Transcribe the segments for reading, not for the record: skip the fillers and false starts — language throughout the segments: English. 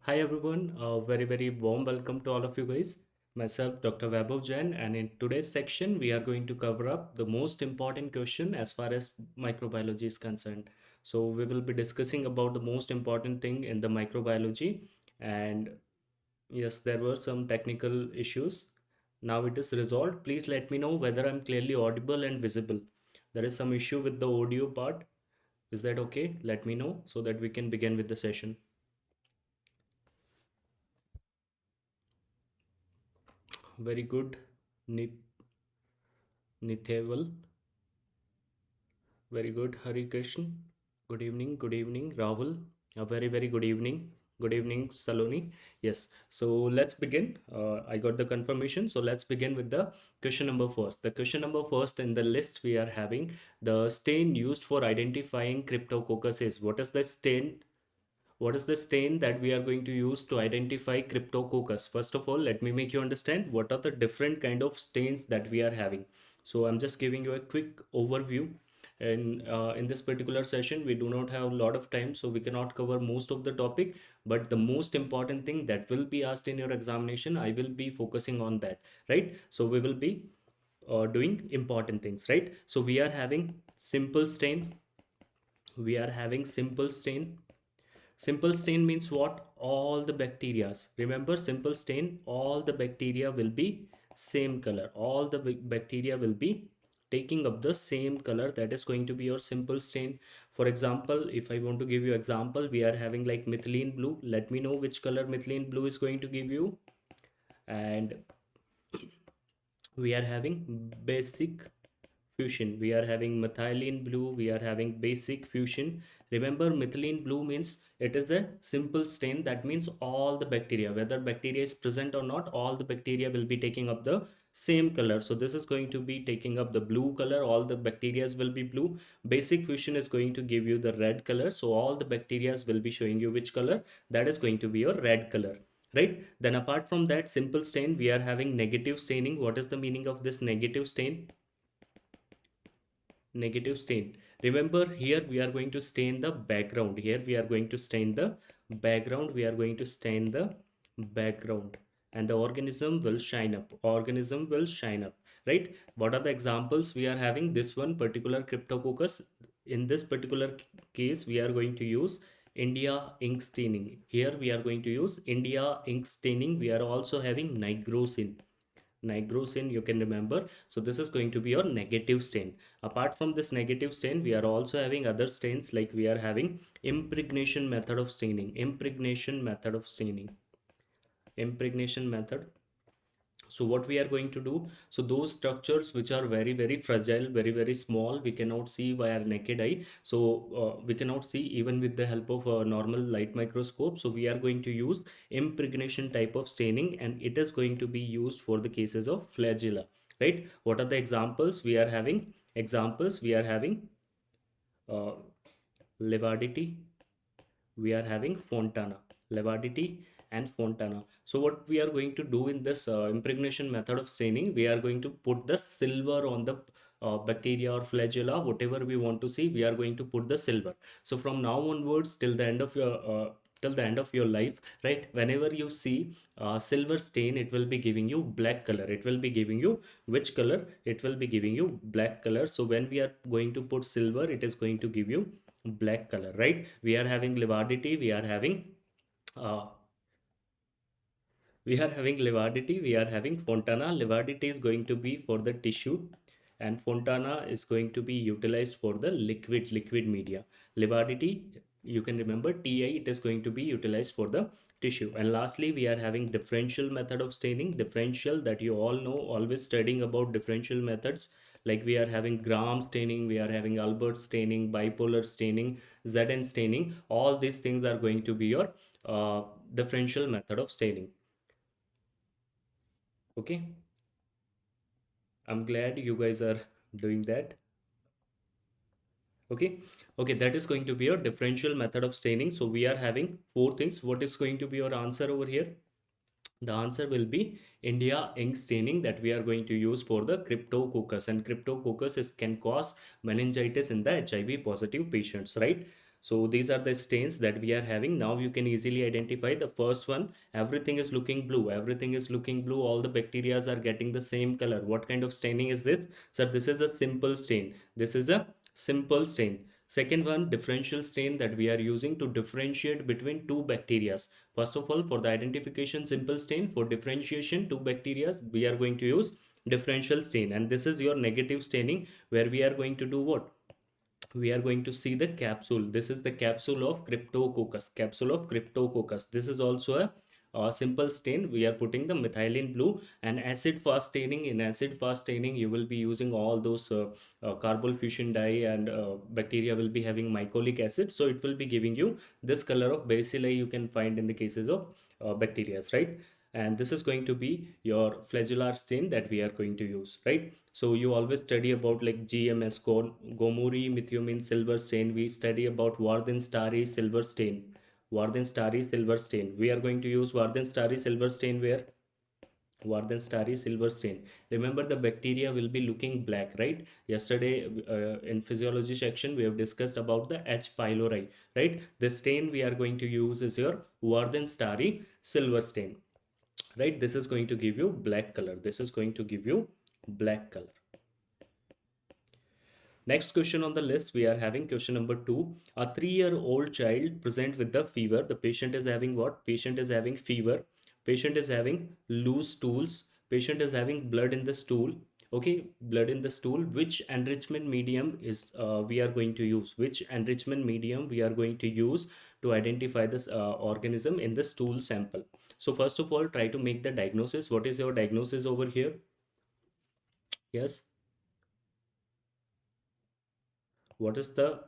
Hi everyone, very warm welcome to all of you guys. Myself, Dr. Vaibhav Jain, and in today's section, we are going to cover up the most important question as far as microbiology is concerned. So we will be discussing about the most important thing in the microbiology, and yes, there were some technical issues. Now it is resolved. Please let me know whether I'm clearly audible and visible. There is some issue with the audio part. Is that okay? Let me know so that we can begin with the session. Very good. Nitheval, very good. Hari Krishna, good evening. Good evening. Rahul, a very good evening. Good evening, Saloni. Yes, so let's begin. I got the confirmation. So let's begin with the question number first. The question number first in the list we are having the stain used for identifying Cryptococcus is what is the stain? What is the stain that we are going to use to identify Cryptococcus? First of all, let me make you understand what are the different kind of stains that we are having. So I'm just giving you a quick overview. And in this particular session, we do not have a lot of time, so we cannot cover most of the topic. But the most important thing that will be asked in your examination, I will be focusing on that, right? So we will be doing important things, right? So we are having simple stain. We are having simple stain. Simple stain means what? All the bacterias. Remember, simple stain, all the bacteria will be same color. All the bacteria will be taking up the same color. That is going to be your simple stain. For example, if I want to give you example, we are having like methylene blue. Let me know which color methylene blue is going to give you. And we are having basic fusion. We are having methylene blue. We are having basic fusion. Remember, methylene blue means it is a simple stain. That means all the bacteria, whether bacteria is present or not, all the bacteria will be taking up the same color. So this is going to be taking up the blue color. All the bacteria will be blue. Basic fusion is going to give you the red color. So all the bacteria will be showing you which color. That is going to be your red color, right? Then apart from that simple stain, we are having negative staining. What is the meaning of this negative stain? Negative stain. Remember, here we are going to stain the background. Here we are going to stain the background. We are going to stain the background, and the organism will shine up. Organism will shine up, right? What are the examples we are having? This one particular Cryptococcus. In this particular case, we are going to use India ink staining. Here we are going to use India ink staining. We are also having nigrosin, you can remember. So this is going to be your negative stain. Apart from this negative stain, we are also having other stains, like we are having impregnation method of staining. Impregnation method. So what we are going to do, so those structures which are very fragile, very small, we cannot see by our naked eye. So we cannot see even with the help of a normal light microscope. So we are going to use impregnation type of staining, and it is going to be used for the cases of flagella, right? What are the examples we are having? Examples we are having uh, levadity. We are having fontana, levadity and fontana. So what we are going to do in this impregnation method of staining, we are going to put the silver on the bacteria or flagella, whatever we want to see, we are going to put the silver. So from now onwards till the end of your life, right, whenever you see silver stain, it will be giving you black color. It will be giving you which color? It will be giving you black color. So when we are going to put silver, it is going to give you black color, right? We are having levadity. Uh, we are having fontana. Levadity is going to be for the tissue, and fontana is going to be utilized for the liquid media. Levadity, you can remember, ti, it is going to be utilized for the tissue. And lastly, we are having differential method of staining. Differential, that you all know, always studying about differential methods. Like we are having gram staining, we are having albert staining, bipolar staining, zn staining. All these things are going to be your differential method of staining. Okay, I'm glad you guys are doing that. Okay, okay, that is going to be your differential method of staining. So we are having four things. What is going to be your answer over here? The answer will be India ink staining, that we are going to use for the Cryptococcus. And Cryptococcus can cause meningitis in the HIV positive patients, right? So these are the stains that we are having. Now you can easily identify the first one. Everything is looking blue. Everything is looking blue. All the bacteria are getting the same color. What kind of staining is this? So this is a simple stain. This is a simple stain. Second one, differential stain that we are using to differentiate between two bacteria. First of all, for the identification simple stain, for differentiation two bacteria, we are going to use differential stain. And this is your negative staining, where we are going to do what? We are going to see the capsule. This is the capsule of Cryptococcus. Capsule of Cryptococcus. This is also a simple stain. We are putting the methylene blue. And acid fast staining. In acid fast staining, you will be using all those carbonyl fusion dye, and bacteria will be having mycolic acid. So it will be giving you this color of bacilli you can find in the cases of bacteria, right? And this is going to be your flagellar stain that we are going to use, right? So you always study about like GMS, Gomuri methionine silver stain. We study about Warden Starry silver stain. Warden Starry silver stain. We are going to use Warden Starry silver stain where? Warden Starry silver stain. Remember, the bacteria will be looking black, right? Yesterday in physiology section, we have discussed about the H. pylori, right? The stain we are going to use is your Warden Starry silver stain, right? This is going to give you black color. This is going to give you black color. Next question on the list, we are having question number 2. A 3-year-old child present with the fever. The patient is having what? Patient is having fever. Patient is having loose stools. Patient is having blood in the stool. Okay, blood in the stool. Which enrichment medium is we are going to use? Which enrichment medium we are going to use to identify this organism in the stool sample? So first of all, try to make the diagnosis. What is your diagnosis over here? Yes. What is the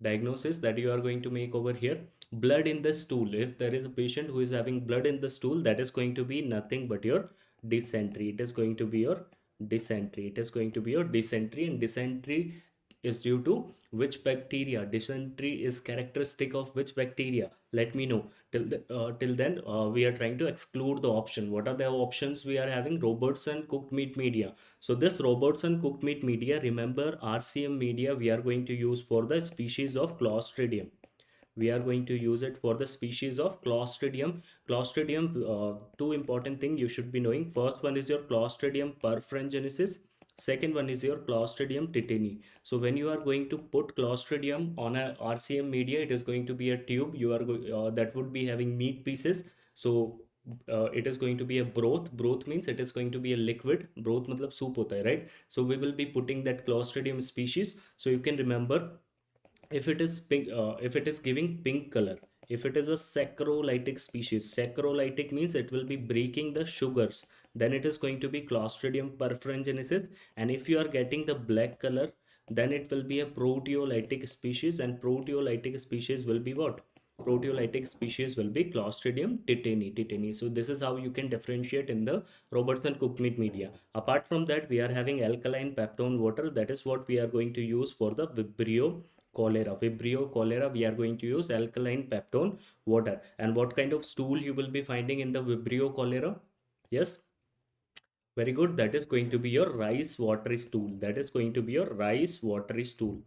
diagnosis that you are going to make over here? Blood in the stool. If there is a patient who is having blood in the stool, that is going to be nothing but your dysentery. It is going to be your dysentery. It is going to be your dysentery, and dysentery is due to which bacteria? Dysentery is characteristic of which bacteria? Let me know. Till then, we are trying to exclude the option. What are the options we are having? Robertson cooked meat media. So this Robertson cooked meat media, remember RCM media we are going to use for the species of Clostridium. We are going to use it for the species of Clostridium. Clostridium, two important things you should be knowing. First one is your Clostridium perfringens. Second one is your Clostridium tetani. So when you are going to put Clostridium on a RCM media, it is going to be a tube. You are that would be having meat pieces. So it is going to be a broth. Broth means it is going to be a liquid. Broth matlab soup hota hai, right? So we will be putting that Clostridium species. So you can remember, if it is pink, if it is giving pink color, if it is a saccharolytic species, saccharolytic means it will be breaking the sugars, then it is going to be Clostridium perfringens. And if you are getting the black color, then it will be a proteolytic species, and proteolytic species will be what? Proteolytic species will be Clostridium tetani. So this is how you can differentiate in the Robertson cooked meat media. Apart from that, we are having alkaline peptone water. That is what we are going to use for the Vibrio cholera. Vibrio cholera, we are going to use alkaline peptone water. And what kind of stool you will be finding in the Vibrio cholera? Yes, very good. That is going to be your rice watery stool. That is going to be your rice watery stool.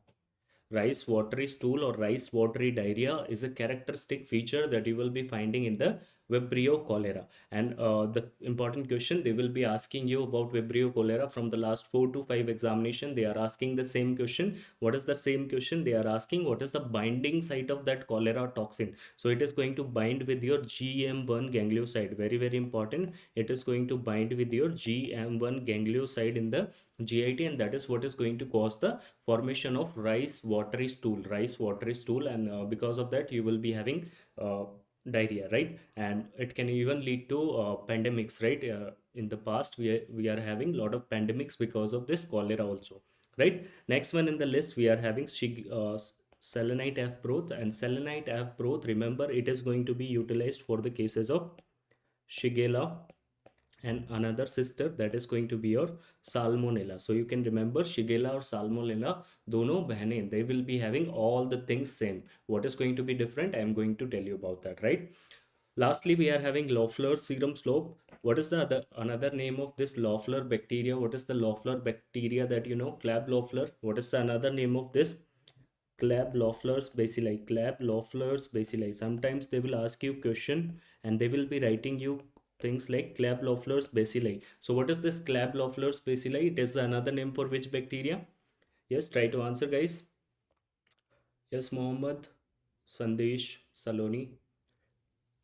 Rice watery stool or rice watery diarrhea is a characteristic feature that you will be finding in the Vibrio cholera. And the important question they will be asking you about Vibrio cholera from the last 4 to 5 examination. They are asking the same question. What is the same question? They are asking what is the binding site of that cholera toxin. So it is going to bind with your GM1 ganglioside. Very, very important. It is going to bind with your GM1 ganglioside in the GIT, and that is what is going to cause the formation of rice watery stool. And because of that you will be having diarrhea, right? And it can even lead to pandemics, right? In the past we are having a lot of pandemics because of this cholera also, right? Next one in the list, we are having selenite F broth. And selenite F broth, remember, it is going to be utilized for the cases of Shigella, and another sister, that is going to be your Salmonella. So you can remember Shigella or Salmonella, dono behne, they will be having all the things same. What is going to be different? I am going to tell you about that, right? Lastly, we are having Loeffler serum slope. What is the another name of this Loeffler bacteria? What is the Loeffler bacteria that you know? Clab Loeffler. What is the another name of this? Clap Loeffler's bacilli, Clap Loeffler's bacilli. Sometimes they will ask you question and they will be writing you things like Clap Loeffler's bacilli. So what is this Clap Loeffler's bacilli? It is the another name for which bacteria? Yes, try to answer, guys. Yes, Mohammed, Sandesh, Saloni.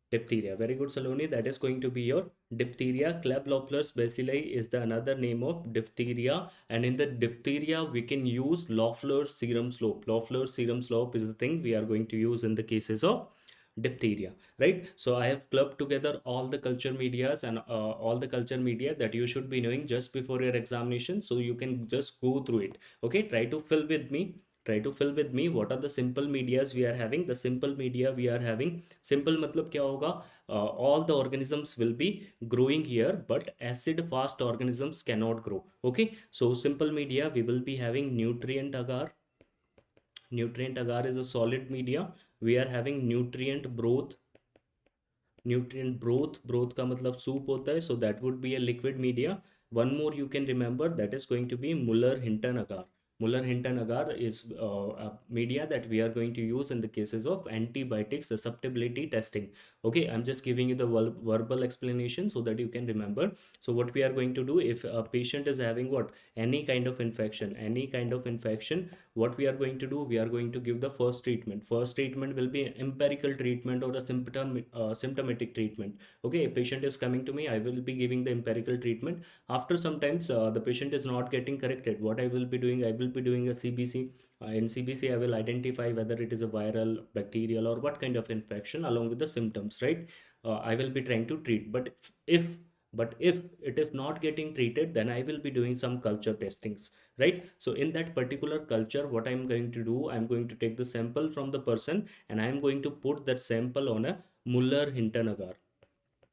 Diphtheria. Very good, Saloni. That is going to be your diphtheria. Claplopeus bacilli is the another name of diphtheria. And in the diphtheria, we can use Loeffler's serum slope. Loeffler's serum slope is the thing we are going to use in the cases of diphtheria, right? So I have clubbed together all the culture medias and all the culture media that you should be knowing just before your examination. So you can just go through it. Okay, try to fill with me. Try to fill with me what are the simple medias we are having. The simple media we are having, simple matlab kya hoga, all the organisms will be growing here, but acid fast organisms cannot grow. Okay, so simple media we will be having nutrient agar. Nutrient agar is a solid media. We are having nutrient broth. Nutrient broth का मतलब soup होता है, so that would be a liquid media. One more you can remember, that is going to be Muller-Hinton agar. Muller-Hinton agar is a media that we are going to use in the cases of antibiotic susceptibility testing. Okay, I'm just giving you the verbal explanation so that you can remember. So what we are going to do, if a patient is having what, any kind of infection, what we are going to do, we are going to give the first treatment. First treatment will be empirical treatment or a symptomatic treatment. Okay, a patient is coming to me, I will be giving the empirical treatment. After sometimes the patient is not getting corrected, what I will be doing, I will be doing a CBC. In CBC I will identify whether it is a viral, bacterial, or what kind of infection along with the symptoms, right? I will be trying to treat. But if it is not getting treated, then I will be doing some culture testings, right? So in that particular culture, what I'm going to do, I'm going to take the sample from the person and I'm going to put that sample on a Muller-Hinton agar.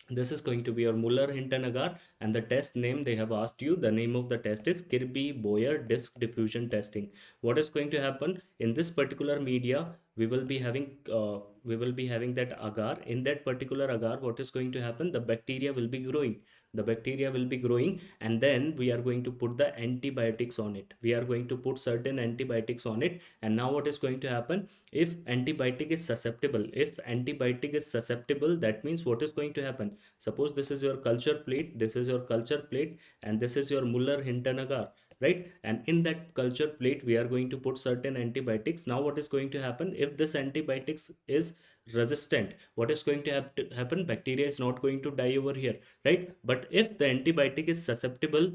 This is going to be your Muller-Hinton agar, and the test name they have asked you, the name of the test is Kirby-Boyer disk diffusion testing. What is going to happen in this particular media, we will be having that agar. In that particular agar, what is going to happen, the bacteria will be growing. The bacteria will be growing, and then we are going to put the antibiotics on it. We are going to put certain antibiotics on it. And now what is going to happen, if antibiotic is susceptible, that means what is going to happen, suppose this is your culture plate, and this is your Muller-Hinton agar, right? And in that culture plate we are going to put certain antibiotics. Now what is going to happen, if this antibiotics is resistant, what is going to happen, bacteria is not going to die over here, right? But if the antibiotic is susceptible,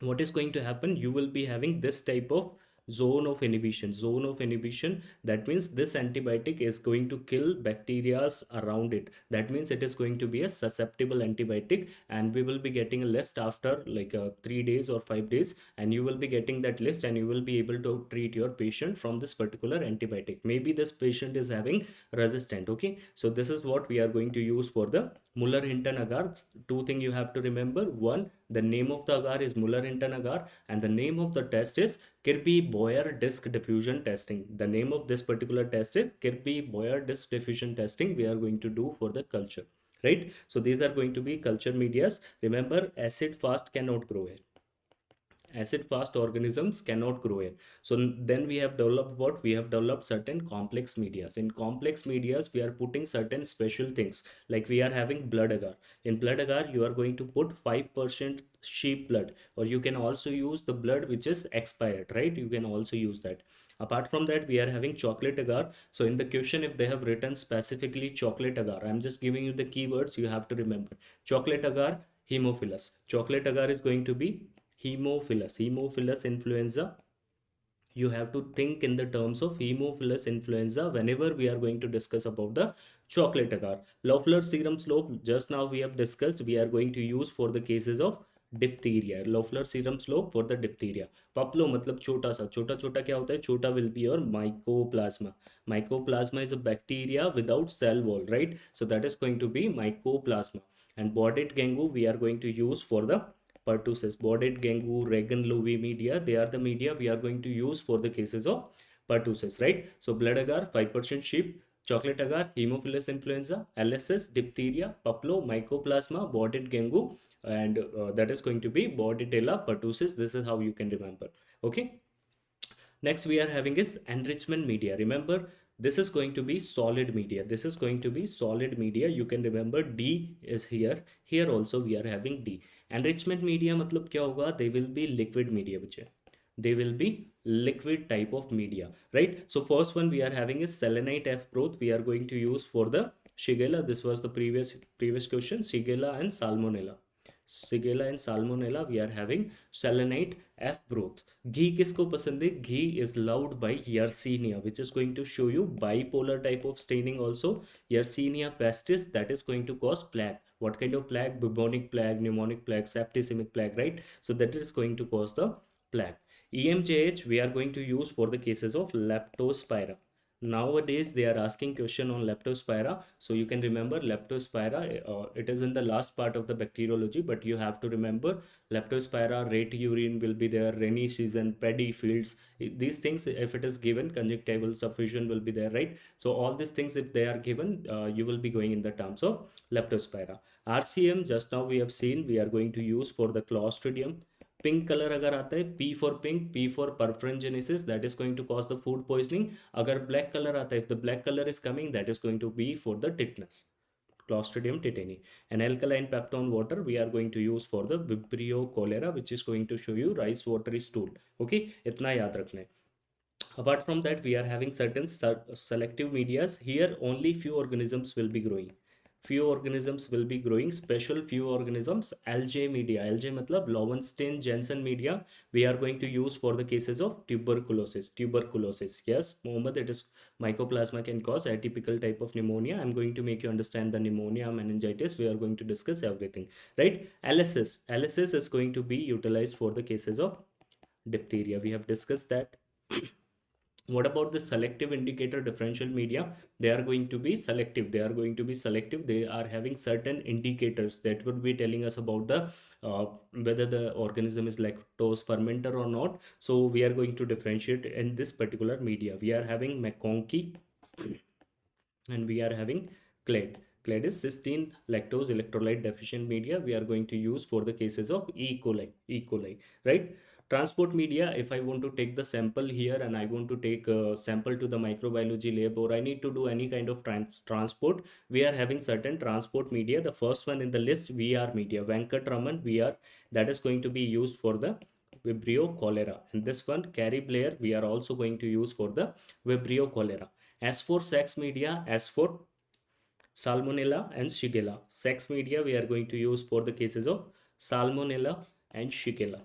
what is going to happen, you will be having this type of zone of inhibition. That means this antibiotic is going to kill bacteria around it. That means it is going to be a susceptible antibiotic, and we will be getting a list after like 3 days or 5 days, and you will be getting that list and you will be able to treat your patient from this particular antibiotic. Maybe this patient is having resistant. Okay, so this is what we are going to use for the Muller-Hinton agar. Two things you have to remember: one, the name of the agar is Muller-Hinton agar, and the name of the test is Kirby-Boyer disk diffusion testing. The name of this particular test is Kirby-Boyer disk diffusion testing. We are going to do for the culture, right? So these are going to be culture medias. Remember, acid fast cannot grow here. Acid fast organisms cannot grow here. So then we have developed what, we have developed certain complex medias. In complex medias we are putting certain special things, like we are having blood agar. In blood agar you are going to put 5% sheep blood, or you can also use the blood which is expired, right? You can also use that. Apart from that, we are having chocolate agar. So in the question, if they have written specifically chocolate agar, I'm just giving you the keywords you have to remember. Chocolate agar, Haemophilus. Chocolate agar is going to be Haemophilus influenza. You have to think in the terms of Haemophilus influenza whenever we are going to discuss about the chocolate agar. Loeffler serum slope, just now we have discussed, we are going to use for the cases of diphtheria. Loeffler serum slope for the diphtheria. Paplo मतलब छोटा सा, छोटा छोटा क्या होता है, छोटा will be your mycoplasma. Mycoplasma is a bacteria without cell wall, right? So that is going to be mycoplasma. And Bordet gangu we are going to use for the pertussis. Bordet gangu, Regan Loewy media, they are the media we are going to use for the cases of pertussis, right? So blood agar, 5% sheep, chocolate agar, Haemophilus influenza, LSS, diphtheria, Paplo, mycoplasma, Bordet gangu, and that is going to be Bordetella pertussis. This is how you can remember. Okay. Next we are having is enrichment media. Remember, this is going to be solid media. This is going to be solid media. You can remember D is here. Here also we are having D. Enrichment media मतलब क्या होगा? They will be liquid media बच्चे. They will be liquid type of media, right? So first one we are having is selenite F broth. We are going to use for the Shigella. This was the previous question. Shigella and Salmonella. Shigella and Salmonella we are having selenite F broth. घी किसको पसंद है? घी is loved by Yersinia, which is going to show you bipolar type of staining also. Yersinia pestis, that is going to cause plaque. What kind of plaque? Bubonic plaque, pneumonic plaque, septicemic plaque, right? So that is going to cause the plaque. EMJH we are going to use for the cases of Leptospira. Nowadays they are asking question on Leptospira, so you can remember Leptospira. It is in the last part of the bacteriology, but you have to remember Leptospira, red urine will be there, rainy season, paddy fields. These things, if it is given, conjunctival suffusion will be there, right? So all these things, if they are given, you will be going in the terms of Leptospira. RCM, just now we have seen, we are going to use for the Clostridium. Pink colour अगर आता है, P for pink, P for परफ्रेंजेनेसिस, that is going to cause the food poisoning. अगर black colour आता है, if the black color is coming, that is going to be for the tetanus, Clostridium tetani. And alkaline peptone water we are going to use for the Vibrio cholera, which is going to show you rice watery stool. Okay, इतना याद रखना है. Apart from that, we are having certain selective medias. Here only few organisms will be growing. Few organisms will be growing. Special few organisms. LJ media. LJ matlab Lowenstein Jensen media. We are going to use for the cases of tuberculosis. Tuberculosis. Yes, Mohammed, it is mycoplasma can cause atypical type of pneumonia. I'm going to make you understand the pneumonia, meningitis. We are going to discuss everything. Right? LSS. LSS is going to be utilized for the cases of diphtheria. We have discussed that. What about the selective indicator differential media? They are going to be selective. They are going to be selective. They are having certain indicators that would be telling us about the whether the organism is lactose fermenter or not. So we are going to differentiate in this particular media. We are having McConkey and we are having clade. Clade is cysteine lactose electrolyte deficient media. We are going to use for the cases of E. coli. E. coli, right? Transport media, if I want to take the sample here and I want to take a sample to the microbiology lab, or I need to do any kind of transport, we are having certain transport media. The first one in the list, VR media, Venkatraman VR, that is going to be used for the Vibrio cholera. And this one, Carrie Blair, we are also going to use for the Vibrio cholera. As for sex media, as for Salmonella and Shigella. Sex media we are going to use for the cases of Salmonella and Shigella.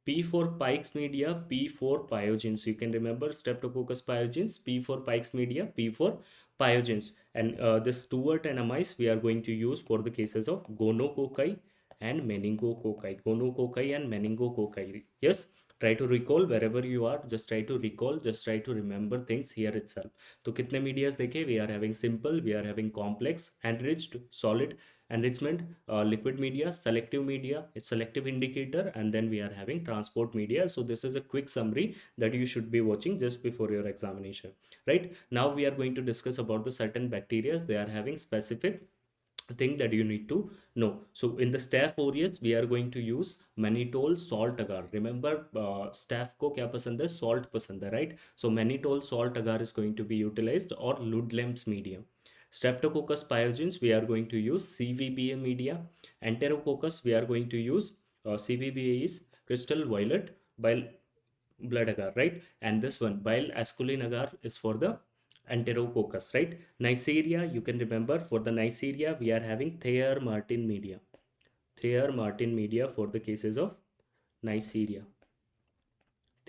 P for Pikes media, P for pyogens. You can remember Streptococcus pyogens, P for Pikes media, P for pyogens. And this Stewart and Amice we are going to use for the cases of gonococci and meningococci. Gonococci and meningococci. Yes, try to recall wherever you are. Just try to recall. Just try to remember things here itself. तो कितने medias देखे? We are having simple, we are having complex, enriched, solid, enrichment, liquid media, selective media, it's selective indicator, and then we are having transport media. So this is a quick summary that you should be watching just before your examination, right? Now we are going to discuss about the certain bacteria. They are having specific thing that you need to know. So in the staph aureus we are going to use mannitol salt agar. Remember staph ko kya pasand hai? Salt pasand hai, right? So mannitol salt agar is going to be utilized, or Ludlam's media. Streptococcus pyogens we are going to use CVBA media. Enterococcus we are going to use CVBA is crystal violet bile blood agar, right? And this one bile acetylene agar is for the Enterococcus, right? Neisseria, you can remember for the Neisseria, we are having Thayer-Martin media. Thayer-Martin media for the cases of Neisseria.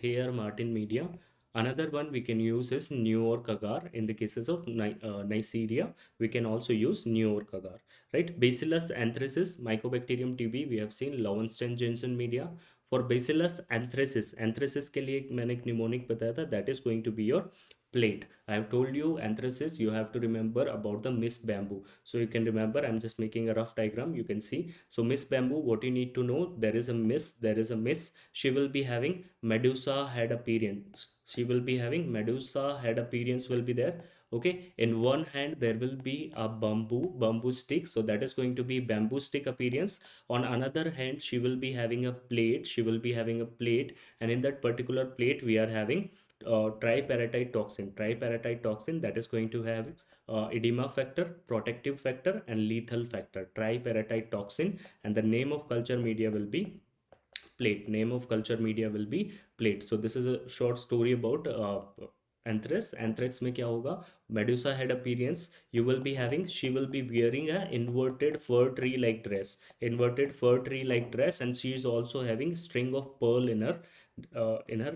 Thayer-Martin media. Another one we can use is New York agar. In the cases of Neisseria, we can also use New York agar, right? Bacillus anthracis, Mycobacterium TB, we have seen Lowenstein-Jensen media. For Bacillus anthracis, anthracis के लिए मैंने एक mnemonic बताया था, that is going to be your plate. I have told you anthracis, you have to remember about the Miss Bamboo. So you can remember, I'm just making a rough diagram, you can see. So Miss Bamboo, what you need to know, there is a miss, there is a miss. She will be having Medusa head appearance. She will be having Medusa head appearance will be there. Okay, in one hand there will be a bamboo stick, so that is going to be bamboo stick appearance. On another hand, she will be having a plate, she will be having a plate, and in that particular plate we are having tripartite toxin that is going to have edema factor, protective factor, and lethal factor. Tripartite toxin, and the name of culture media will be plate. Name of culture media will be plate. So this is a short story about anthrax. Anthrax में क्या होगा? Medusa head appearance. You will be having. She will be wearing a inverted fir tree like dress. Inverted fir tree like dress, and she is also having string of pearl in her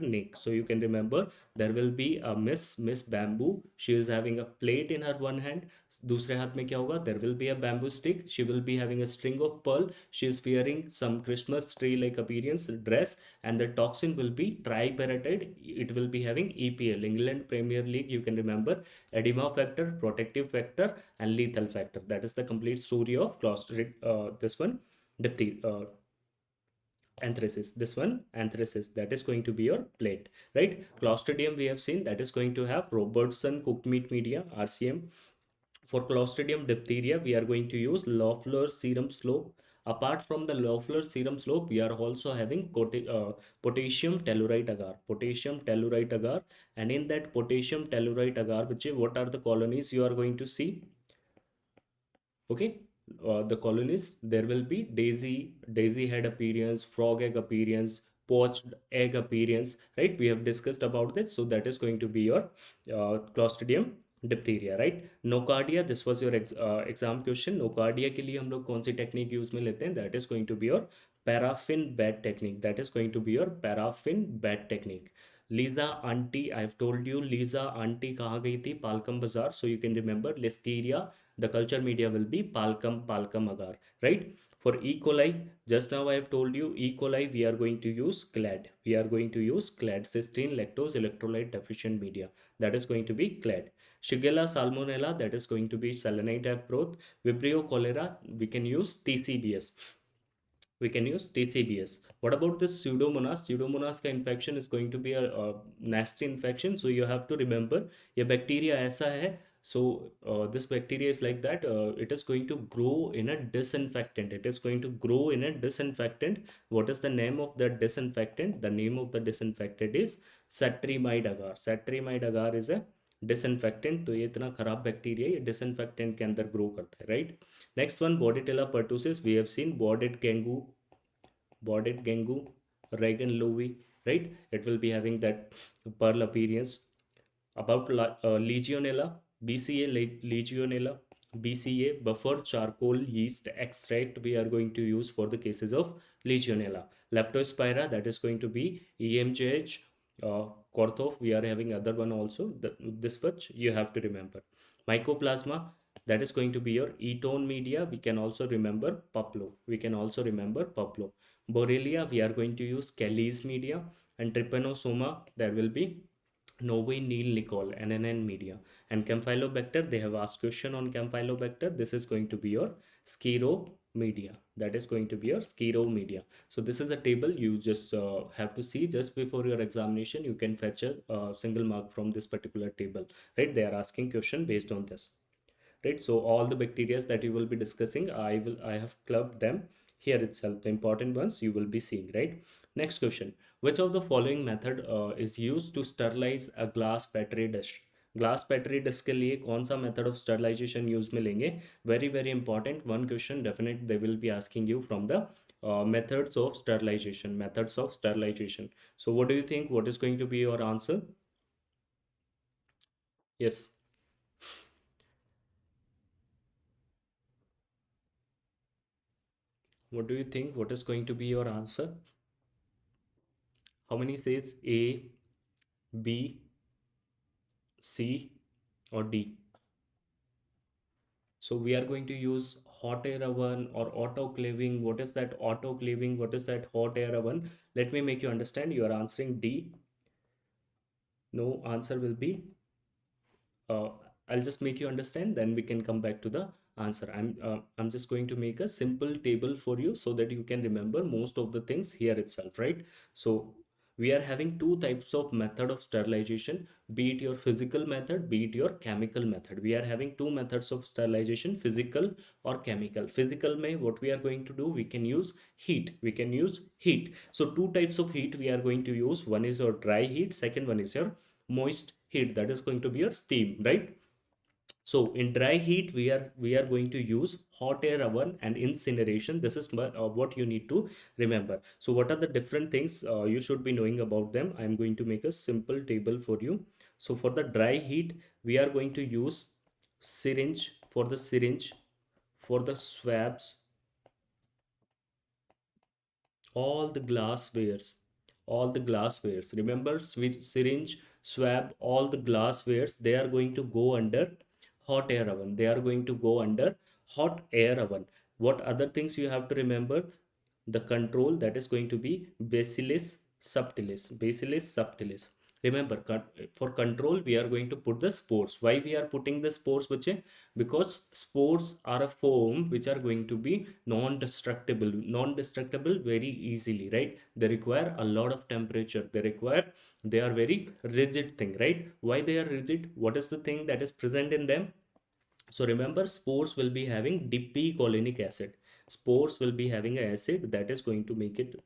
neck. So you can remember there will be a Miss Bamboo. She is having a plate in her one hand. दूसरे हाथ में क्या होगा? There will be a bamboo stick. She will be having a string of pearl. She is wearing some Christmas tree like appearance dress, and the toxin will be tripartite. It will be having EPL, England Premier League. You can remember edema factor, protective factor, and lethal factor. That is the complete story of Clostridium. This one, diphtheria. Anthracis, this one anthracis, that is going to be your plate, right? Clostridium we have seen, that is going to have Robertson cooked meat media, RCM. For Clostridium diphtheria, we are going to use Loeffler serum slope. Apart from the Loeffler serum slope, we are also having potassium tellurite agar. Potassium tellurite agar, and in that potassium tellurite agar, which is what are the colonies you are going to see? Okay, the colonies, there will be daisy head appearance, frog egg appearance, poached egg appearance, right? We have discussed about this. So that is going to be your Clostridium diphtheria, right? Nocardia, this was your exam question. Nocardia के लिए हम लोग कौन सी technique use में लेते हैं? That is going to be your paraffin bed technique. That is going to be your paraffin bed technique. Lisa auntie, I've told you Lisa auntie कहाँ गई थी? पालकम बाजार. So you can remember listeria, the culture media will be palcum agar, right? For E coli, just now I have told you E coli, we are going to use clad, cysteine lactose electrolyte deficient media, that is going to be clad. Shigella salmonella, that is going to be selenite broth. Vibrio cholera, we can use TCBS. What about this Pseudomonas? Pseudomonas का infection is going to be a nasty infection. So you have to remember, ये bacteria ऐसा है. So this bacteria is like that. It is going to grow in a disinfectant. It is going to grow in a disinfectant. What is the name of the disinfectant? The name of the disinfectant is Cetrimide agar. Cetrimide agar is a disinfectant. तो ये इतना खराब bacteria ये disinfectant के अंदर grow करता है, right? Next one, Bordetella pertussis. We have seen Bordet Gengu, Regan Lowy, right? It will be having that pearl appearance. About Legionella, Legionella, BCA, buffer charcoal yeast extract we are going to use for the cases of Legionella. Leptospira, that is going to be EMJH. Korthov, we are having other one also. This much you have to remember. Mycoplasma, that is going to be your Etone media. We can also remember Paplo. Borrelia, we are going to use Kelly's media. And Trypanosoma, there will be Novi Neil Nicole, NNN media. And Campylobacter, they have asked question on Campylobacter. This is going to be your Sciro media. That is going to be your Sciro media. So this is a table you just have to see just before your examination. You can fetch a single mark from this particular table, right? They are asking question based on this, right? So all the bacteria that you will be discussing, I have clubbed them here itself, the important ones you will be seeing, right? Next question, which of the following method is used to sterilize a glass petri dish? Glass petri dish के लिए कौन सा method of sterilization use में लेंगे? Very very important one question, definite they will be asking you from the methods of sterilization. So what do you think, what is going to be your answer? Yes, what do you think, what is going to be your answer? How many says A, B, C, or D? So we are going to use hot air oven or autoclaving. What is that autoclaving? What is that hot air oven? Let me make you understand. You are answering D. No, answer will be uh, I'll just make you understand, then we can come back to the answer. I'm just going to make a simple table for you so that you can remember most of the things here itself, right? So we are having two types of method of sterilization, be it your physical method, be it your chemical method. We are having two methods of sterilization, physical or chemical. Physical may what we are going to do, we can use heat, we can use heat. So two types of heat we are going to use. One is your dry heat, second one is your moist heat, that is going to be your steam, right? So in dry heat we are going to use hot air oven and incineration. This is what you need to remember. So what are the different things you should be knowing about them? I'm going to make a simple table for you. So for the dry heat we are going to use syringe, for the syringe, for the swabs, all the glasswares, all the glasswares, remember, syringe, swab, all the glasswares, they are going to go under hot air oven, they are going to go under hot air oven. What other things you have to remember? The control, that is going to be bacillus subtilis, bacillus subtilis. Remember, for control we are going to put the spores. Why we are putting the spores, bache? Because spores are a foam which are going to be non-destructible, non-destructible very easily, right? They require a lot of temperature, they require, they are very rigid thing, right? Why they are rigid? What is the thing that is present in them? So remember, spores will be having dipicolinic acid. Spores will be having an acid that is going to make it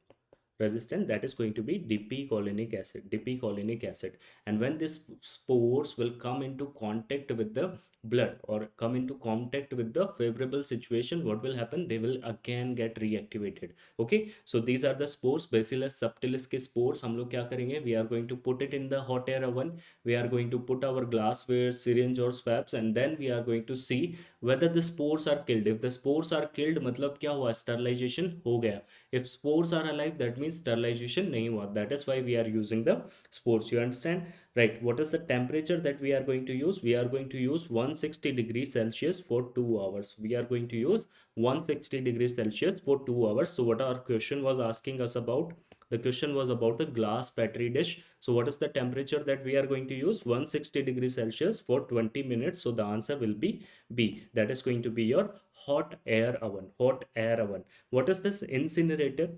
resistant, that is going to be dipicolinic acid, dipicolinic acid. And when these spores will come into contact with the blood or come into contact with the favorable situation, what will happen? They will again get reactivated. Okay, so these are the spores, bacillus subtilis के spores. हम लोग क्या करेंगे? We are going to put it in the hot air oven. We are going to put our glassware, syringe or swabs, and then we are going to see whether the spores are killed. If the spores are killed, मतलब क्या हुआ? Sterilization हो गया. If spores are alive, that means sterilization nahi hua. That is why we are using the spores. You understand? Right. What is the temperature that we are going to use? We are going to use 160 degrees Celsius for 2 hours. We are going to use 160 degrees Celsius for 2 hours. So what our question was asking us about? The question was about the glass petri dish. So what is the temperature that we are going to use? 160 degrees Celsius for 20 minutes. So the answer will be B. That is going to be your hot air oven. Hot air oven. What is this incinerator?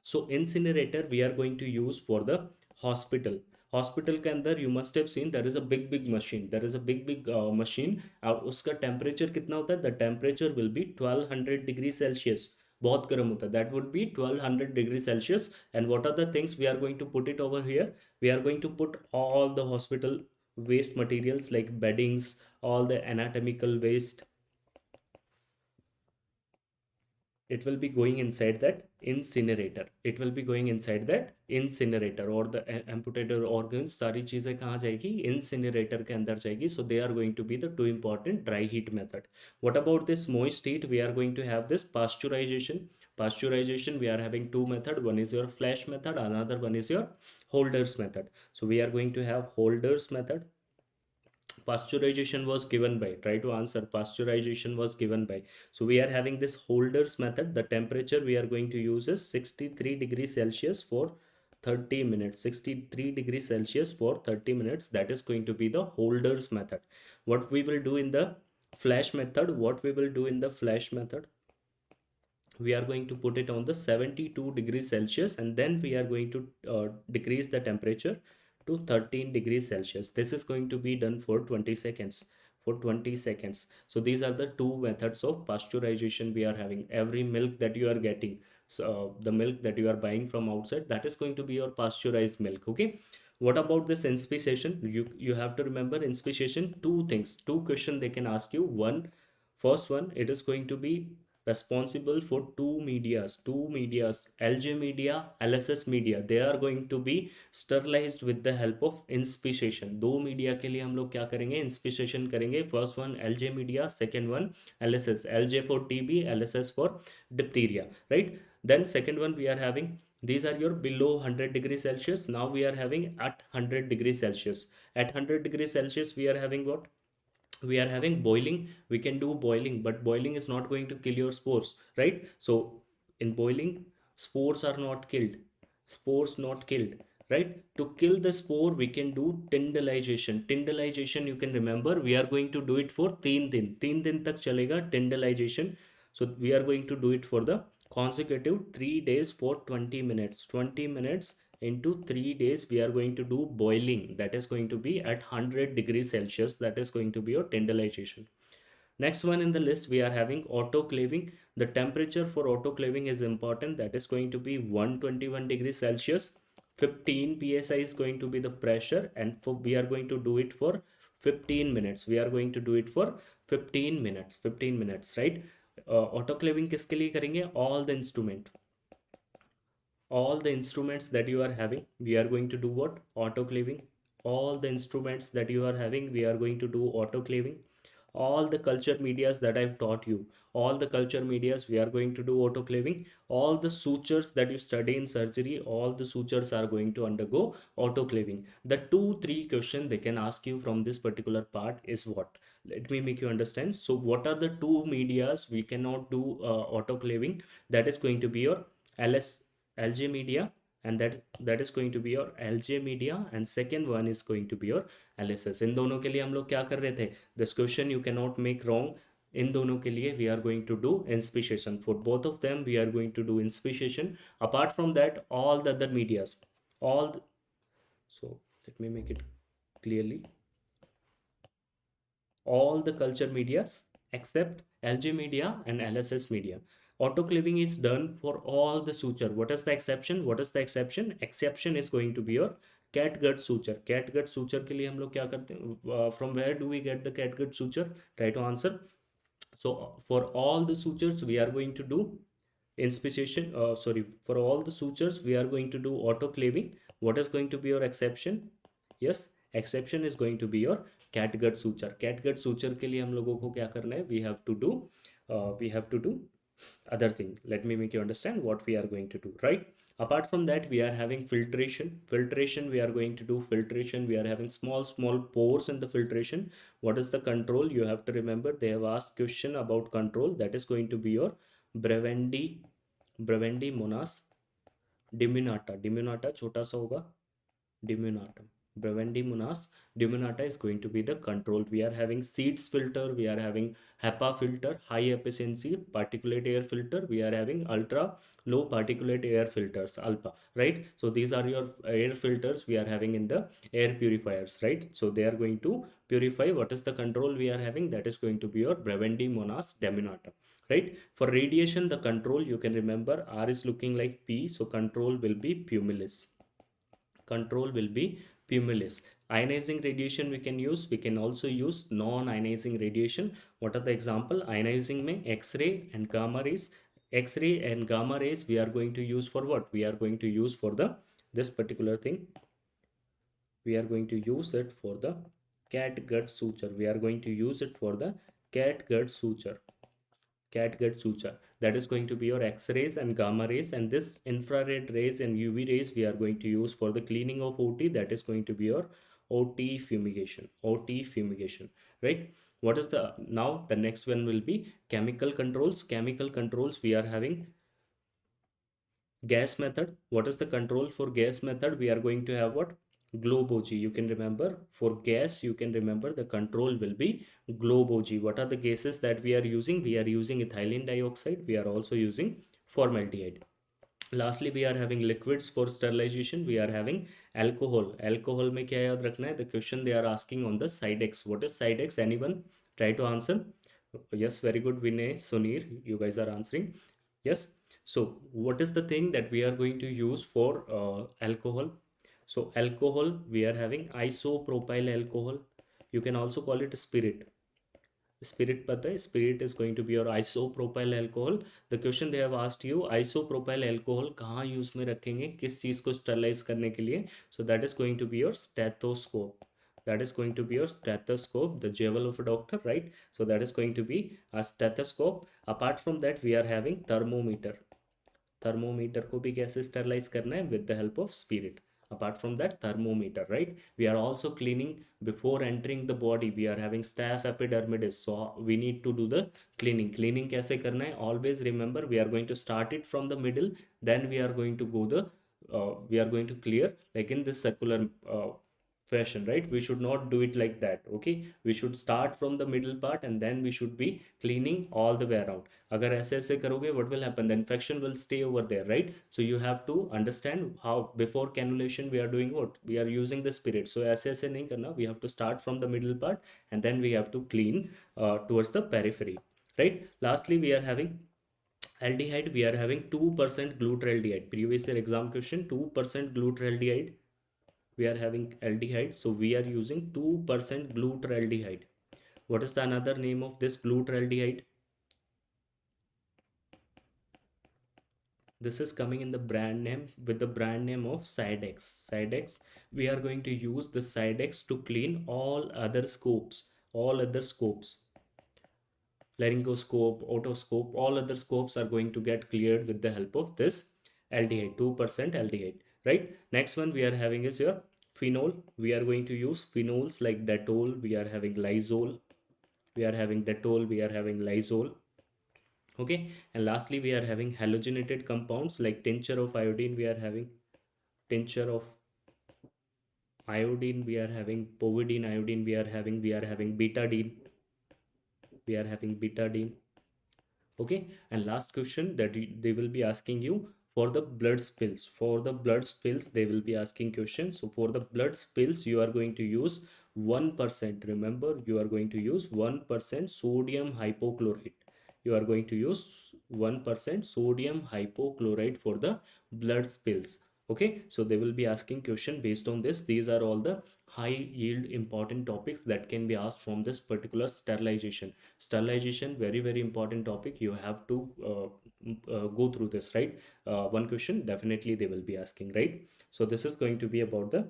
So incinerator we are going to use for the hospital. Hospital के अंदर you must have seen there is a big machine, there is a big machine, और उसका temperature कितना होता है? The temperature will be 1200 degree Celsius. बहुत गर्म होता है. That would be 1200 degree Celsius. And what are the things we are going to put it over here? We are going to put all the hospital waste materials like beddings, all the anatomical waste, it will be going inside that incinerator. It will be going inside that incinerator, or the amputated organs सारी चीजें कहाँ जाएगी? Incinerator के अंदर जाएगी. So they are going to be the two important dry heat method. What about this moist heat? We are going to have this pasteurization. Pasteurization we are having two method. One is your flash method, another one is your holders method. So we are going to have holders method. Pasteurization was given by, try to answer, pasteurization was given by. So we are having this holders method. The temperature we are going to use is 63 degrees Celsius for 30 minutes. 63 degrees Celsius for 30 minutes. That is going to be the holders method. What we will do in the flash method? What we will do in the flash method? We are going to put it on the 72 degrees Celsius, and then we are going to decrease the temperature to 13 degrees Celsius. This is going to be done for 20 seconds. For 20 seconds. So these are the two methods of pasteurization we are having. Every milk that you are getting, so the milk that you are buying from outside, that is going to be your pasteurized milk. Okay. What about this inspissation? You have to remember inspissation. Two things, two questions they can ask you. One, first one, it is going to be responsible for two medias, LJ media, LSS media. They are going to be sterilized with the help of inspissation. दो media के लिए हम लोग क्या करेंगे? इंस्पिशेशन करेंगे. First one LJ media, second one LSS. LJ for TB, LSS for diphtheria, right? Then second one we are having, these are your below 100 degrees Celsius. Now we are having at 100 degrees Celsius. At 100 degrees Celsius we are having what? We are having boiling. We can do boiling, but boiling is not going to kill your spores, right? So in boiling, spores are not killed, spores not killed. right? To kill the spore, we can do tyndallization. Tyndallization, you can remember, we are going to do it for 3 दिन तक चलेगा tyndallization. So we are going to do it for the consecutive 3 days for 20 minutes. 20 minutes into 3 days, we are going to do boiling. That is going to be at 100 degrees Celsius. That is going to be your tyndallization. Next one in the list, we are having autoclaving. The temperature for autoclaving is important. That is going to be 121 degrees Celsius. 15 psi is going to be the pressure, and we are going to do it for 15 minutes. We are going to do it for 15 minutes. 15 minutes, right? Autoclaving किसके लिए करेंगे? All the instruments that you are having, we are going to do what? Autoclaving. All the instruments that you are having, we are going to do autoclaving. All the culture medias that I've taught you, all the culture medias, we are going to do autoclaving. All the sutures that you study in surgery, all the sutures are going to undergo autoclaving. The 2-3 question they can ask you from this particular part is what? Let me make you understand. So what are the two medias we cannot do autoclaving? That is going to be your LG media, and that is going to be your LJ media, and second one is going to be your LSS. इन दोनों के लिए हम लोग क्या कर रहे थे? This question you cannot make wrong. इन दोनों के लिए we are going to do inspiciation. For both of them we are going to do inspiciation. Apart from that, all the other medias, all the, so let me make it clearly. All the culture medias except LG media and LSS media. Autoclaving is done for all the suture. What is the exception? What is the exception? Exception is going to be your catgut suture. Catgut suture के लिए हम लोग क्या करते हैं? From where do we get the catgut suture? Try to answer. So for all the sutures we are going to do inspiciation. Sorry, for all the sutures we are going to do autoclaving. What is going to be your exception? Yes, exception is going to be your catgut suture. Catgut suture के लिए हम लोगों को क्या करना है? We have to do other thing. Let me make you understand what we are going to do, right? Apart from that, we are having filtration. We are going to do filtration. We are having small pores in the filtration. What is the control? You have to remember, they have asked question about control. That is going to be your brevendi monas diminuta छोटा सा होगा, diminutum. Brevendi monas diminuta is going to be the control. We are having seeds filter, we are having HEPA filter, high efficiency particulate air filter, we are having ultra low particulate air filters, ALPA, right? So these are your air filters we are having in the air purifiers, right? So they are going to purify. What is the control we are having? That is going to be your Brevendi monas diminuta, right? For radiation, the control you can remember, R is looking like P, so control will be Pumilus. Control will be Pumilus. Ionizing radiation we can use. We can also use non-ionizing radiation. What are the example? Ionizing में X-ray and gamma rays. X-ray and gamma rays we are going to use for what? We are going to use for the this particular thing. We are going to use it for the catgut suture. We are going to use it for the catgut suture. Catgut suture. That is going to be your X-rays and gamma rays, and this infrared rays and UV rays we are going to use for the cleaning of OT. That is going to be your OT fumigation. OT fumigation, right? What is the now the next one will be chemical controls. Chemical controls we are having gas method. What is the control for gas method? We are going to have what? Globe OG. You can remember for gas, you can remember the control will be Globe OG. What are the gases that we are using? We are using ethylene dioxide. We are also using formaldehyde. Lastly, we are having liquids for sterilization. We are having alcohol. Alcohol में क्या याद रखना है? The question they are asking on the side X. What is side X? Anyone try to answer? Yes, very good, Vinay, Sunir. You guys are answering. Yes. So what is the thing that we are going to use for alcohol? So alcohol, we are having isopropyl alcohol. You can also call it spirit. Spirit पता है? Spirit is going to be your isopropyl alcohol. The question they have asked you, isopropyl alcohol कहाँ use में रखेंगे? किस चीज़ को sterilize करने के लिए? So that is going to be your stethoscope. That is going to be your stethoscope, the jewel of a doctor, right? So that is going to be a stethoscope. Apart from that, we are having thermometer. Thermometer को भी कैसे sterilize करना है? With the help of spirit. Apart from that, thermometer, right? We are also cleaning before entering the body. We are having staph epidermidis, so we need to do the cleaning कैसे करना है? Always remember, we are going to start it from the middle, then we are going to go the we are going to clear like in this circular fashion, right? We should not do it like that. Okay, we should start from the middle part and then we should be cleaning all the way around. अगर ऐसे ऐसे करोगे, what will happen? The infection will stay over there, right? So you have to understand how before cannulation we are doing what? We are using the spirit. So ऐसे ऐसे नहीं करना. We have to start from the middle part and then we have to clean towards the periphery, right? Lastly, we are having aldehyde. We are having 2% glutaraldehyde. Previous year exam question, 2% glutaraldehyde. We are having aldehyde, so we are using 2% glutaraldehyde. What is the another name of this glutaraldehyde? This is coming in the brand name with the brand name of Sidex. Sidex, we are going to use the Sidex to clean all other scopes, laryngoscope, otoscope, all other scopes are going to get cleared with the help of this aldehyde, 2% aldehyde, right? Next one we are having is your phenol. We are going to use phenols like Dettol, we are having Lysol, we are having Lysol. Okay, and lastly we are having halogenated compounds like tincture of iodine, we are having tincture of iodine, we are having povidone iodine, we are having betadine, we are having betadine. Okay, and last question that they will be asking you for the blood spills. For the blood spills they will be asking questions. So for the blood spills you are going to use 1%. Remember, you are going to use 1% sodium hypochlorite. You are going to use 1% sodium hypochlorite for the blood spills. Okay, so they will be asking question based on this. These are all the high yield important topics that can be asked from this particular sterilization. Sterilization, very very important topic. You have to go through this, right? One question definitely they will be asking, right? So this is going to be about the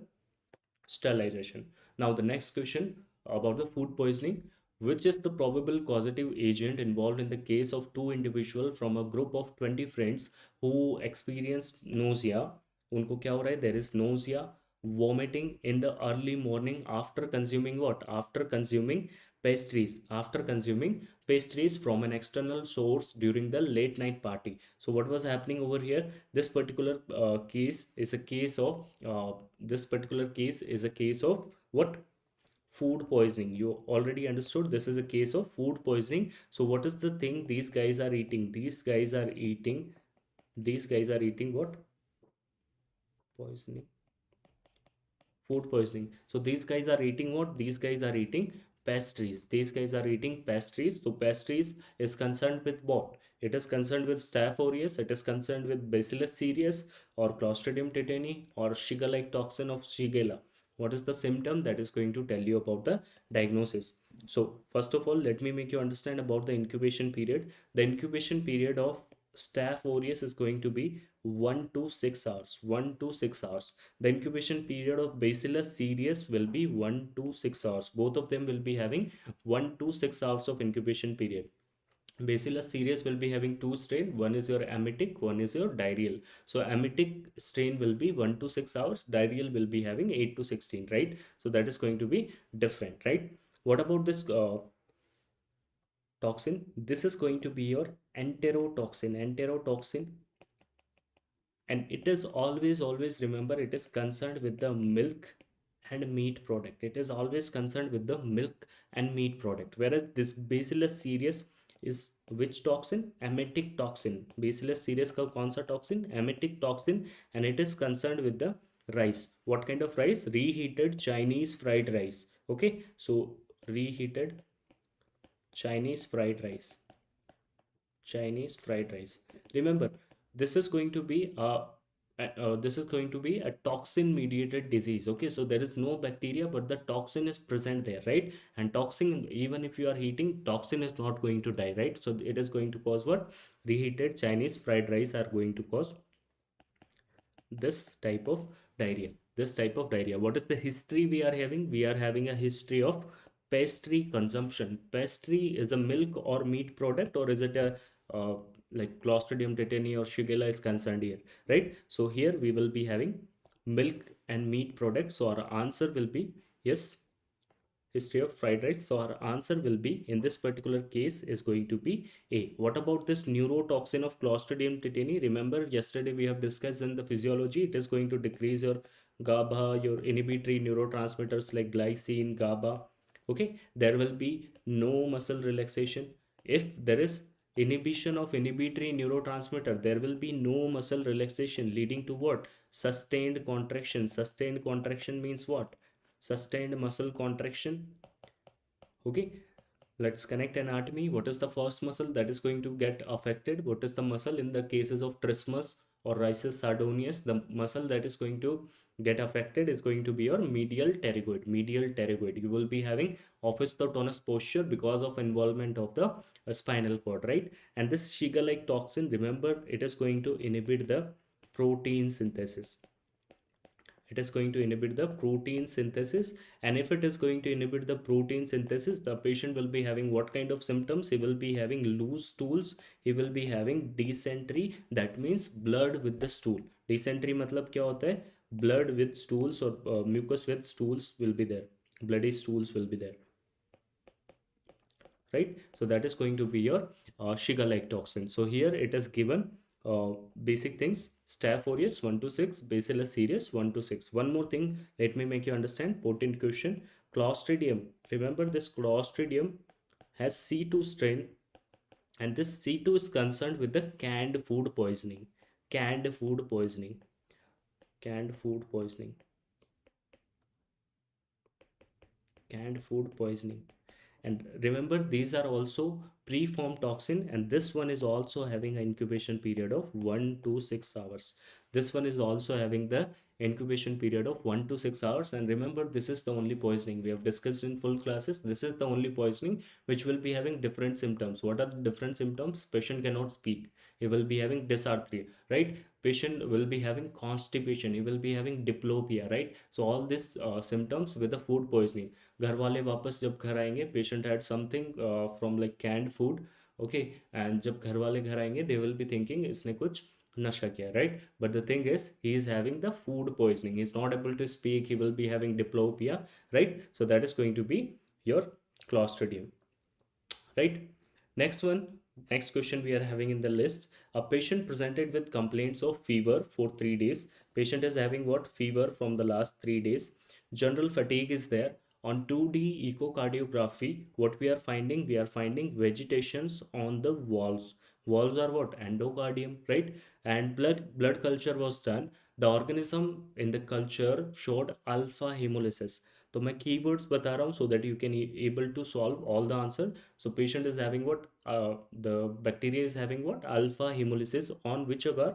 sterilization. Now the next question about the food poisoning. Which is the probable causative agent involved in the case of two individuals from a group of 20 friends who experienced nausea? उनको क्या हो रहा है? There is nausea, vomiting in the early morning after consuming what? After consuming pastries. After consuming pastries from an external source during the late night party. So what was happening over here? This particular case is a case of this particular case is a case of what? Food poisoning. You already understood this is a case of food poisoning. So what is the thing these guys are eating? These guys are eating what? Poisoning. Food poisoning. So these guys are eating what? These guys are eating pastries. These guys are eating pastries. So pastries is concerned with what? It is concerned with Staph aureus. It is concerned with Bacillus cereus or Clostridium tetani or Shiga-like toxin of Shigella. What is the symptom? That is going to tell you about the diagnosis. So first of all, let me make you understand about the incubation period. The incubation period of Staph aureus is going to be 1 to 6 hours. 1 to 6 hours. The incubation period of Bacillus cereus will be 1 to 6 hours. Both of them will be having 1 to 6 hours of incubation period. Bacillus cereus will be having two strain. One is your emetic, one is your diarrheal. So emetic strain will be 1 to 6 hours. Diarrheal will be having 8 to 16, right? So that is going to be different, right? What about this toxin? This is going to be your enterotoxin. Enterotoxin, and it is always remember, it is concerned with the milk and meat product. It is always concerned with the milk and meat product, whereas this Bacillus cereus is which toxin? Emetic toxin. Bacillus cereus का कौन सा toxin? Emetic toxin, and it is concerned with the rice. What kind of rice? Reheated Chinese fried rice. Okay, so reheated Chinese fried rice. Chinese fried rice. Remember, this is going to be a toxin mediated disease. Okay, so there is no bacteria, but the toxin is present there, right? And toxin, even if you are heating, toxin is not going to die, right? So it is going to cause what? Reheated Chinese fried rice are going to cause this type of diarrhea. What is the history we are having? We are having a history of pastry consumption. Pastry is a milk or meat product, or is it a uh, like Clostridium tetani or Shigella is concerned here, right? So here we will be having milk and meat products. So our answer will be yes. History of fried rice. So our answer will be in this particular case is going to be A. What about this neurotoxin of Clostridium tetani? Remember yesterday we have discussed in the physiology, it is going to decrease your GABA, your inhibitory neurotransmitters like glycine, GABA. Okay, there will be no muscle relaxation. If there is inhibition of inhibitory neurotransmitter, there will be no muscle relaxation, leading to what? Sustained contraction. Sustained contraction means what? Sustained muscle contraction. Okay, let's connect anatomy. What is the first muscle that is going to get affected? What is the muscle in the cases of trismus or rhizus sardonicus? The muscle that is going to get affected is going to be your medial pterygoid. Medial pterygoid. You will be having opisthotonous posture because of involvement of the spinal cord, right? And this Shiga-like toxin, remember, it is going to inhibit the protein synthesis. It is going to inhibit the protein synthesis, and if it is going to inhibit the protein synthesis, the patient will be having what kind of symptoms? He will be having loose stools, he will be having dysentery, that means blood with the stool. Dysentery मतलब क्या होता है? Blood with stools or mucus with stools will be there, bloody stools will be there, right? So that is going to be your Shiga-like toxin. So here it is given basic things: Staph aureus 1 to 6, Bacillus cereus 1 to 6. One more thing, let me make you understand. Potent question: Clostridium. Remember, this Clostridium has C2 strain, and this C2 is concerned with the canned food poisoning. Canned food poisoning. Canned food poisoning. Canned food poisoning. And remember, these are also preformed toxin, and this one is also having an incubation period of 1 to 6 hours. This one is also having the incubation period of 1 to 6 hours. And remember, this is the only poisoning we have discussed in full classes. This is the only poisoning which will be having different symptoms. What are the different symptoms? Patient cannot speak, he will be having dysarthria, right? Patient will be having constipation, he will be having diplopia, right? So all these symptoms with the food poisoning. घर वाले वापस जब घर आएंगे, patient had something from like canned food, okay, and जब घर वाले घर आएंगे, दे विल बी थिंकिंग इसने कुछ नशा किया, right? But the thing is he is having the food poisoning, he is not able to speak, he will be having diplopia, right? So that is going to be your clostridium, right? Next one, next question we are having in the list: a patient presented with complaints of fever for 3 days. Patient is having what? Fever from the last 3 days. General fatigue is there. On 2D echocardiography, what we are finding? We are finding vegetations on the walls. Walls are what? Endocardium, right? And blood culture was done. The organism in the culture showed alpha hemolysis. तो मैं keywords बता रहा हूँ so that you can able to solve all the answer. So patient is having what? The bacteria is having what? Alpha hemolysis on which agar?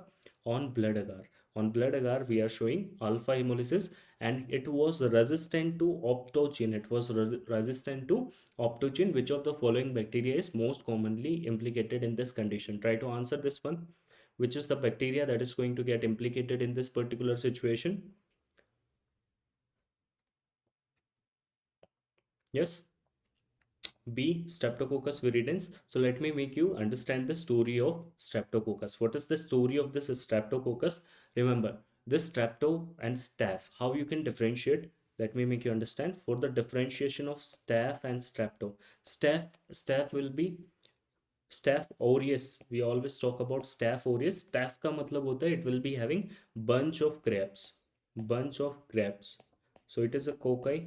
On blood agar. On blood agar we are showing alpha hemolysis, and it was resistant to optogen. It was resistant to optogen. Which of the following bacteria is most commonly implicated in this condition? Try to answer this one. Which is the bacteria that is going to get implicated in this particular situation? Yes. B. Streptococcus viridans. So let me make you understand the story of Streptococcus. What is the story of this Streptococcus? Remember, this Strepto and Staph, how you can differentiate? Let me make you understand. For the differentiation of Staph and Strepto, Staph will be Staph aureus. We always talk about Staph aureus. Staph का मतलब होता है it will be having bunch of grapes. Bunch of grapes. So it is a cocci.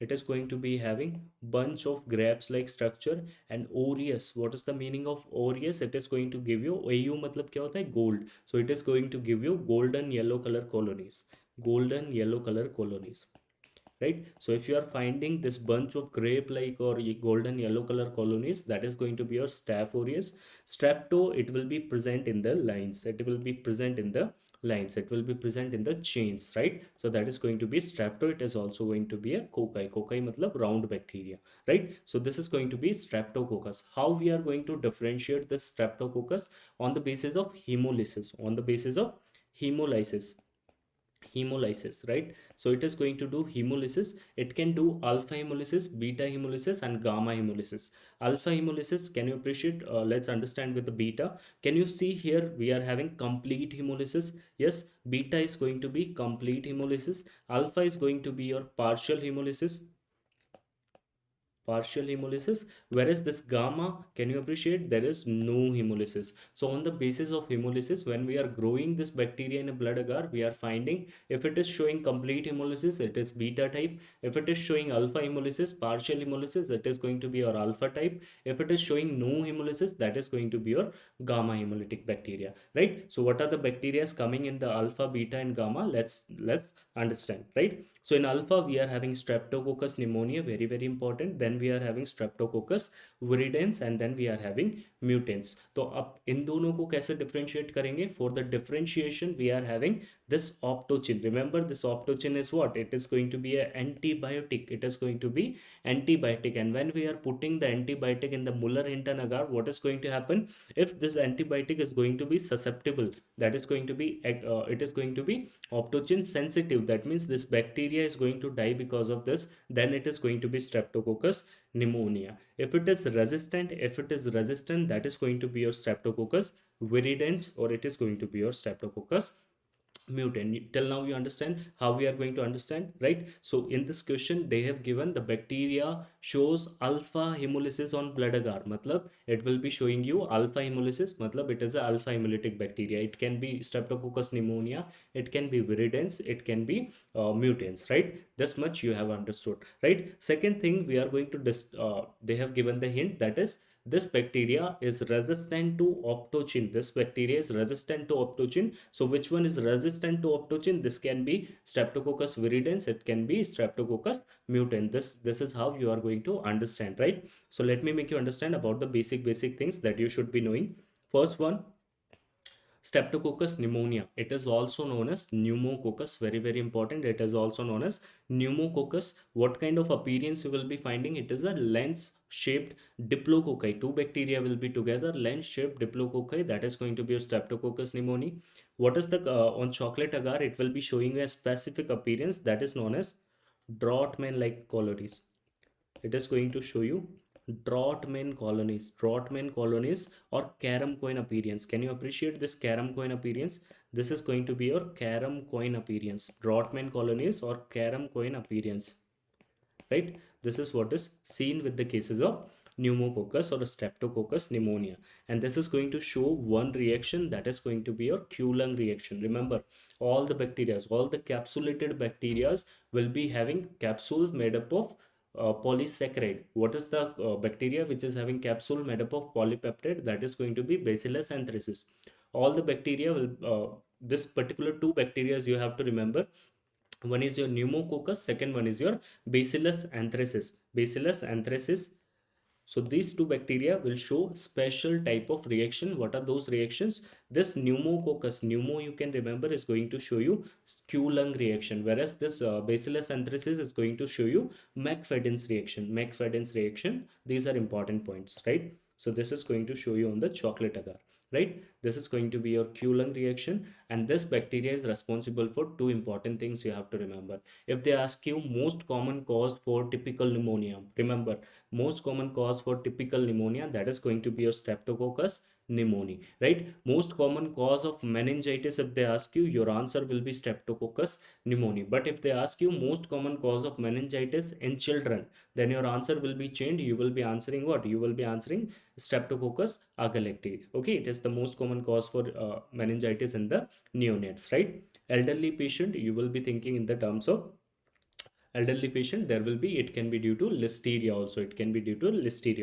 It is going to be having bunch of grapes like structure. And aureus, what is the meaning of aureus? It is going to give you, au मतलब क्या होता है? Gold. So it is going to give you golden yellow color colonies. Golden yellow color colonies, right? So if you are finding this bunch of grape like or golden yellow color colonies, that is going to be your Staph aureus. Strepto, it will be present in the lines, it will be present in the lines, it will be present in the chains, right? So that is going to be Strepto. It is also going to be a cocci. Cocci matlab round bacteria, right? So this is going to be Streptococcus. How we are going to differentiate this Streptococcus? On the basis of hemolysis, on the basis of hemolysis. Hemolysis, right? So it is going to do hemolysis. It can do alpha hemolysis, beta hemolysis, and gamma hemolysis. Alpha hemolysis, can you appreciate? Let's understand with the beta. Can you see here we are having complete hemolysis? Yes, beta is going to be complete hemolysis. Alpha is going to be your partial hemolysis. partial hemolysis, whereas this gamma, can you appreciate, there is no hemolysis. So on the basis of hemolysis, when we are growing this bacteria in a blood agar, we are finding if it is showing complete hemolysis, it is beta type. If it is showing alpha hemolysis, partial hemolysis, it is going to be your alpha type. If it is showing no hemolysis, that is going to be your gamma hemolytic bacteria, right? So what are the bacteria coming in the alpha, beta and gamma? Let's understand, right? So in alpha, we are having Streptococcus pneumonia, very, very important. Then we are having Streptococcus viridans, and then we are having mutants. तो अब इन दोनों को कैसे differentiate करेंगे? For the differentiation, we are having this optochin. Remember, this optochin is what? It is going to be an antibiotic. It is going to be antibiotic. And when we are putting the antibiotic in the Muller-Hinton agar, what is going to happen? If this antibiotic is going to be susceptible, that is going to be, it is going to be optochin sensitive. That means this bacteria is going to die because of this. Then it is going to be Streptococcus pneumonia. If it is resistant, that is going to be your Streptococcus viridans, or it is going to be your Streptococcus mutant. Till now you understand how we are going to understand, right? So in this question they have given the bacteria shows alpha hemolysis on blood agar, matlab it will be showing you alpha hemolysis, matlab it is a alpha hemolytic bacteria. It can be Streptococcus pneumonia, it can be viridans, it can be mutants, right? This much you have understood, right? Second thing we are going to they have given the hint, that is this bacteria is resistant to optochin. This bacteria is resistant to optochin. So which one is resistant to optochin? This can be Streptococcus viridans, it can be Streptococcus mutant. This is how you are going to understand, right? So let me make you understand about the basic things that you should be knowing. First one, Streptococcus pneumonia. It is also known as pneumococcus. Very, very important. It is also known as pneumococcus. What kind of appearance you will be finding? It is a lens-shaped diplococci. Two bacteria will be together. Lens-shaped diplococci. That is going to be a Streptococcus pneumoniae. What is the on chocolate agar? It will be showing a specific appearance that is known as Draughtman-like colonies. It is going to show you Draughtman colonies or carom coin appearance. Can you appreciate this carom coin appearance? This is going to be your carom coin appearance, Draughtman colonies or carom coin appearance, right? This is what is seen with the cases of pneumococcus or Streptococcus pneumonia, and this is going to show one reaction, that is going to be your Q-lung reaction. Remember, all the bacteria, all the capsulated bacteria will be having capsules made up of polysaccharide. What is the bacteria which is having capsule made up of polypeptide? That is going to be Bacillus anthracis. All the bacteria will this particular two bacteria you have to remember. One is your pneumococcus, second one is your Bacillus anthracis. So these two bacteria will show special type of reaction. What are those reactions? This pneumococcus, pneumo you can remember, is going to show you Q-lung reaction, whereas this Bacillus anthracis is going to show you McFadden's reaction. These are important points, right? So this is going to show you on the chocolate agar, right? This is going to be your Q-lung reaction, and this bacteria is responsible for two important things you have to remember. If they ask you most common cause for typical pneumonia, remember, most common cause for typical pneumonia, that is going to be your Streptococcus pneumoniae, right? Most common cause of meningitis, if they ask you, your answer will be Streptococcus pneumoniae. But if they ask you most common cause of meningitis in children, then your answer will be changed. You will be answering what? You will be answering Streptococcus agalactiae. Okay, it is the most common cause for meningitis in the neonates, right? Elderly patient, you will be thinking in the terms of elderly patient. There will be, it can be due to listeria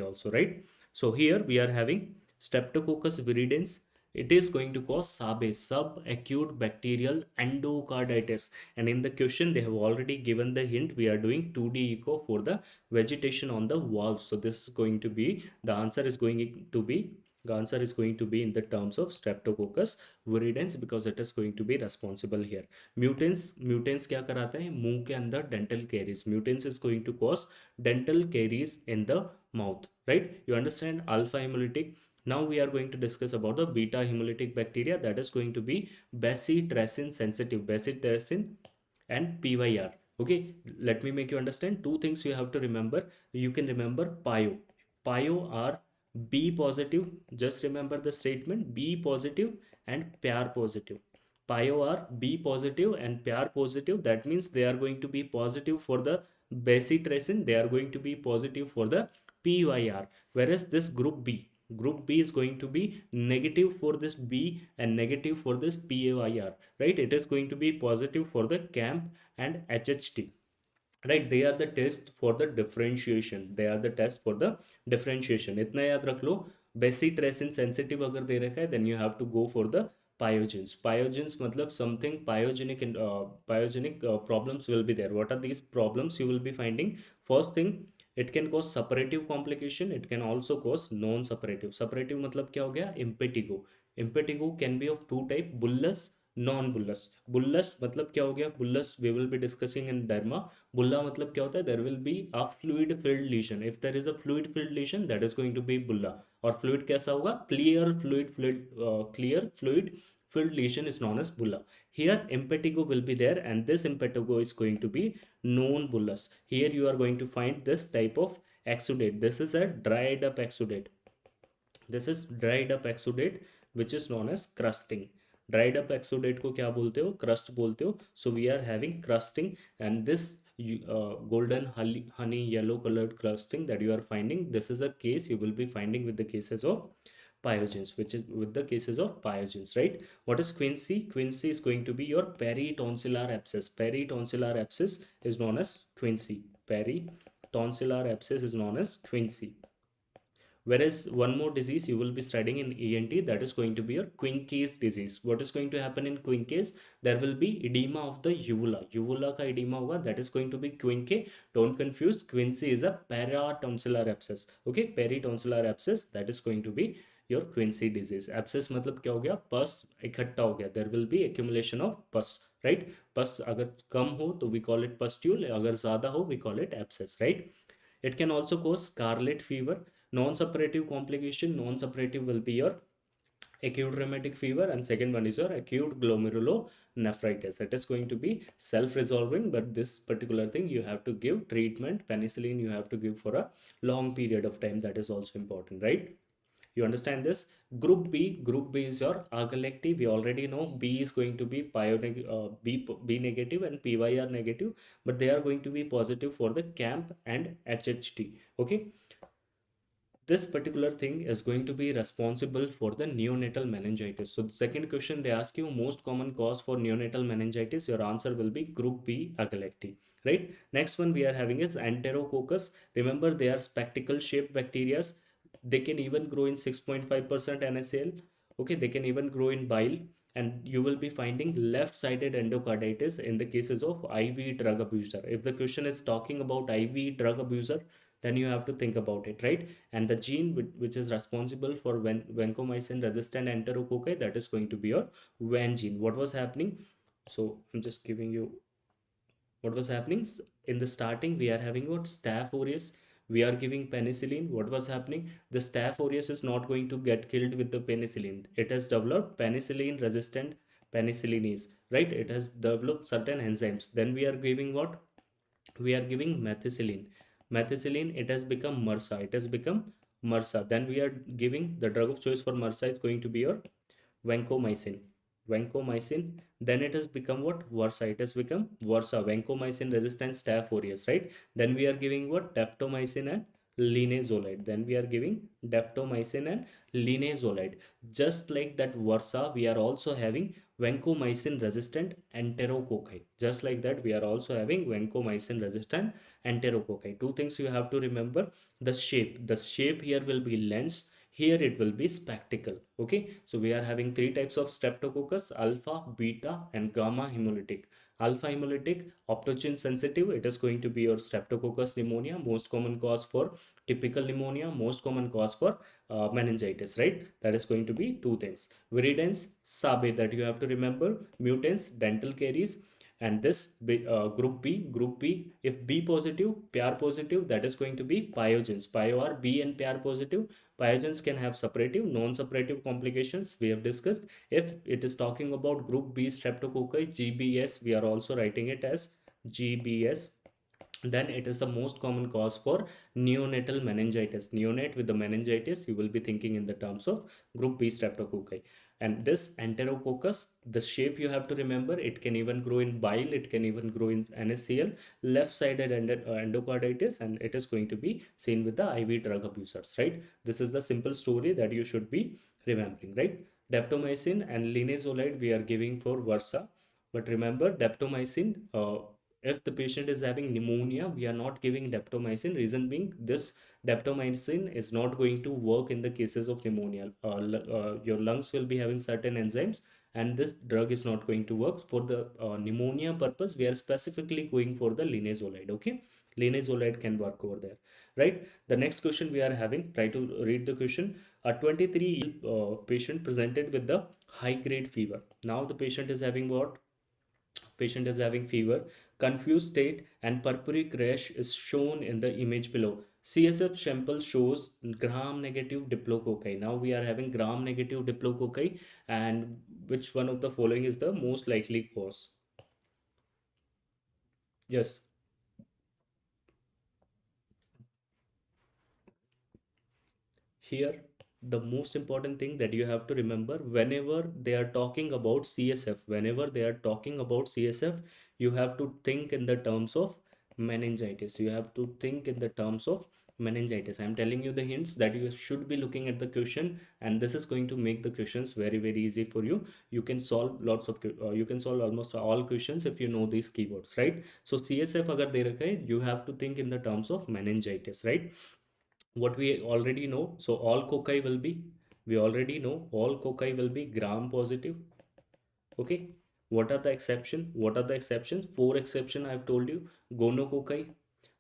also, right? So here we are having Streptococcus viridans. It is going to cause SABE, subacute bacterial endocarditis, and in the question they have already given the hint. We are doing 2D echo for the vegetation on the valves. So this is going to be, the answer is going to be in the terms of Streptococcus viridans, because it is going to be responsible here. Mutants क्या कराता है? मुंह के अंदर dental caries. Mutants is going to cause dental caries in the mouth, right? You understand? Alpha hemolytic. Now we are going to discuss about the beta hemolytic bacteria, that is going to be bacitracin sensitive, bacitracin and PYR. Okay, let me make you understand two things you have to remember. You can remember pio are B positive. Just remember the statement, B positive and PR positive. Pio are B positive and PR positive. That means they are going to be positive for the bacitracin, they are going to be positive for the PYR. Whereas this group B is going to be negative for this B and negative for this PAYR, right? It is going to be positive for the CAMP and HHT, right? They are the test for the differentiation, they are the test for the differentiation. इतना याद रख लो, bacitracin sensitive अगर दे रखा है, then you have to go for the pyogens. Pyogens मतलब something pyogenic, and pyogenic problems will be there. What are these problems you will be finding? First thing, it can cause suppurative complication, it can also cause non suppurative. Suppurative मतलब क्या हो गया? Impetigo. Impetigo can be of two type, bullous, non bullous. Bullous मतलब क्या हो गया? Bullous we will be discussing in derma. Bulla मतलब क्या होता है? There will be a fluid filled lesion. If there is a fluid filled lesion, that is going to be bulla. और fluid कैसा होगा? Clear fluid filled lesion is known as bulla. Here impetigo will be there, and this impetigo is going to be non bullous. Here you are going to find this type of exudate. This is a dried up exudate. This is dried up exudate which is known as crusting. Dried up exudate को क्या बोलते हो? Crust बोलते हो. So we are having crusting, and this golden honey yellow colored crusting that you are finding, this is a case you will be finding with the cases of pyogens, which is with the cases of pyogens, right? What is quinsy? Quinsy is going to be your peritonsillar abscess. Peritonsillar abscess is known as quinsy. Peritonsillar abscess is known as quinsy. Whereas one more disease you will be studying in ENT, that is going to be your quincase disease. What is going to happen in quincase? There will be edema of the uvula. Uvula ka edema hoga, that is going to be quinque. Don't confuse. Quinsy is a paratonsillar abscess. Okay, peritonsillar abscess, that is going to be your quinsy disease. Abscess मतलब क्या हो गया? Pus इकट्ठा हो गया. There will be accumulation of pus, right? Pus अगर कम हो तो we call it pustule. अगर ज़्यादा हो we call it abscess, right? It can also cause scarlet fever. Non-suppurative complication, non-suppurative will be your acute rheumatic fever, and second one is your acute glomerulonephritis. It is going to be self-resolving, but this particular thing you have to give treatment. Penicillin you have to give for a long period of time. That is also important, right? You understand this? Group B is your agalacti. We already know B is going to be B negative and PYR negative, but they are going to be positive for the CAMP and HHT. Okay, this particular thing is going to be responsible for the neonatal meningitis. So the second question they ask you, most common cause for neonatal meningitis, your answer will be group B, agalacti, right? Next one we are having is enterococcus. Remember, they are spectacle shaped bacteria. They can even grow in 6.5% NaCl. Okay, they can even grow in bile, and you will be finding left-sided endocarditis in the cases of IV drug abuser. If the question is talking about IV drug abuser, then you have to think about it, right? And the gene which is responsible for vancomycin resistant enterococci, that is going to be your van gene. What was happening? So I'm just giving you what was happening. In the starting we are having what? Staph aureus. We are giving penicillin. What was happening? The staph aureus is not going to get killed with the penicillin. It has developed penicillin resistant penicillinase, right? It has developed certain enzymes. Then we are giving what? We are giving methicillin. It has become MRSA. It has become MRSA. Then we are giving the drug of choice for MRSA is going to be your vancomycin. Then it has become what? Varsa. It has become Varsa, vancomycin resistant staph aureus, right? Then we are giving what? Daptomycin and linezolide. Then we are giving daptomycin and linezolide. Just like that Varsa, we are also having vancomycin resistant enterococci. Just like that, we are also having vancomycin resistant enterococci. Two things you have to remember: the shape here will be lens, here it will be spectacle. Okay, so we are having three types of streptococcus: alpha, beta and gamma hemolytic. Alpha hemolytic, optogen sensitive, it is going to be your streptococcus pneumonia, most common cause for typical pneumonia, most common cause for meningitis, right? That is going to be two things: viridans, sabe, that you have to remember, mutants, dental caries. And this group B, if B positive, PR positive, that is going to be pyogens. Pyo are B and PR positive. Pyogens can have suppurative, non-suppurative complications, we have discussed. If it is talking about group B streptococci, GBS, we are also writing it as GBS. then it is the most common cause for neonatal meningitis. Neonate with the meningitis, you will be thinking in the terms of group B streptococci. And this enterococcus, the shape you have to remember, it can even grow in bile, it can even grow in NSCL, left-sided endocarditis, and it is going to be seen with the IV drug abusers, right? This is the simple story that you should be remembering, right? Daptomycin and linezolide we are giving for Varsa, but remember daptomycin, if the patient is having pneumonia, we are not giving daptomycin. Reason being, this daptomycin is not going to work in the cases of pneumonia. Your lungs will be having certain enzymes, and this drug is not going to work. For the pneumonia purpose, we are specifically going for the linezolide. Okay, linezolide can work over there, right? The next question we are having, try to read the question. A 23-year patient presented with the high grade fever. Now the patient is having what? Patient is having fever, confused state, and purpuric rash is shown in the image below. CSF sample shows gram-negative diplococci. Now we are having gram-negative diplococci, and which one of the following is the most likely cause? Yes. Here, the most important thing that you have to remember, whenever they are talking about CSF, whenever they are talking about CSF, you have to think in the terms of meningitis. You have to think in the terms of meningitis. I'm telling you the hints that you should be looking at the question, and this is going to make the questions very, very easy for you. You can solve lots of, you can solve almost all questions if you know these keywords, right? So CSF agar de rakha hai, you have to think in the terms of meningitis, right? What we already know, so all cocci will be, we already know all cocci will be gram positive. Okay, what are the exception? What are the exceptions? Four exception I've told you: gonococci,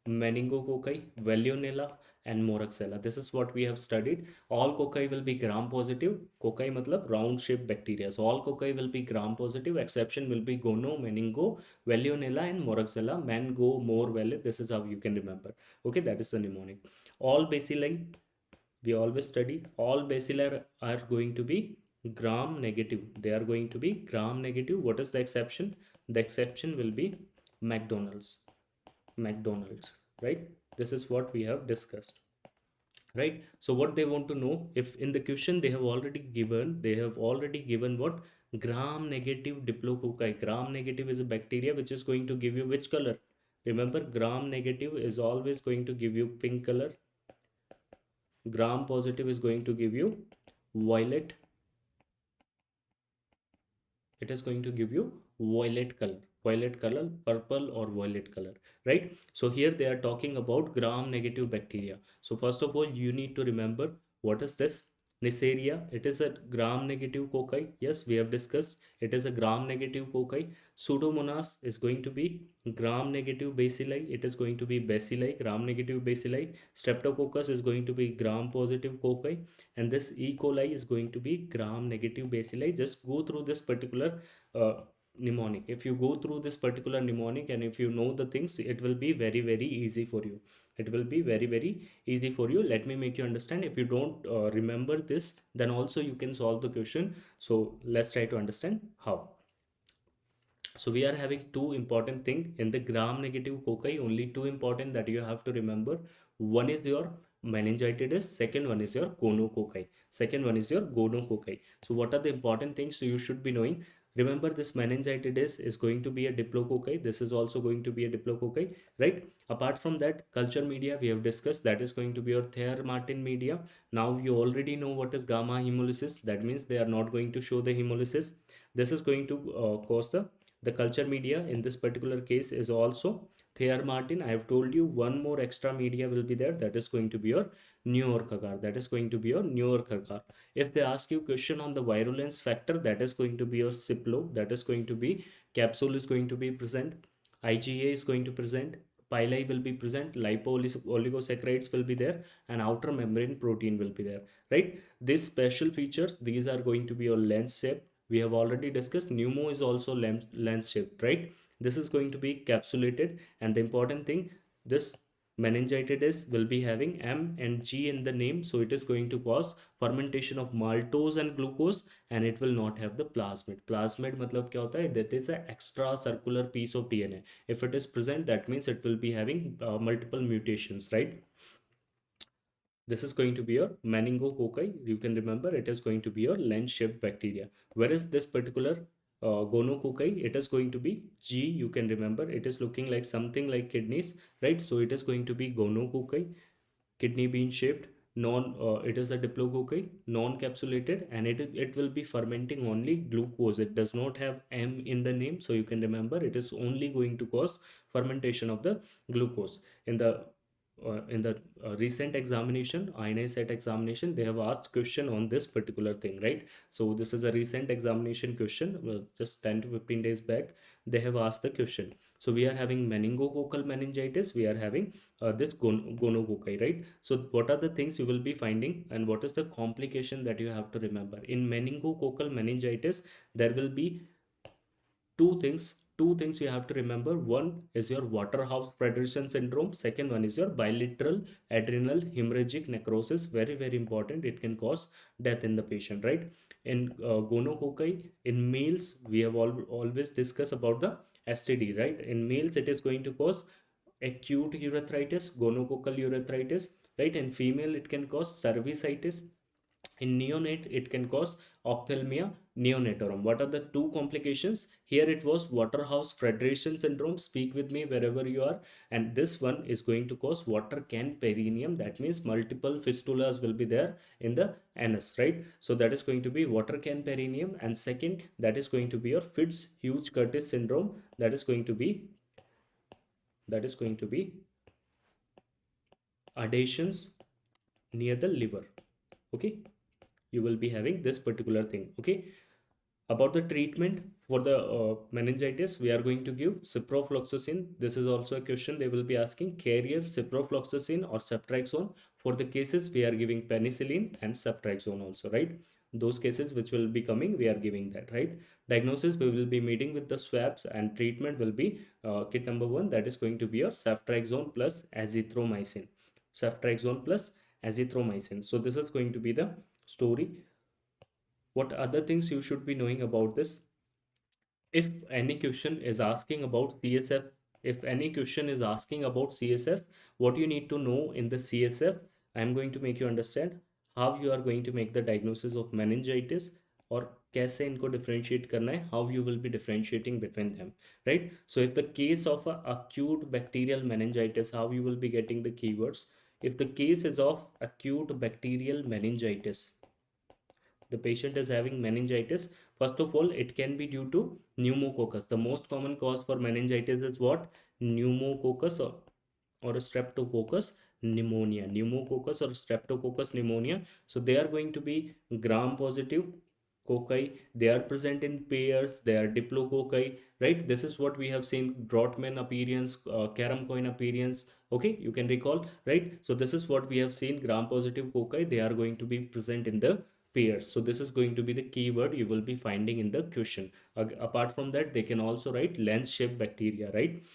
meningococci, Veillonella, and moraxella. This is what we have studied. All cocci will be gram positive. Cocci matlab round shaped bacteria. So all cocci will be gram positive. Exception will be gono, meningo, Veillonella, and moraxella. Men go more well. This is how you can remember. Okay, that is the mnemonic. All bacilli, we always study, all bacilli are going to be gram negative. They are going to be gram negative. What is the exception? The exception will be McDonald's. McDonald's, right? This is what we have discussed, right? So what they want to know, if in the question they have already given what? Gram negative diplococci. Gram negative is a bacteria which is going to give you which color? Remember, gram negative is always going to give you pink color. Gram positive is going to give you violet. It is going to give you violet color. Violet color, purple or violet color, right? So here they are talking about gram negative bacteria. So first of all, you need to remember, what is this? Neisseria, it is a gram negative cocci. Yes, we have discussed, it is a gram negative cocci. Pseudomonas is going to be gram negative bacilli. It is going to be bacilli, gram negative bacilli. Streptococcus is going to be gram positive cocci, and this E. coli is going to be gram negative bacilli. Just go through this particular uh, mnemonic. If you go through this particular mnemonic and if you know the things, it will be very, very easy for you. It will be very, very easy for you. Let me make you understand. If you don't remember this, then also you can solve the question. So let's try to understand how. So we are having two important thing in the gram negative cocci. Only two important that you have to remember. One is your meningitis. Second one is your gonococci. Second one is your gonococci. So what are the important things you should be knowing? Remember, this meningitis is going to be a diplococci. This is also going to be a diplococci, right? Apart from that, culture media we have discussed, that is going to be your Thayer-Martin media. Now you already know what is gamma hemolysis. That means they are not going to show the hemolysis. This is going to cause the culture media in this particular case is also Thayer Martin. I have told you one more extra media will be there. That is going to be your New York agar. That is going to be your New York agar. If they ask you question on the virulence factor, that is going to be your Ciplo. That is going to be capsule is going to be present. IgA is going to present. Pili will be present. Lipo-oligosaccharides will be there, and outer membrane protein will be there. Right? These special features, these are going to be your lens shape. We have already discussed pneumo is also lens shaped, right? This is going to be capsulated, and the important thing, this Meningitis will be having M and G in the name, so it is going to cause fermentation of maltose and glucose, and it will not have the plasmid. Plasmid मतलब क्या होता है? That is an extra circular piece of DNA. If it is present, that means it will be having multiple mutations, right? This is going to be your meningococci. You can remember it is going to be your lens-shaped bacteria. Whereas this particular gonococci, it is going to be G. You can remember it is looking like something like kidneys, right? So it is going to be gonococci, kidney bean shaped. It is a diplococci, non-capsulated, and it will be fermenting only glucose. It does not have M in the name, so you can remember it is only going to cause fermentation of the glucose. In the recent examination, INI set examination, they have asked question on this particular thing, right? So this is a recent examination question, just 10 to 15 days back they have asked the question. So we are having meningococcal meningitis, we are having this gonococci, right? So what are the things you will be finding, and what is the complication that you have to remember? In meningococcal meningitis, there will be two things you have to remember. One is your Waterhouse Friderichsen syndrome, second one is your bilateral adrenal hemorrhagic necrosis. Very very important, it can cause death in the patient, right? In gonococci, in males, we have always discussed about the STD, right? In males it is going to cause acute urethritis, gonococcal urethritis, right? In female it can cause cervicitis. In neonate it can cause ophthalmia neonatorum. What are the two complications? Here it was Waterhouse Friderichsen syndrome, speak with me wherever you are. And this one is going to cause water can perineum, that means multiple fistulas will be there in the anus, right? So that is going to be water can perineum. And second, that is going to be your Fitz Hugh Curtis syndrome, that is going to be adhesions near the liver. Okay, you will be having this particular thing. Okay, about the treatment for the meningitis, we are going to give ciprofloxacin. This is also a question they will be asking, carrier ciprofloxacin or ceftriaxone. For the cases we are giving penicillin and ceftriaxone also, right? Those cases which will be coming, we are giving that, right? Diagnosis, we will be meeting with the swabs, and treatment will be kit number 1, that is going to be your ceftriaxone plus azithromycin. Ceftriaxone plus azithromycin. So this is going to be the story. What other things you should be knowing about this? If any question is asking about CSF, if any question is asking about CSF, what you need to know in the CSF, I am going to make you understand how you are going to make the diagnosis of meningitis, or कैसे इनको differentiate करना है, how you will be differentiating between them, right? So if the case of a acute bacterial meningitis, how you will be getting the keywords? If the case is of acute bacterial meningitis, the patient is having meningitis, first of all it can be due to pneumococcus. The most common cause for meningitis is what? Pneumococcus or streptococcus pneumonia. Pneumococcus or streptococcus pneumonia. So they are going to be gram positive cocci, they are present in pairs, they are diplococci, right? This is what we have seen, Brotman appearance, carom coin appearance. Okay, you can recall, right? So this is what we have seen, gram positive cocci, they are going to be present in the pairs. So this is going to be the keyword you will be finding in the question. Apart from that, they can also write lens shaped bacteria, right?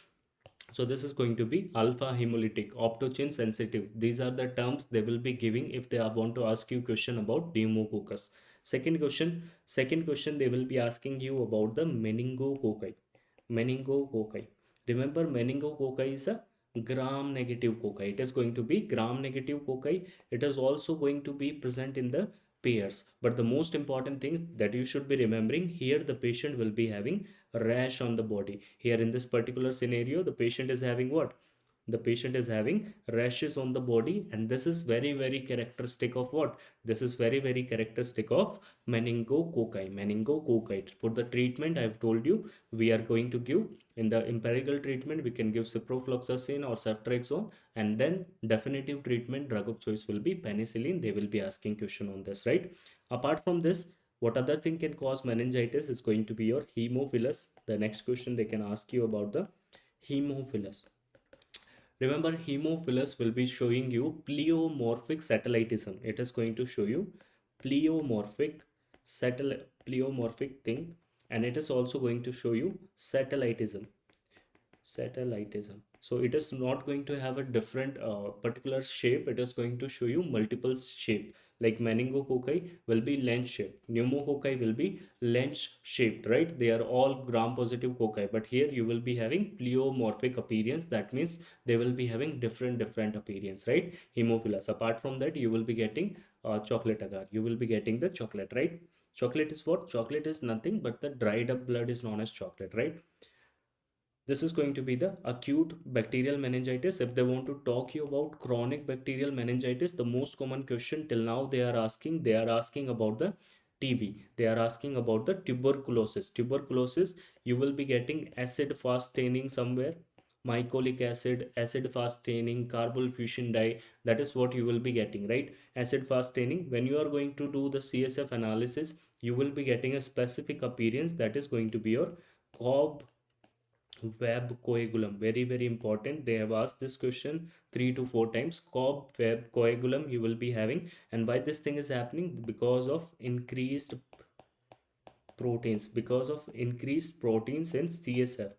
So this is going to be alpha hemolytic, optochin sensitive. These are the terms they will be giving if they want to ask you question about pneumococcus. Second question they will be asking you about the meningococci. Meningococci. Remember, meningococci is a gram negative cocci. It is going to be gram negative cocci. It is also going to be present in the pairs. But the most important thing that you should be remembering, here the patient will be having rash on the body. Here in this particular scenario, the patient is having what? The patient is having rashes on the body, and this is very very characteristic of what? This is very very characteristic of meningococci. For the treatment, I have told you, we are going to give, in the empirical treatment we can give ciprofloxacin or ceftriaxone, and then definitive treatment, drug of choice will be penicillin. They will be asking question on this, right? Apart from this, what other thing can cause meningitis is going to be your hemophilus. The next question they can ask you about the hemophilus. Remember, hemophilus will be showing you pleomorphic satellitism. It is going to show you pleomorphic pleomorphic thing, and it is also going to show you satellitism. So it is not going to have a different particular shape. It is going to show you multiple shape. Like meningococci will be lens shaped, pneumococci will be lens shaped, right? They are all gram positive cocci, but here you will be having pleomorphic appearance. That means they will be having different appearance, right? Hemophilus. Apart from that, you will be getting chocolate agar, you will be getting the chocolate, right? Chocolate is what? Chocolate is nothing but the dried up blood is known as chocolate, right? This is going to be the acute bacterial meningitis. If they want to talk you about chronic bacterial meningitis, the most common question till now they are asking about the TB. They are asking about the tuberculosis. Tuberculosis, you will be getting acid fast staining somewhere, mycolic acid, acid fast staining, carbonyl fusion dye. That is what you will be getting, right? Acid fast staining. When you are going to do the CSF analysis, you will be getting a specific appearance that is going to be your cob web coagulum. Very important, they have asked this question 3 to 4 times. Cob web coagulum you will be having. And why this thing is happening? Because of increased proteins, because of increased proteins in CSF.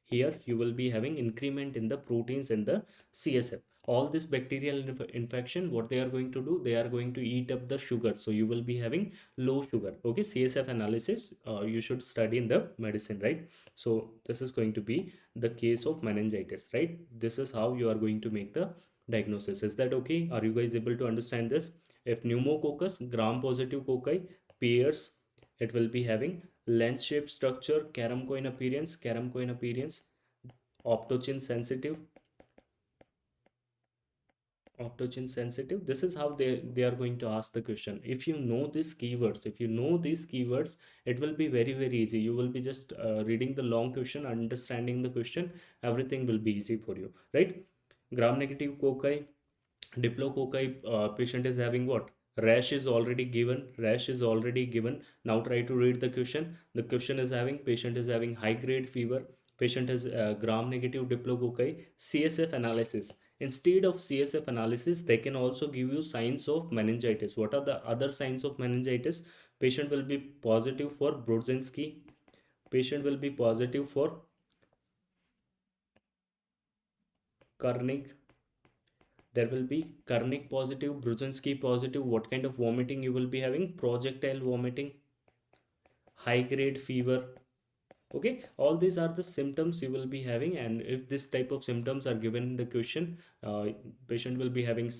Here you will be having increment in the proteins in the CSF. All this bacterial infection, what they are going to do, they are going to eat up the sugar, so you will be having low sugar. Okay, CSF analysis you should study in the medicine, right? So this is going to be the case of meningitis, right? This is how you are going to make the diagnosis. Is that okay? Are you guys able to understand this? If pneumococcus gram positive cocci pairs, it will be having lens shaped structure, carom coin appearance, optochin sensitive, optochin sensitive. This is how they are going to ask the question. If you know these keywords, if you know these keywords, it will be very easy. You will be just reading the long question, understanding the question, everything will be easy for you, right? Gram negative cocci, diplococci, patient is having what? Rash is already given, rash is already given. Now try to read the question. The question is having, patient is having high grade fever, patient has gram negative diplococci. CSF analysis, instead of CSF analysis, they can also give you signs of meningitis. What are the other signs of meningitis? Patient will be positive for Brudzinski, patient will be positive for Karnik, there will be Karnik positive, Brudzinski positive. What kind of vomiting you will be having? Projectile vomiting, high grade fever. Okay, all these are the symptoms you will be having, and if this type of symptoms are given in the question, uh, patient will be having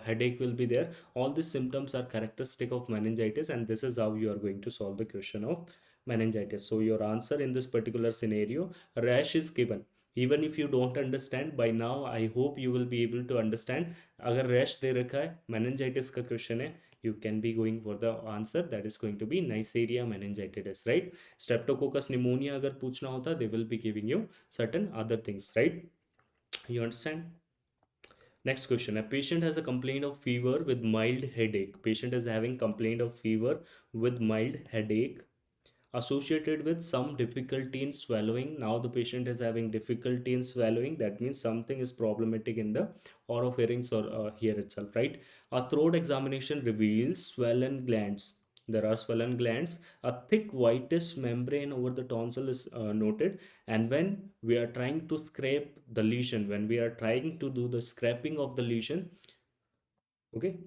headache will be there. All these symptoms are characteristic of meningitis, and this is how you are going to solve the question of meningitis. So your answer in this particular scenario, rash is given. Even if you don't understand by now, I hope you will be able to understand. अगर rash दे रखा है, meningitis का question है, you can be going for the answer that is going to be Neisseria meningitis, right? Streptococcus pneumonia अगर पूछना होता, they will be giving you certain other things, right? You understand? Next question. A patient has a complaint of fever with mild headache. Patient is having complaint of fever with mild headache associated with some difficulty in swallowing. Now the patient is having difficulty in swallowing. That means something is problematic in the oropharynx or here itself, right? A throat examination reveals swollen glands. There are swollen glands. A thick whitish membrane over the tonsil is noted. And when we are trying to scrape the lesion, when we are trying to do the scraping of the lesion, okay,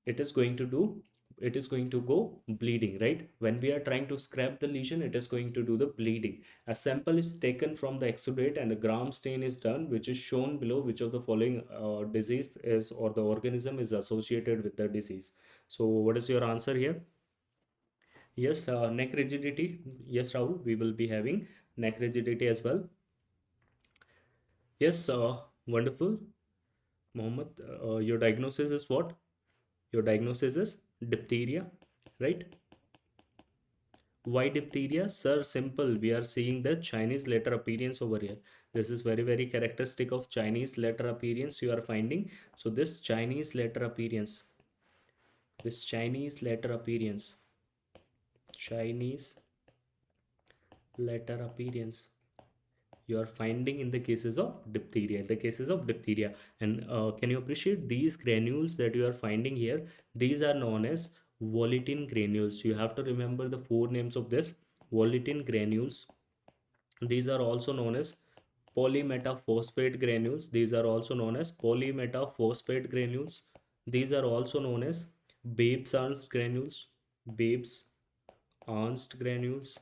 it is going to do, it is going to go bleeding, right? When we are trying to scrap the lesion, it is going to do the bleeding. A sample is taken from the exudate and a gram stain is done, which is shown below. Which of the following disease is, or the organism is associated with the disease? So what is your answer here? Yes, neck rigidity. Yes, Rahul, we will be having neck rigidity as well. Yes, wonderful. Mohammed, your diagnosis is what? Your diagnosis is diphtheria, right? Why diphtheria? Sir, simple. We are seeing the Chinese letter appearance over here. This is very characteristic of Chinese letter appearance you are finding. So this Chinese letter appearance, this Chinese letter appearance, Chinese letter appearance, you are finding in the cases of diphtheria, in the cases of diphtheria. And can you appreciate these granules that you are finding here? These are known as volitin granules. You have to remember the four names of this volitin granules. These are also known as Polymetaphosphate granules, these are also known as polymetaphosphate granules. These are also known as Babes Ernst granules. Babes Ernst granules.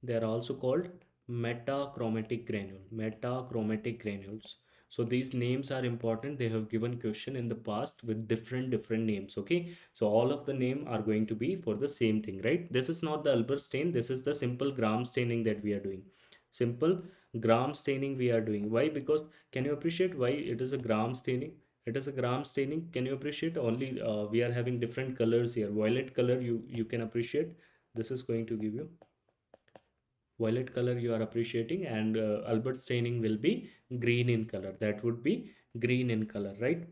They are also called metachromatic granule. Metachromatic granules. So these names are important. They have given question in the past with different names. Okay. So all of the name are going to be for the same thing, right? This is not the Albert stain. This is the simple gram staining that we are doing. Simple gram staining we are doing. Why? Because can you appreciate why it is a gram staining? It is a gram staining. Can you appreciate? Only we are having different colors here. Violet color you can appreciate. This is going to give you violet color you are appreciating, and Albert staining will be green in color. That would be green in color, right?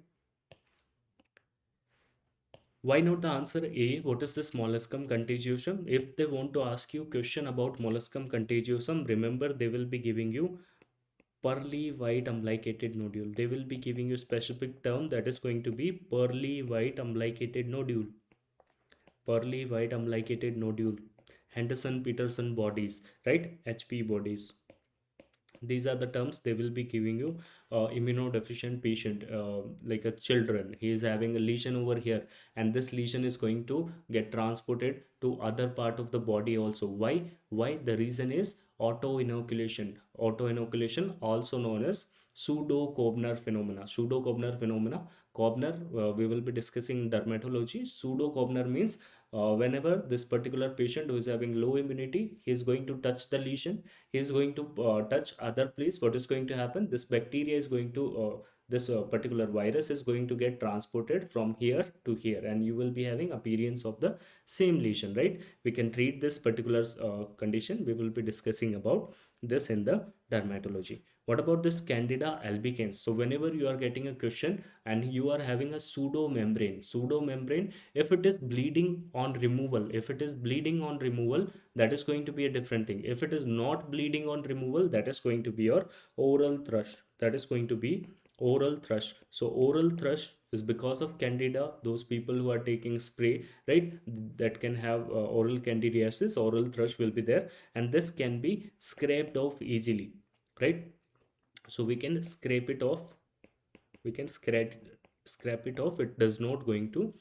Why not the answer A? What is this molluscum contagiosum? If they want to ask you question about molluscum contagiosum, remember they will be giving you pearly white umbilicated nodule. They will be giving you specific term that is going to be pearly white umbilicated nodule. Pearly white umbilicated nodule. Henderson Peterson bodies, right? HP bodies. These are the terms they will be giving you. Immunodeficient patient, like a children, he is having a lesion over here, and this lesion is going to get transported to other part of the body also. Why? The reason is auto inoculation. Auto inoculation, also known as pseudo Kobner phenomena. Pseudo Kobner phenomena. Kobner, we will be discussing in dermatology. Pseudo Kobner means whenever this particular patient who is having low immunity, he is going to touch the lesion, he is going to touch other place. What is going to happen? This bacteria is going to this particular virus is going to get transported from here to here, and you will be having appearance of the same lesion, right? We can treat this particular condition. We will be discussing about this in the dermatology. What about this Candida albicans? So whenever you are getting a question and you are having a pseudo membrane, if it is bleeding on removal, if it is bleeding on removal, that is going to be a different thing. If it is not bleeding on removal, that is going to be your oral thrush. That is going to be oral thrush. So oral thrush is because of Candida. Those people who are taking spray, right, that can have oral candidiasis, oral thrush will be there, and this can be scraped off easily, right? So we can scrape it off. We can scrap it off. It is not going to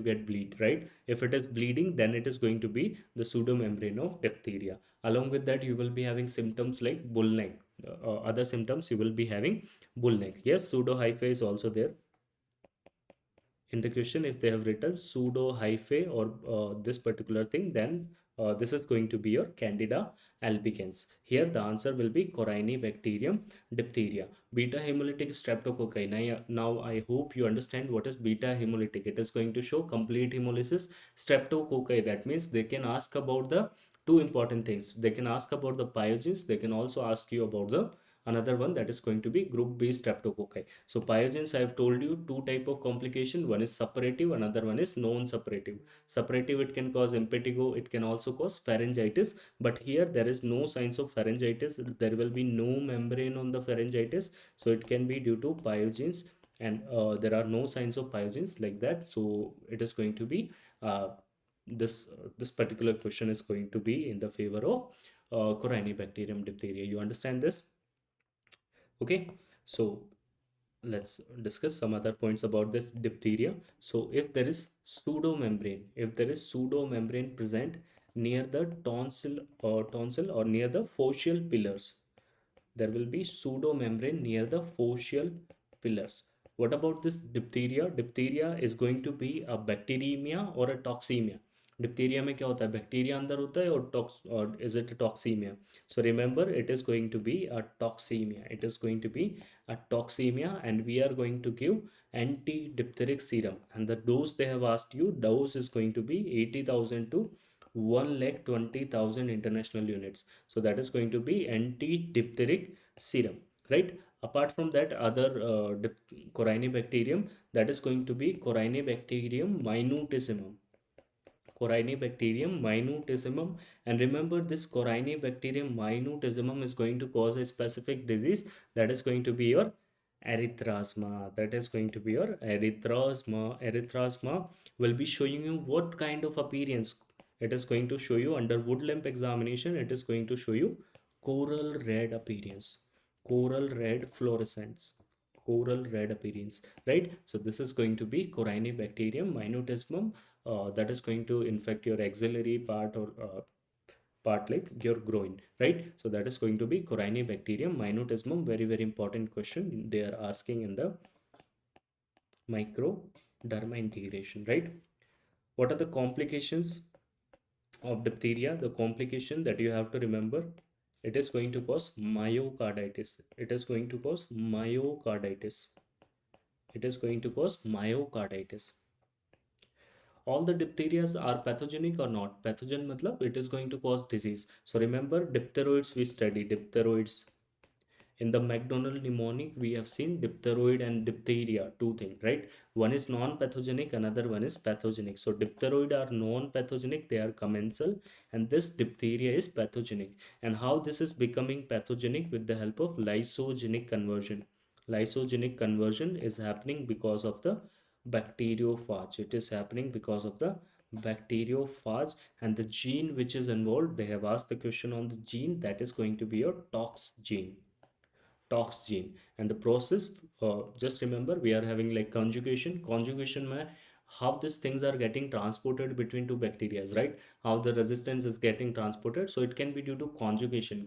get bleed, right? If it is bleeding, then it is going to be the pseudomembrane of diphtheria. Along with that, you will be having symptoms like bull neck. Other symptoms you will be having bull neck. Yes, pseudo hyphae is also there in the question. If they have written pseudo hyphae or this particular thing, then this is going to be your Candida albicans. Here the answer will be Corynebacterium diphtheria. Beta hemolytic streptococci. Now I hope you understand what is beta hemolytic. It is going to show complete hemolysis. Streptococci, that means they can ask about the two important things. They can ask about the pyogens. They can also ask you about the another one, that is going to be group B streptococci. So pyogens, I have told you two type of complication. One is suppurative, another one is non-suppurative. Suppurative, it can cause impetigo, it can also cause pharyngitis, but here there is no signs of pharyngitis. There will be no membrane on the pharyngitis, so it can be due to pyogens, and there are no signs of pyogens like that. So it is going to be this particular question is going to be in the favor of Corynebacterium diphtheria. You understand this? Okay, so let's discuss some other points about this diphtheria. So if there is pseudo membrane present near the tonsil or near the facial pillars, there will be pseudo membrane near the facial pillars. What about this diphtheria? Diphtheria is going to be a bacteremia or a toxemia. Diphtheria में क्या होता है? Bacteria अंदर होता है और is it a toxemia? So remember, it is going to be a toxemia. It is going to be a toxemia, and we are going to give anti-diphtheric serum. And the dose they have asked you, dose is going to be 80,000 to 1,20,000 international units. So that is going to be anti-diphtheric serum, right? Apart from that, other Corynebacterium, that is going to be Corynebacterium minutissimum. Corynebacterium minutissimum. And remember, this Corynebacterium minutissimum is going to cause a specific disease, that is going to be your erythrasma. That is going to be your erythrasma. Erythrasma will be showing you what kind of appearance. It is going to show you under wood lamp examination, it is going to show you coral red appearance, coral red fluorescence, coral red appearance, right? So this is going to be Corynebacterium minutismum, that is going to infect your axillary part or part like your groin, right? So that is going to be Corynebacterium minutismum. Very, very important question they are asking in the microderma integration, right? What are the complications of diphtheria? The complication that you have to remember, it is going to cause myocarditis. It is going to cause myocarditis. It is going to cause myocarditis. All the diphtherias are pathogenic or not? Pathogen matlab it is going to cause disease. So remember, diphtheroids we study, diphtheroids. In the McDonald mnemonic, we have seen diphtheroid and diphtheria, two things, right? One is non-pathogenic, another one is pathogenic. So diphtheroid are non-pathogenic, they are commensal, and this diphtheria is pathogenic. And how this is becoming pathogenic? With the help of lysogenic conversion. Lysogenic conversion is happening because of the bacteriophage. It is happening because of the bacteriophage, and the gene which is involved, they have asked the question on the gene, that is going to be your tox gene, tox gene. And the process, just remember, we are having like conjugation mein how these things are getting transported between two bacteria, right? How the resistance is getting transported. So it can be due to conjugation.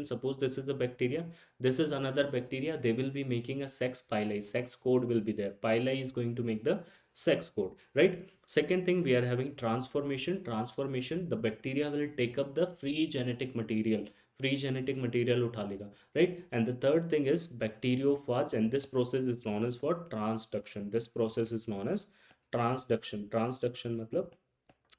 Suppose this is the bacteria, this is another bacteria, they will be making a sex pili, sex code will be there, pili is going to make the sex code, right? Second thing, we are having transformation, the bacteria will take up the free genetic material utha lega, right? And the third thing is bacteriophage, and this process is known as what? Transduction. This process is known as transduction matlab,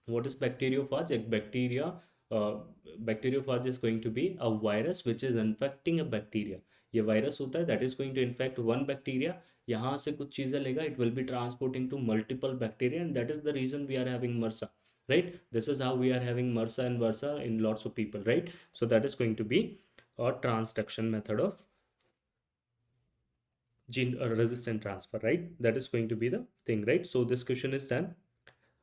what is bacteriophage? A uh, bacteriophage is going to be a virus which is infecting a bacteria. ये virus होता है that is going to infect one bacteria, यहाँ से कुछ चीज़ें लेगा, it will be transporting to multiple bacteria, and that is the reason we are having MRSA, right? This is how we are having MRSA and VRSA in lots of people, right? So that is going to be a transduction method of gene resistant transfer, right? That is going to be the thing, right? So this question is done.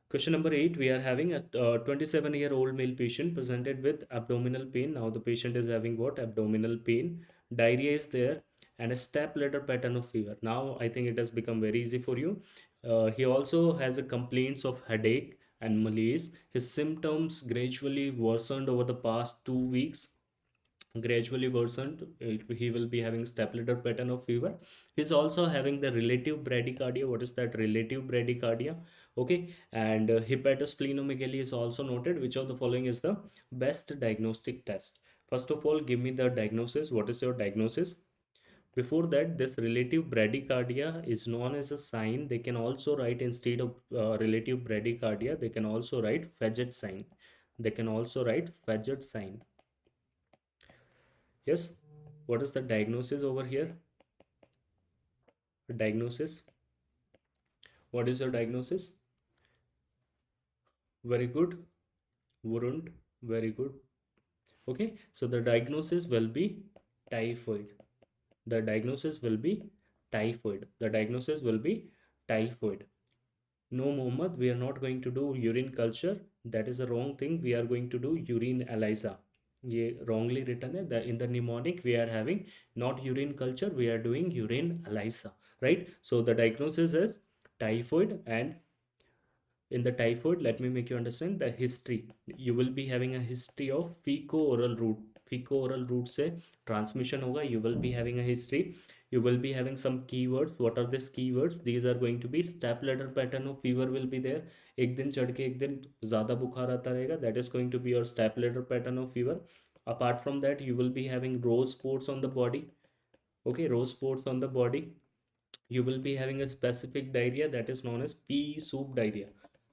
Question number 8, we are having a 27-year-old male patient presented with abdominal pain. Now the patient is having what? Abdominal pain. Diarrhea is there and a step ladder pattern of fever. Now I think it has become very easy for you. He also has a complaints of headache and malaise. His symptoms gradually worsened over the past 2 weeks, gradually worsened. He will be having step-ladder pattern of fever. He's also having the relative bradycardia. What is that? Relative bradycardia. Okay. And hepatosplenomegaly is also noted. Which of the following is the best diagnostic test? First of all, give me the diagnosis. What is your diagnosis? Before that, this relative bradycardia is known as a sign. They can also write, instead of relative bradycardia, they can also write Faggot sign. They can also write Faggot sign. Yes. What is the diagnosis over here? Diagnosis. What is your diagnosis? Very good. Wouldn't. Very good. Okay. So the diagnosis will be typhoid. The diagnosis will be typhoid. The diagnosis will be typhoid. No, Mohammed, we are not going to do urine culture. That is a wrong thing. We are going to do urine ELISA. ये wrongly written है. In the mnemonic we are having not urine culture, we are doing urine ELISA, right? So the diagnosis is typhoid, and in the typhoid, let me make you understand the history. You will be having a history of fecal-oral route. Fecal-oral route से transmission होगा. You will be having a history. You will be having some keywords. What are these keywords? These are going to be step ladder pattern of fever will be there. एक दिन चढ़ के एक दिन ज़्यादा बुखार आता रहेगा. That is going to be your step ladder pattern of fever. Apart from that, you will be having rose spots on the body. Okay, rose spots on the body. You will be having a specific diarrhea that is known as pea soup diarrhea.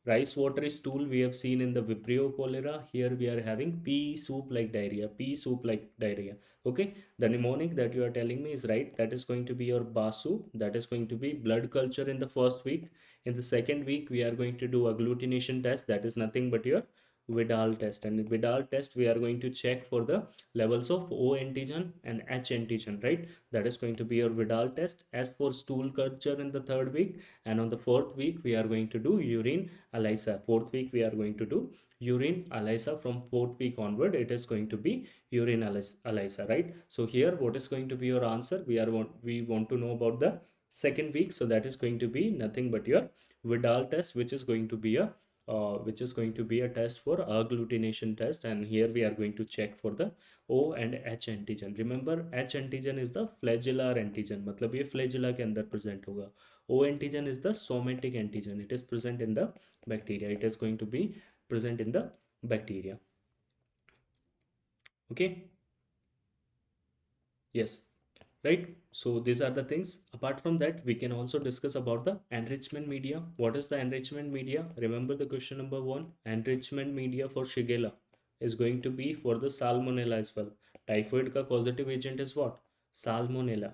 Rice water stool we have seen in the Vibrio cholera. Here we are having pea soup like diarrhea. Pea soup like diarrhea. Okay. The mnemonic that you are telling me is right. That is going to be your BASU. That is going to be blood culture in the first week. In the second week, we are going to do agglutination test. That is nothing but your Vidal test. And Vidal test, we are going to check for the levels of O antigen and H antigen, right? That is going to be your Vidal test. As for stool culture in the third week, and on the fourth week, we are going to do urine ELISA. Fourth week, we are going to do urine ELISA. From fourth week onward, it is going to be urine ELISA, right? So here, what is going to be your answer? We want to know about the second week. So that is going to be nothing but your Vidal test, which is going to be a test for agglutination test. And here we are going to check for the O and H antigen. Remember, H antigen is the flagellar antigen, मतलब ये flagella के अंदर present होगा. O antigen is the somatic antigen. It is present in the bacteria. It is going to be present in the bacteria. Okay. Yes. Right. So these are the things. Apart from that, we can also discuss about the enrichment media. What is the enrichment media? Remember the question number one. Enrichment media for Shigella is going to be for the salmonella as well. Typhoid ka causative agent is what? Salmonella.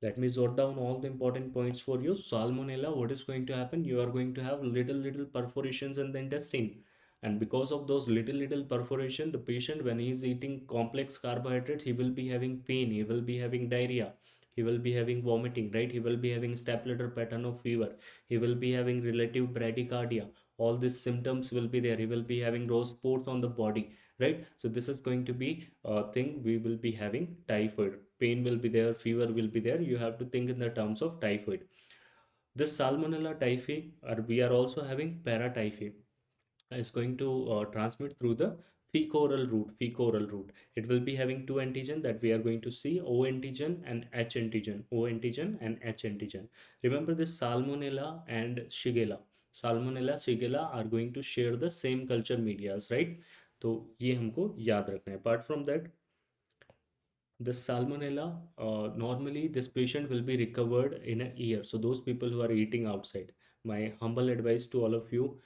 Let me jot down all the important points for you. Salmonella, what is going to happen? You are going to have little perforations in the intestine. And because of those little perforation, the patient, when he is eating complex carbohydrates, he will be having pain, he will be having diarrhea, he will be having vomiting, right? He will be having step-ladder pattern of fever, he will be having relative bradycardia. All these symptoms will be there. He will be having rose spots on the body, right? So this is going to be a thing. We will be having typhoid. Pain will be there, fever will be there. You have to think in the terms of typhoid. This Salmonella typhi, or we are also having paratyphi, is going to transmit through the fecal route. It will be having two antigen that we are going to see, O antigen and H antigen. O antigen and H antigen. Remember this Salmonella and Shigella are going to share the same culture medias, right? तो ये हमको याद रखना है. Apart from that, the salmonella, normally this patient will be recovered in a year. So those people who are eating outside, my humble advice to all of you,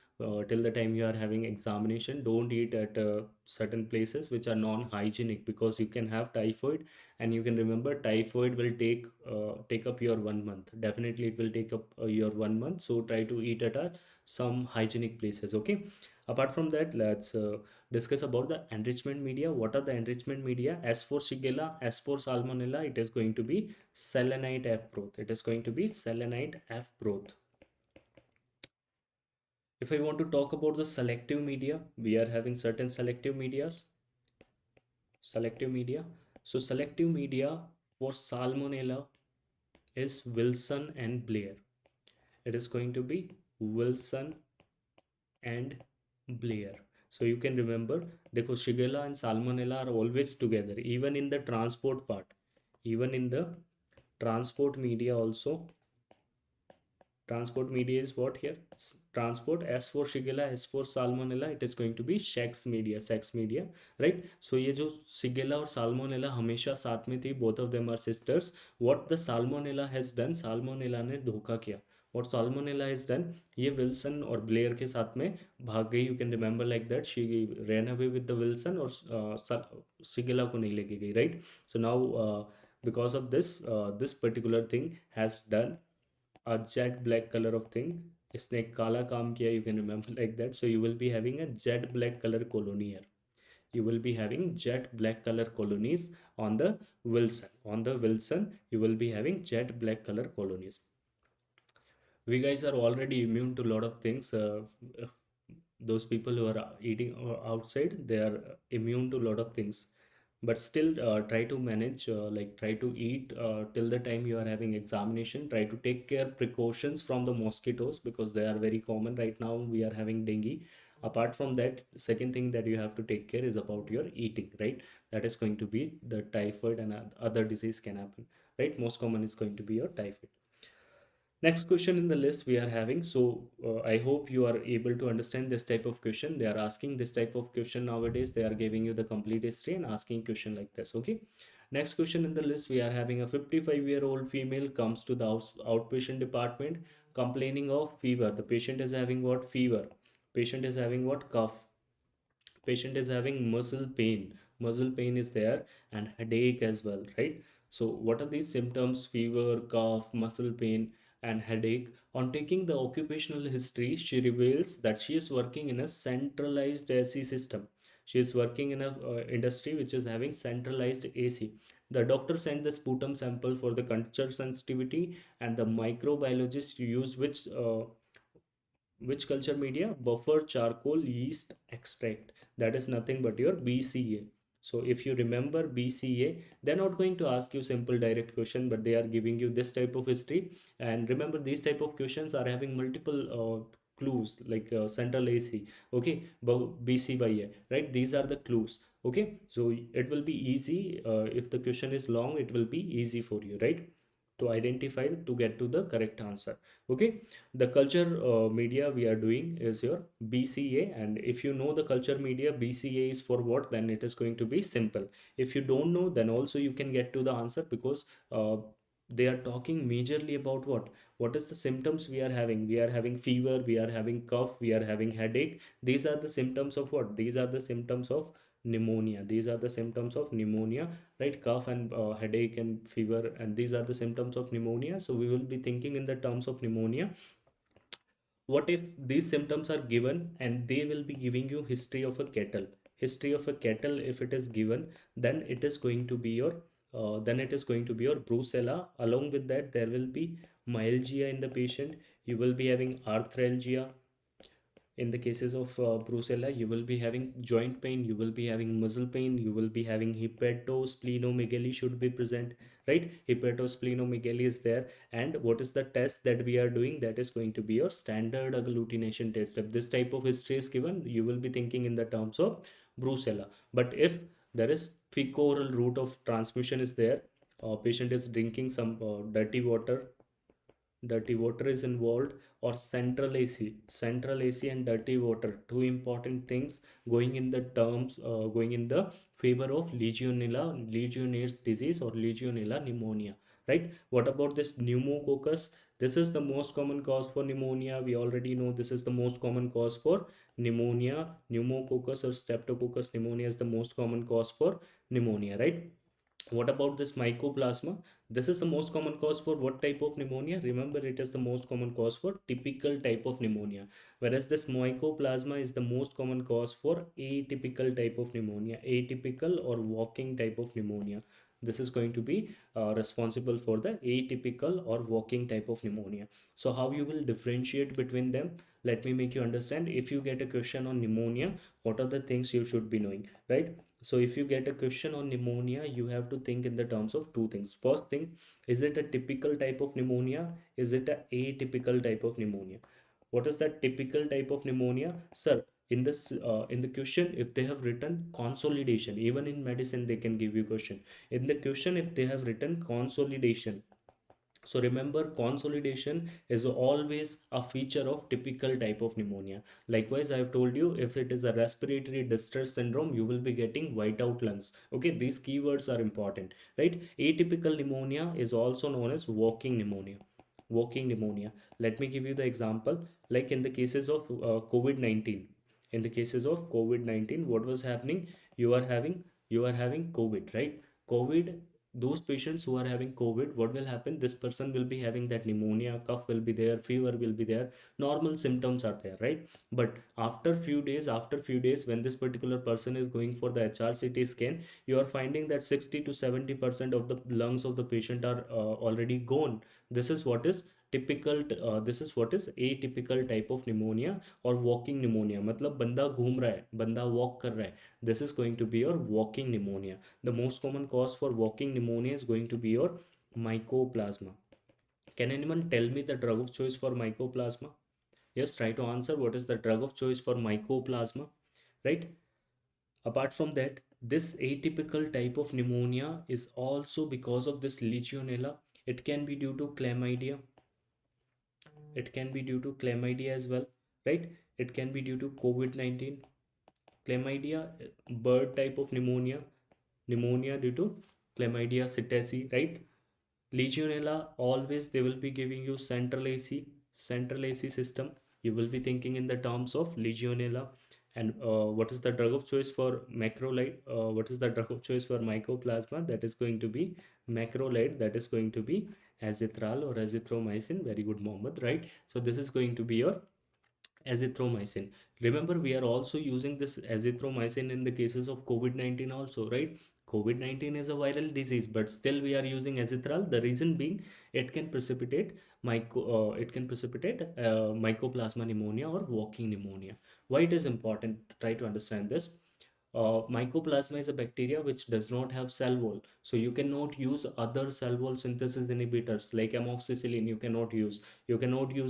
till the time you are having examination, don't eat at certain places which are non-hygienic, because you can have typhoid. And you can remember, typhoid will take up your 1 month. Definitely it will take up your 1 month. So try to eat at some hygienic places. Okay. Apart from that, let's discuss about the enrichment media. What are the enrichment media? As for Shigella, as for Salmonella, it is going to be selenite F broth. It is going to be selenite F broth. If I want to talk about the selective media, we are having certain selective medias. Selective media. So selective media for Salmonella is Wilson and Blair. It is going to be Wilson and Blair. So you can remember, देखो Shigella and Salmonella are always together, even in the transport part, even in the transport media also. Transport media is what here? Transport. As for Shigella, as for Salmonella, it is going to be sex media, right? So ये जो Shigella और Salmonella हमेशा साथ में थी, both of them are sisters. What the Salmonella has done? Salmonella ने धोखा किया. What Salmonella has done? ये Wilson और Blair के साथ में भाग गई. You can remember like that. She ran away with the Wilson और Shigella को नहीं लेके गई, right? So now because of this, this particular thing has done a jet black color of thing. इसने एक काला काम किया, you can remember like that. So you will be having a jet black color colony here. You will be having jet black color colonies on the Wilson. On the Wilson, you will be having jet black color colonies. We guys are already immune to a lot of things. Those people who are eating outside, they are immune to a lot of things. But still, try to manage, like try to eat till the time you are having examination. Try to take care precautions from the mosquitoes, because they are very common right now. We are having dengue. Apart from that, second thing that you have to take care is about your eating, right? That is going to be the typhoid, and other disease can happen, right? Most common is going to be your typhoid. Next question in the list we are having. So I hope you are able to understand this type of question. They are asking this type of question nowadays. They are giving you the complete history and asking question like this. Okay. Next question in the list, we are having a 55-year-old female comes to the outpatient department complaining of fever. The patient is having what? Fever. Patient is having what? Cough. Patient is having muscle pain. Muscle pain is there, and headache as well, right? So what are these symptoms? Fever, cough, muscle pain. and headache. On taking the occupational history, she reveals that she is working in a centralized AC system. She is working in a industry which is having centralized AC. The doctor sent the sputum sample for the culture sensitivity, and the microbiologist used which culture media? Buffer charcoal yeast extract. That is nothing but your BCA. So if you remember BCA, they're not going to ask you simple direct question, but they are giving you this type of history. And remember, these type of questions are having multiple clues, like central AC. Okay, BC by A, right? These are the clues. Okay, so it will be easy. If the question is long, it will be easy for you, right, to identify, to get to the correct answer. Okay, the culture media we are doing is your BCA, and if you know the culture media BCA is for what, then it is going to be simple. If you don't know, then also you can get to the answer, because they are talking majorly about what is the symptoms we are having. We are having fever, we are having cough, we are having headache. These are the symptoms of what? These are the symptoms of pneumonia. These are the symptoms of pneumonia, right? Cough and headache and fever, and these are the symptoms of pneumonia. So we will be thinking in the terms of pneumonia. What if these symptoms are given and they will be giving you history of a kettle? History of a kettle, if it is given, then it is going to be your brucella. Along with that, there will be myalgia in the patient. You will be having arthralgia. In the cases of brucella, you will be having joint pain, you will be having muscle pain, you will be having hepatosplenomegaly should be present, right? Hepatosplenomegaly is there. And what is the test that we are doing? That is going to be your standard agglutination test. If this type of history is given, you will be thinking in the terms of brucella. But if there is fecal route of transmission is there, patient is drinking some dirty water is involved, or central AC and dirty water, two important things going in the terms, going in the favor of Legionnaire's disease or Legionella pneumonia, right? What about this pneumococcus? This is the most common cause for pneumonia. We already know this is the most common cause for pneumonia. Pneumococcus or Streptococcus pneumonia is the most common cause for pneumonia, right? What about this mycoplasma? This is the most common cause for what type of pneumonia? Remember, it is the most common cause for typical type of pneumonia. Whereas this mycoplasma is the most common cause for atypical type of pneumonia, atypical or walking type of pneumonia. This is going to be responsible for the atypical or walking type of pneumonia. So how you will differentiate between them? Let me make you understand. If you get a question on pneumonia, what are the things you should be knowing, right? So if you get a question on pneumonia, you have to think in the terms of two things. First thing, is it a typical type of pneumonia? Is it a atypical type of pneumonia? What is that typical type of pneumonia? Sir, in the question, if they have written consolidation, even in medicine they can give you question. In the question, if they have written consolidation, so remember, consolidation is always a feature of typical type of pneumonia. Likewise, I have told you, if it is a respiratory distress syndrome, you will be getting whiteout lungs. Okay, these keywords are important, right? Atypical pneumonia is also known as walking pneumonia. Walking pneumonia. Let me give you the example. Like in the cases of COVID-19. In the cases of COVID-19, what was happening? You are having COVID, right? COVID, those patients who are having COVID, what will happen? This person will be having that pneumonia, cough will be there, fever will be there, normal symptoms are there, right? But after few days, when this particular person is going for the HRCT scan, you are finding that 60 to 70% of the lungs of the patient are already gone. This is what is this is what is atypical type of pneumonia or walking pneumonia. मतलब बंदा घूम रहा है, बंदा walk कर रहा है. This is going to be your walking pneumonia. The most common cause for walking pneumonia is going to be your mycoplasma. Can anyone tell me the drug of choice for mycoplasma? Yes, try to answer what is the drug of choice for mycoplasma, right? Apart from that, this atypical type of pneumonia is also because of this Legionella. It can be due to chlamydia. It can be due to chlamydia as well, right? It can be due to COVID-19. Chlamydia, bird type of pneumonia due to chlamydia psittaci, right? Legionella, always they will be giving you central AC system. You will be thinking in the terms of Legionella. And what is the drug of choice for macrolide? What is the drug of choice for mycoplasma? That is going to be macrolide. That is going to be azithral or azithromycin. Very good, Mohammed, right? So this is going to be your azithromycin. Remember, we are also using this azithromycin in the cases of COVID-19 also, right? COVID-19 is a viral disease, but still we are using azithral. The reason being, it can precipitate mycoplasma pneumonia or walking pneumonia. Why it is important? Try to understand this. Mycoplasma is a bacteria which does not have cell wall, so you cannot use other cell wall synthesis inhibitors like amoxicillin. You cannot use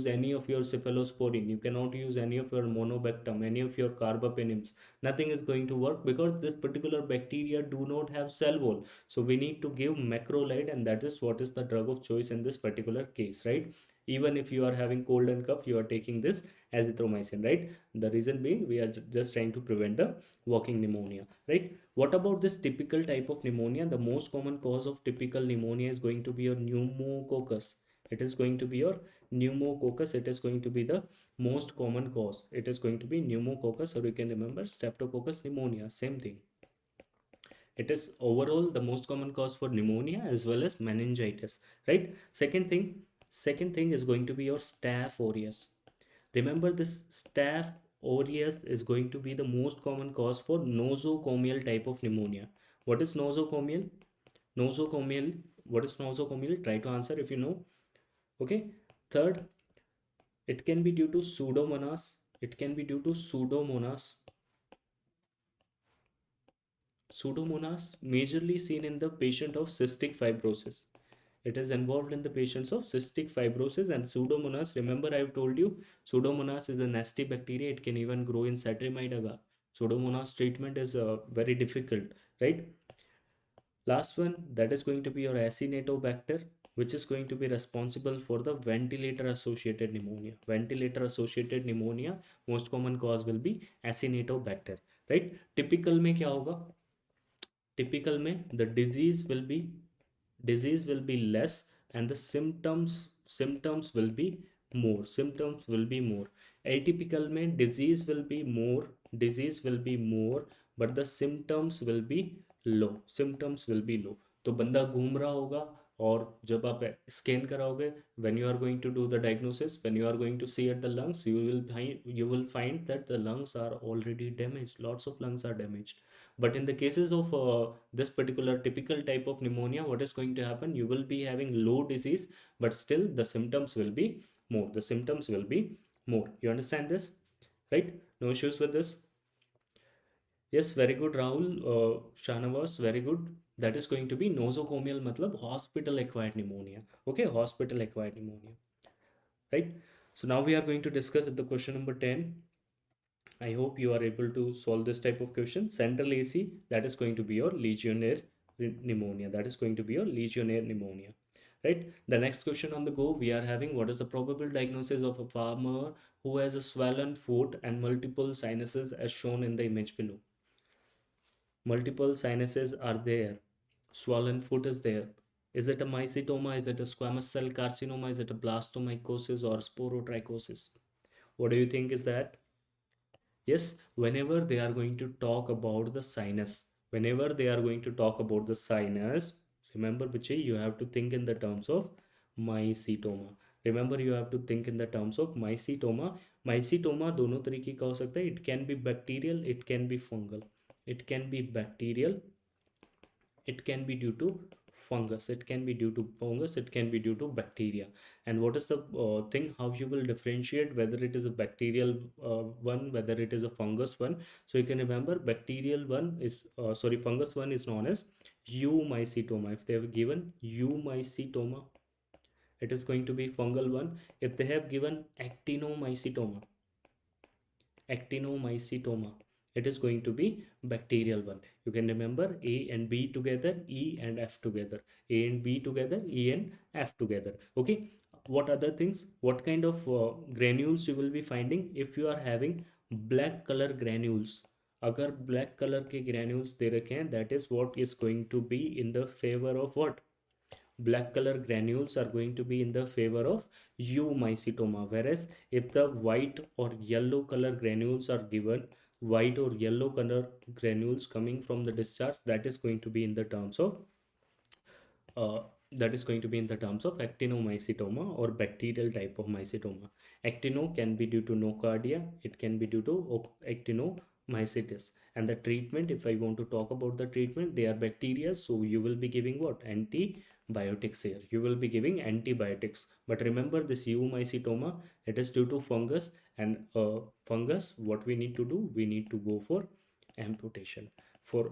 any of your cephalosporin, you cannot use any of your monobactam, any of your carbapenems. Nothing is going to work because this particular bacteria do not have cell wall. So we need to give macrolide, and that is what is the drug of choice in this particular case, right? Even if you are having cold and cough, you are taking this azithromycin, right? The reason being, we are just trying to prevent the walking pneumonia, right? What about this typical type of pneumonia? The most common cause of typical pneumonia is going to be your pneumococcus. It is going to be your pneumococcus. It is going to be the most common cause. It is going to be pneumococcus, or you can remember Streptococcus pneumonia, same thing. It is overall the most common cause for pneumonia as well as meningitis, right? Second thing is going to be your staph aureus. Remember, this staph aureus is going to be the most common cause for nosocomial type of pneumonia. What is nosocomial? Nosocomial. What is nosocomial? Try to answer if you know. Okay. Third, it can be due to pseudomonas. It can be due to pseudomonas. Pseudomonas majorly seen in the patient of cystic fibrosis. It is involved in the patients of cystic fibrosis. And pseudomonas, remember I have told you, pseudomonas is a nasty bacteria. It can even grow in cetrimide agar. Pseudomonas treatment is very difficult, right? Last one, that is going to be your acinetobacter, which is going to be responsible for the ventilator associated pneumonia. Ventilator associated pneumonia, most common cause will be acinetobacter, right? Typical में क्या होगा? Typical में the disease will be less, and the symptoms will be more. Atypical में disease will be more, but the symptoms will be low. तो बंदा घूम रहा होगा, और जब आप स्कैन कराओगे, when you are going to do the diagnosis, when you are going to see at the lungs, you will find that the lungs are already damaged. Lots of lungs are damaged. But in the cases of this particular typical type of pneumonia, what is going to happen? You will be having low disease, but still the symptoms will be more. You understand this, right? No issues with this? Yes, very good, Rahul. Shanavas, very good. That is going to be nosocomial, matlab hospital acquired pneumonia. Okay, hospital acquired pneumonia, right? So now we are going to discuss the question number 10. I hope you are able to solve this type of question. Central AC, that is going to be your Legionnaire pneumonia. Right? The next question on the go, we are having, what is the probable diagnosis of a farmer who has a swollen foot and multiple sinuses as shown in the image below? Multiple sinuses are there. Swollen foot is there. Is it a mycetoma? Is it a squamous cell carcinoma? Is it a blastomycosis or sporotrichosis? What do you think is that? Yes, whenever they are going to talk about the sinus, remember, Bichi, you have to think in the terms of mycetoma. Mycetoma दोनों तरीके का हो सकता है. It can be bacterial, it can be fungal. It can be bacterial, it can be due to fungus, it can be due to bacteria. And what is the thing, how you will differentiate whether it is a bacterial one, whether it is a fungus one? So you can remember, fungus one is known as eumycetoma. If they have given eumycetoma, it is going to be fungal one. If they have given actinomycetoma, it is going to be bacterial one. You can remember A and B together, E and F together, A and B together, E and F together. Okay, what other things, what kind of granules you will be finding? If you are having black color granules, अगर black color के granules दे रखे हैं, that is what is going to be in the favor of what? Black color granules are going to be in the favor of eumycetoma. Whereas if the white or yellow color granules are given, white or yellow color granules coming from the discharge, that is going to be in the terms of that is going to be in the terms of actinomycetoma or bacterial type of mycetoma. Actino can be due to nocardia, it can be due to actinomycetes. And the treatment, if I want to talk about the treatment, they are bacteria, so you will be giving what? Antibiotics here. You will be giving antibiotics. But remember this eumycetoma, it is due to fungus, and fungus, what we need to do? We need to go for amputation. For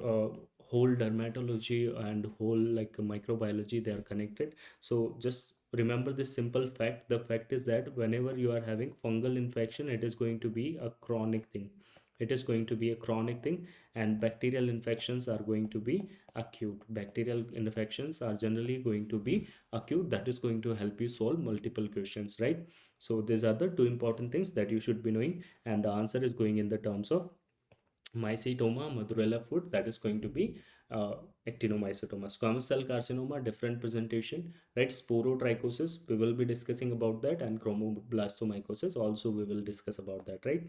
whole dermatology and whole like microbiology, they are connected. So just remember this simple fact. The fact is that whenever you are having fungal infection, it is going to be a chronic thing. It is going to be a chronic thing. And bacterial infections are going to be acute. Bacterial infections are generally going to be acute. That is going to help you solve multiple questions, right? So these are the two important things that you should be knowing, and the answer is going in the terms of mycetoma madurella foot, that is going to be uh, actinomycetoma. Squamous cell carcinoma, different presentation, right? Sporotrichosis, we will be discussing about that, and chromoblastomycosis also we will discuss about that, right?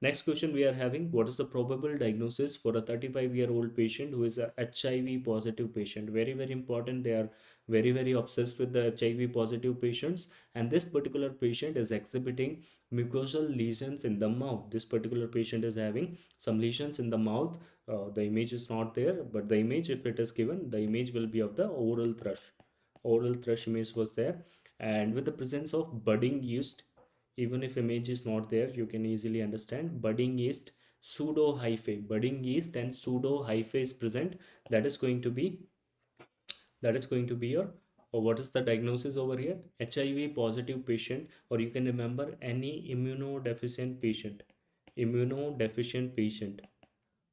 Next question we are having, what is the probable diagnosis for a 35-year-old patient who is a HIV positive patient? Very, very important. They are very, very obsessed with the HIV positive patients. And this particular patient is exhibiting mucosal lesions in the mouth. This particular patient is having some lesions in the mouth. The image is not there, but the image, if it is given, the image will be of the oral thrush. Oral thrush image was there. And with the presence of budding yeast, even if image is not there, you can easily understand budding yeast, pseudo hyphae, budding yeast and pseudo hyphae is present. That is going to be, that is going to be your, or what is the diagnosis over here? HIV positive patient, or you can remember any immunodeficient patient, immunodeficient patient,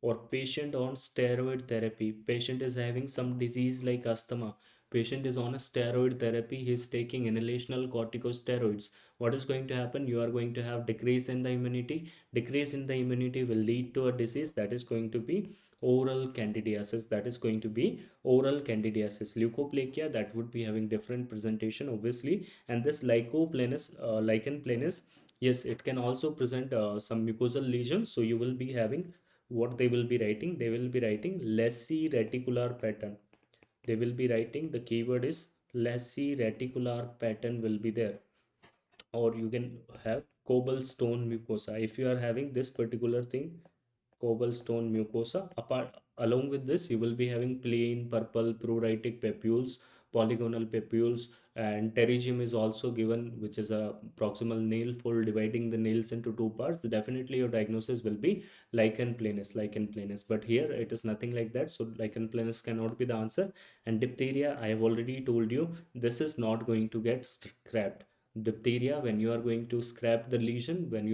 or patient on steroid therapy. Patient is having some disease like asthma, patient is on a steroid therapy, he is taking inhalational corticosteroids. What is going to happen? You are going to have decrease in the immunity. Decrease in the immunity will lead to a disease, that is going to be oral candidiasis. That is going to be oral candidiasis. Leukoplakia, that would be having different presentation obviously. And this lycoplanus, lichen planus, yes, it can also present some mucosal lesions. So you will be having, what they will be writing? They will be writing lacy reticular pattern. They will be writing, the keyword is lacy reticular pattern will be there. Or you can have cobblestone mucosa. If you are having this particular thing, cobblestone mucosa, apart along with this, you will be having plain purple pruritic papules, polygonal papules, and pterygium is also given, which is a proximal nail fold dividing the nails into two parts. Definitely your diagnosis will be lichen planus, lichen planus, but here it is nothing like that, so lichen planus cannot be the answer. And diphtheria, I have already told you, this is not going to get scrapped. Diphtheria, when you are going to scrap the lesion, when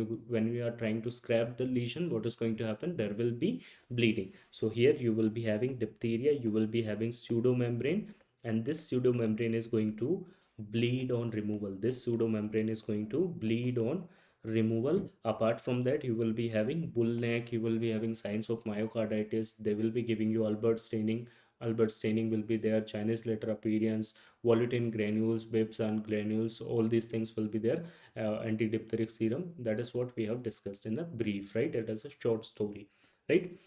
you are trying to scrap the lesion, what is going to happen? There will be bleeding. So here you will be having diphtheria, you will be having pseudomembrane, and this pseudomembrane is going to bleed on removal. This pseudomembrane is going to bleed on removal. Apart from that, you will be having bull neck, you will be having signs of myocarditis. They will be giving you Albert staining. Albert staining will be there, Chinese letter appearance, volutin granules, Babson granules, all these things will be there. Anti-diphtheric serum, that is what we have discussed in a brief, right? It is a short story, right?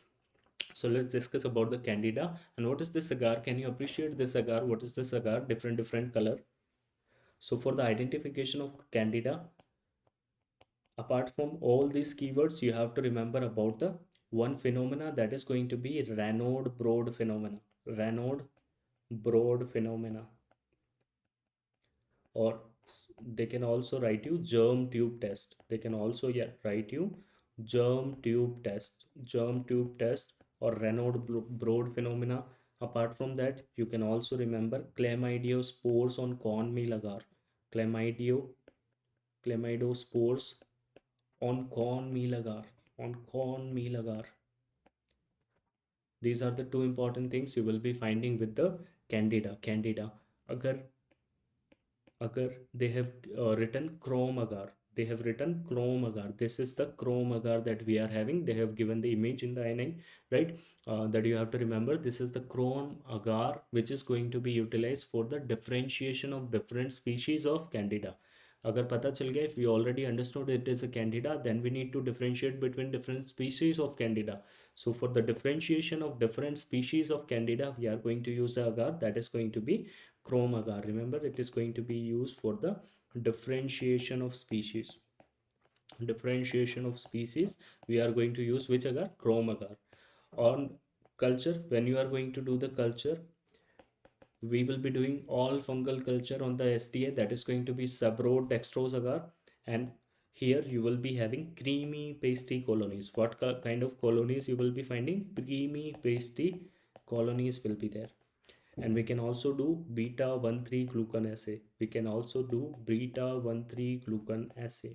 So let's discuss about the candida. And what is this agar? Can you appreciate this agar? What is this agar? Different color. So for the identification of candida, apart from all these keywords, you have to remember about the one phenomena, that is going to be Raynaud broad phenomena. Raynaud broad phenomena, or they can also write you germ tube test. They can also, yeah, write you germ tube test, germ tube test, or Raynaud broad phenomena. Apart from that, you can also remember chlamydiospores on cornmeal agar. Chlamydio chlamydospores on cornmeal agar, on cornmeal agar. These are the two important things you will be finding with the candida. Agar agar they have written chrome agar, they have written chrome agar. This is the chrome agar that we are having. They have given the image in the I9, right? That you have to remember, this is the chrome agar which is going to be utilized for the differentiation of different species of candida. अगर पता चल गया, if we already understood it is a candida, then we need to differentiate between different species of candida. So for the differentiation of different species of candida, we are going to use the agar, that is going to be chrome agar. Remember, it is going to be used for the differentiation of species. Differentiation of species, we are going to use which agar? Chrome agar. On culture, when you are going to do the culture, we will be doing all fungal culture on the SDA, that is going to be subrode dextrose agar. And here you will be having creamy pasty colonies. What kind of colonies you will be finding? Creamy pasty colonies will be there. And we can also do beta 1,3 glucan assay. We can also do beta 1,3 glucan assay.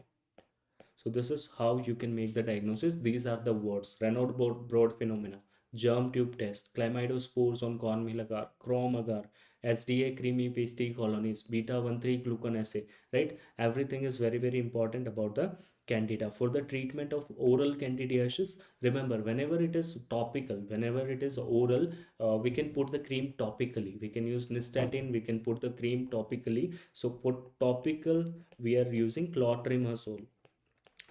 So this is how you can make the diagnosis. These are the words: Raynaud broad phenomena, germ tube test, chlamydospores on cornmeal agar, chrome agar, SDA creamy pasty colonies, beta 1,3 glucan assay, right? Everything is very, very important about the candida. For the treatment of oral candidiasis, remember, whenever it is topical, whenever it is oral, we can put the cream topically. We can use nystatin, we can put the cream topically. So for topical, we are using clotrimazole.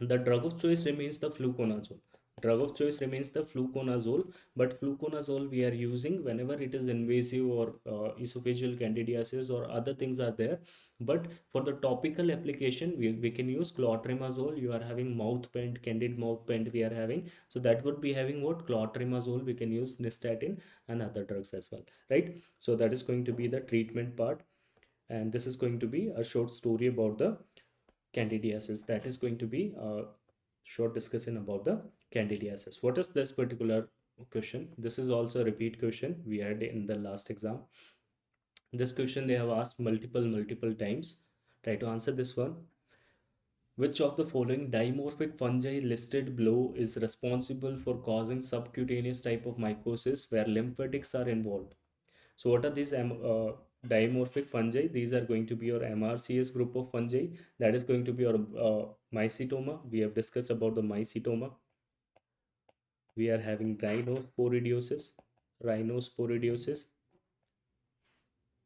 The drug of choice remains the fluconazole. Drug of choice remains the fluconazole, but fluconazole we are using whenever it is invasive or esophageal candidiasis or other things are there. But for the topical application, we can use clotrimazole. You are having mouth paint, candid mouth paint we are having, so that would be having what? Clotrimazole. We can use nystatin and other drugs as well, right? So that is going to be the treatment part, and this is going to be a short story about the candidiasis. That is going to be a short discussion about the candidiasis. What is this particular question? This is also a repeat question we had in the last exam. This question they have asked multiple times. Try to answer this one. Which of the following dimorphic fungi listed below is responsible for causing subcutaneous type of mycosis where lymphatics are involved? So what are these dimorphic fungi? These are going to be your MRCS group of fungi. That is going to be your mycetoma. We have discussed about the mycetoma. We are having rhinosporidiosis. Rhinosporidiosis.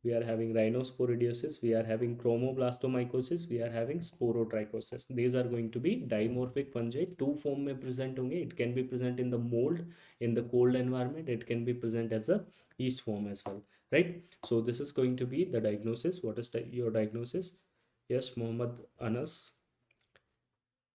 We are having rhinosporidiosis. We are having chromoblastomycosis. We are having sporotrichosis. These are going to be dimorphic fungi. Two form may present होंगे. It can be present in the mold, in the cold environment. It can be present as a yeast form as well, right? So this is going to be the diagnosis. What is your diagnosis? Yes, Mohammed Anas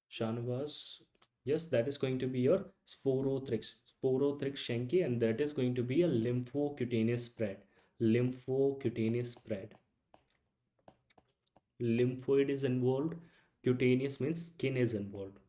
Shanavas. Yes, that is going to be your sporothrix shanki, and that is going to be a lymphocutaneous spread. Lymphocutaneous spread. Lymphoid is involved. Cutaneous means skin is involved.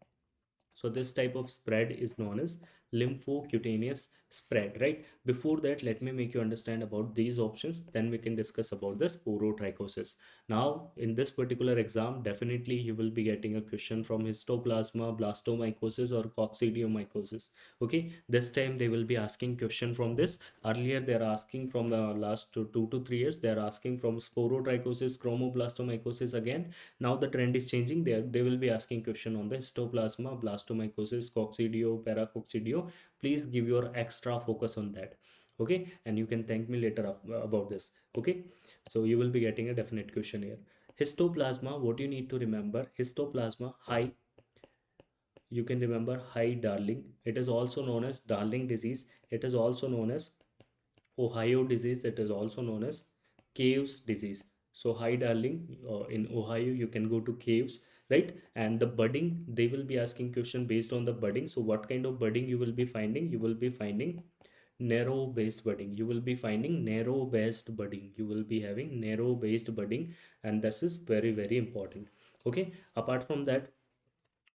So this type of spread is known as lymphocutaneous spread, right? Before that, let me make you understand about these options, then we can discuss about the sporotrichosis. Now in this particular exam, definitely you will be getting a question from histoplasma, blastomycosis or coccidiomycosis. Okay, this time they will be asking question from this. Earlier they are asking from the last 2 to 3 years, they are asking from sporotrichosis, chromoblastomycosis again. Now the trend is changing. They will be asking question on the histoplasma, blastomycosis, coccidio, paracoccidio. Please give your extra focus on that. Okay, and you can thank me later about this. Okay, so you will be getting a definite question here. Histoplasma, what you need to remember: histoplasma, high. You can remember high Darling. It is also known as Darling disease. It is also known as Ohio disease. It is also known as caves disease. So high Darling, in Ohio you can go to caves, right? And the budding, they will be asking question based on the budding. So what kind of budding you will be finding? You will be finding narrow based budding. You will be finding narrow based budding. You will be having narrow based budding, and this is very, very important. Okay, apart from that,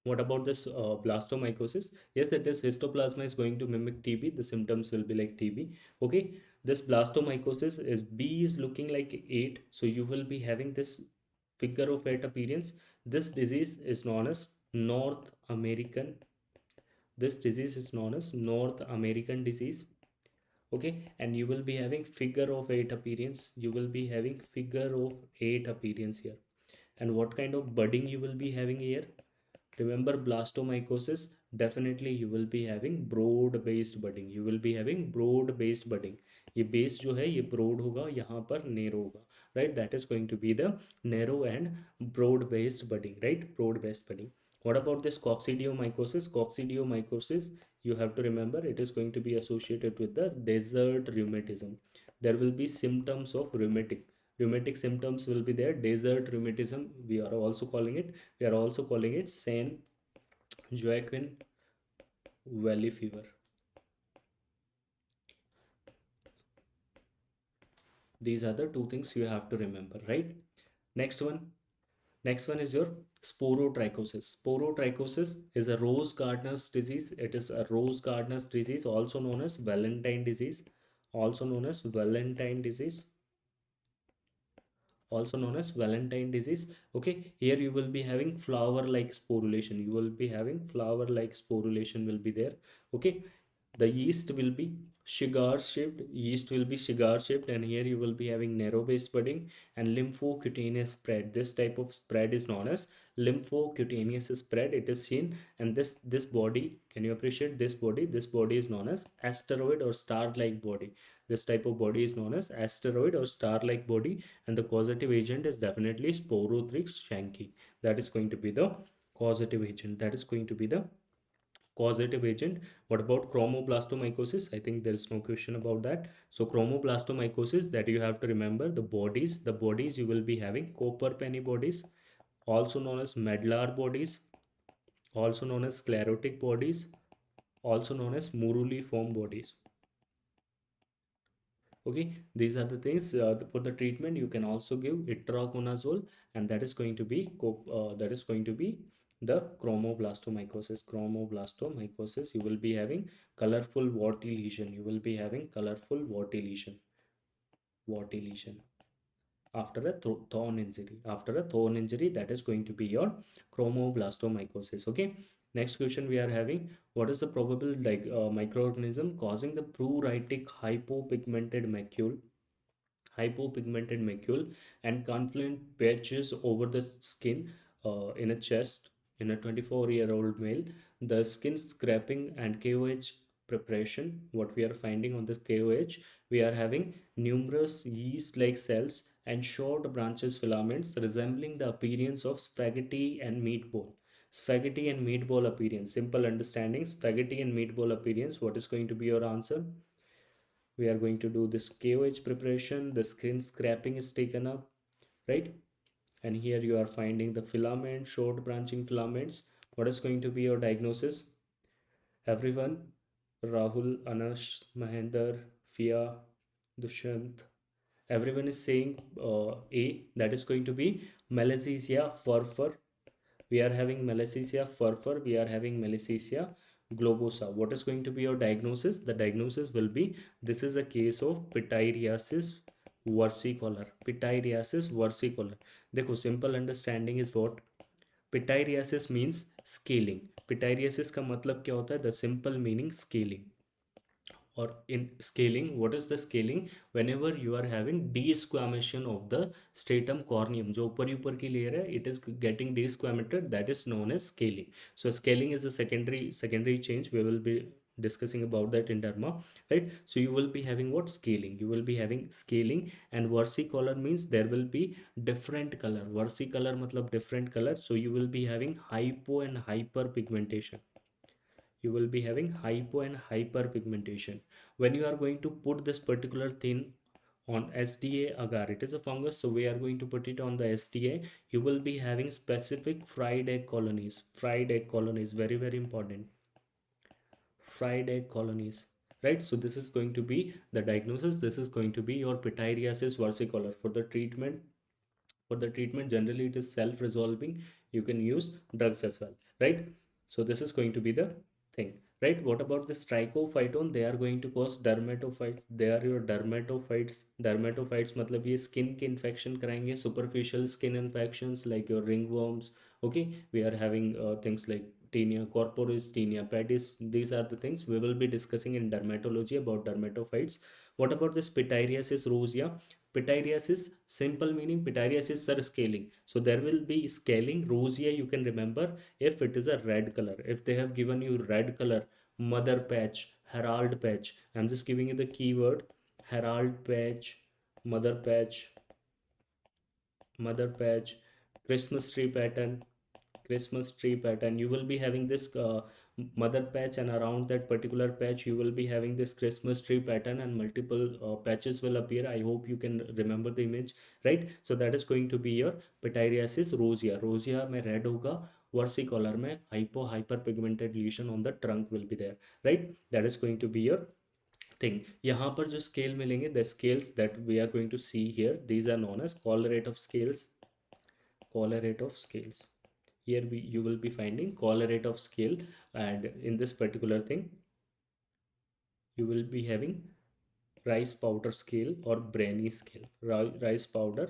what about this blastomycosis? Yes, it is histoplasma is going to mimic TB. The symptoms will be like TB. Okay, this blastomycosis is B is looking like 8. So you will be having this figure of 8 appearance. This disease is known as North American. This disease is known as North American disease. Okay, and you will be having figure of 8 appearance. You will be having figure of 8 appearance here. And what kind of budding you will be having here? Remember blastomycosis, definitely you will be having broad based budding. You will be having broad based budding. ये base जो है ये broad होगा, यहाँ पर narrow होगा, right? That is going to be the narrow and broad based budding, right? Broad based budding. What about this coccidiomycosis? Coccidiomycosis, you have to remember it is going to be associated with the desert rheumatism. There will be symptoms of Rheumatic symptoms will be there. Desert rheumatism, we are also calling it. We are also calling it San Joaquin Valley fever. These are the two things you have to remember, right? Next one. Next one is your sporotrichosis. Sporotrichosis is a rose gardener's disease. It is a rose gardener's disease, also known as Valentine disease. Also known as Valentine disease. Also known as Valentine disease. Okay, here you will be having flower like sporulation. You will be having flower like sporulation will be there. Okay, the yeast will be cigar shaped. Yeast will be cigar shaped, and here you will be having narrow base budding and lymphocutaneous spread. This type of spread is known as lymphocutaneous spread. It is seen, and this body, can you appreciate this body? This body is known as asteroid or star like body. This type of body is known as asteroid or star like body, and the causative agent is definitely Sporothrix shanki. That is going to be the causative agent. That is going to be the causative agent. What about chromoblastomycosis? I think there is no question about that. So chromoblastomycosis, that you have to remember the bodies you will be having copper penny bodies, also known as medlar bodies, also known as sclerotic bodies, also known as muruliform bodies. Okay, these are the things. For the treatment you can also give itraconazole, and that is going to be the chromoblastomycosis. Chromoblastomycosis, you will be having colorful warty lesion. You will be having colorful warty lesion after a thorn injury. After a thorn injury, that is going to be your chromoblastomycosis. Okay, next question we are having: what is the probable microorganism causing the pruritic hypopigmented macule and confluent patches over the skin in a chest in a 24-year-old male? The skin scraping and KOH preparation, what we are finding on this KOH, we are having numerous yeast-like cells and short branches filaments resembling the appearance of spaghetti and meatball. Spaghetti and meatball appearance. Simple understanding. Spaghetti and meatball appearance. What is going to be your answer? We are going to do this KOH preparation. The skin scraping is taken up, right? And here you are finding the filament, short branching filaments. What is going to be your diagnosis? Everyone, Rahul, Anash, Mahender, Fia, Dushyant, everyone is saying A. That is going to be Malassezia furfur. We are having Malassezia furfur. We are having Malassezia globosa. What is going to be your diagnosis? The diagnosis will be, this is a case of pityriasis versicolor. Pityriasis versicolor. देखो, simple understanding is what? Pityriasis means scaling. Pityriasis का मतलब क्या होता है? The simple meaning scaling. Or in scaling, what is the scaling? Whenever you are having desquamation of the stratum corneum, जो ऊपर की layer है, it is getting desquamated, that is known as scaling. So scaling is a secondary change. We will be discussing about that in derma, right? So you will be having what? Scaling. You will be having scaling. And versicolor means there will be different color. Versicolor matlab different color. So you will be having hypo and hyper pigmentation. You will be having hypo and hyperpigmentation. When you are going to put this particular thing on SDA agar, it is a fungus, so we are going to put it on the SDA. You will be having specific fried egg colonies. Fried egg colonies, very very important. Fried egg colonies, right? So this is going to be the diagnosis. This is going to be your pityriasis versicolor. For the treatment, generally it is self-resolving. You can use drugs as well, right? So this is going to be the thing, right? What about the trichophyton? They are going to cause dermatophytes. They are your dermatophytes matlab ye skin ke infection karayenge, superficial skin infections like your ringworms. Okay, we are having things like tinea corporis, tinea pedis. These are the things we will be discussing in dermatology about dermatophytes. What about this pityriasis rosea? Pityriasis, simple meaning, pityriasis are scaling. So there will be scaling. Rosea, you can remember if it is a red color. If they have given you red color, mother patch, herald patch, I'm just giving you the keyword: herald patch, mother patch, mother patch, Christmas tree pattern, Christmas tree pattern. You will be having this mother patch, and around that particular patch you will be having this Christmas tree pattern, and multiple patches will appear. I hope you can remember the image, right? So that is going to be your pityriasis rosea. Rosea में red होगा, versicolor में hyper pigmented lesion on the trunk will be there, right? That is going to be your thing. यहाँ पर जो scale मिलेंगे, the scales that we are going to see here, these are known as collerate of scales. Collerate of scales. Here you will be finding collerate of scale, and in this particular thing you will be having rice powder scale or branny scale. Rice powder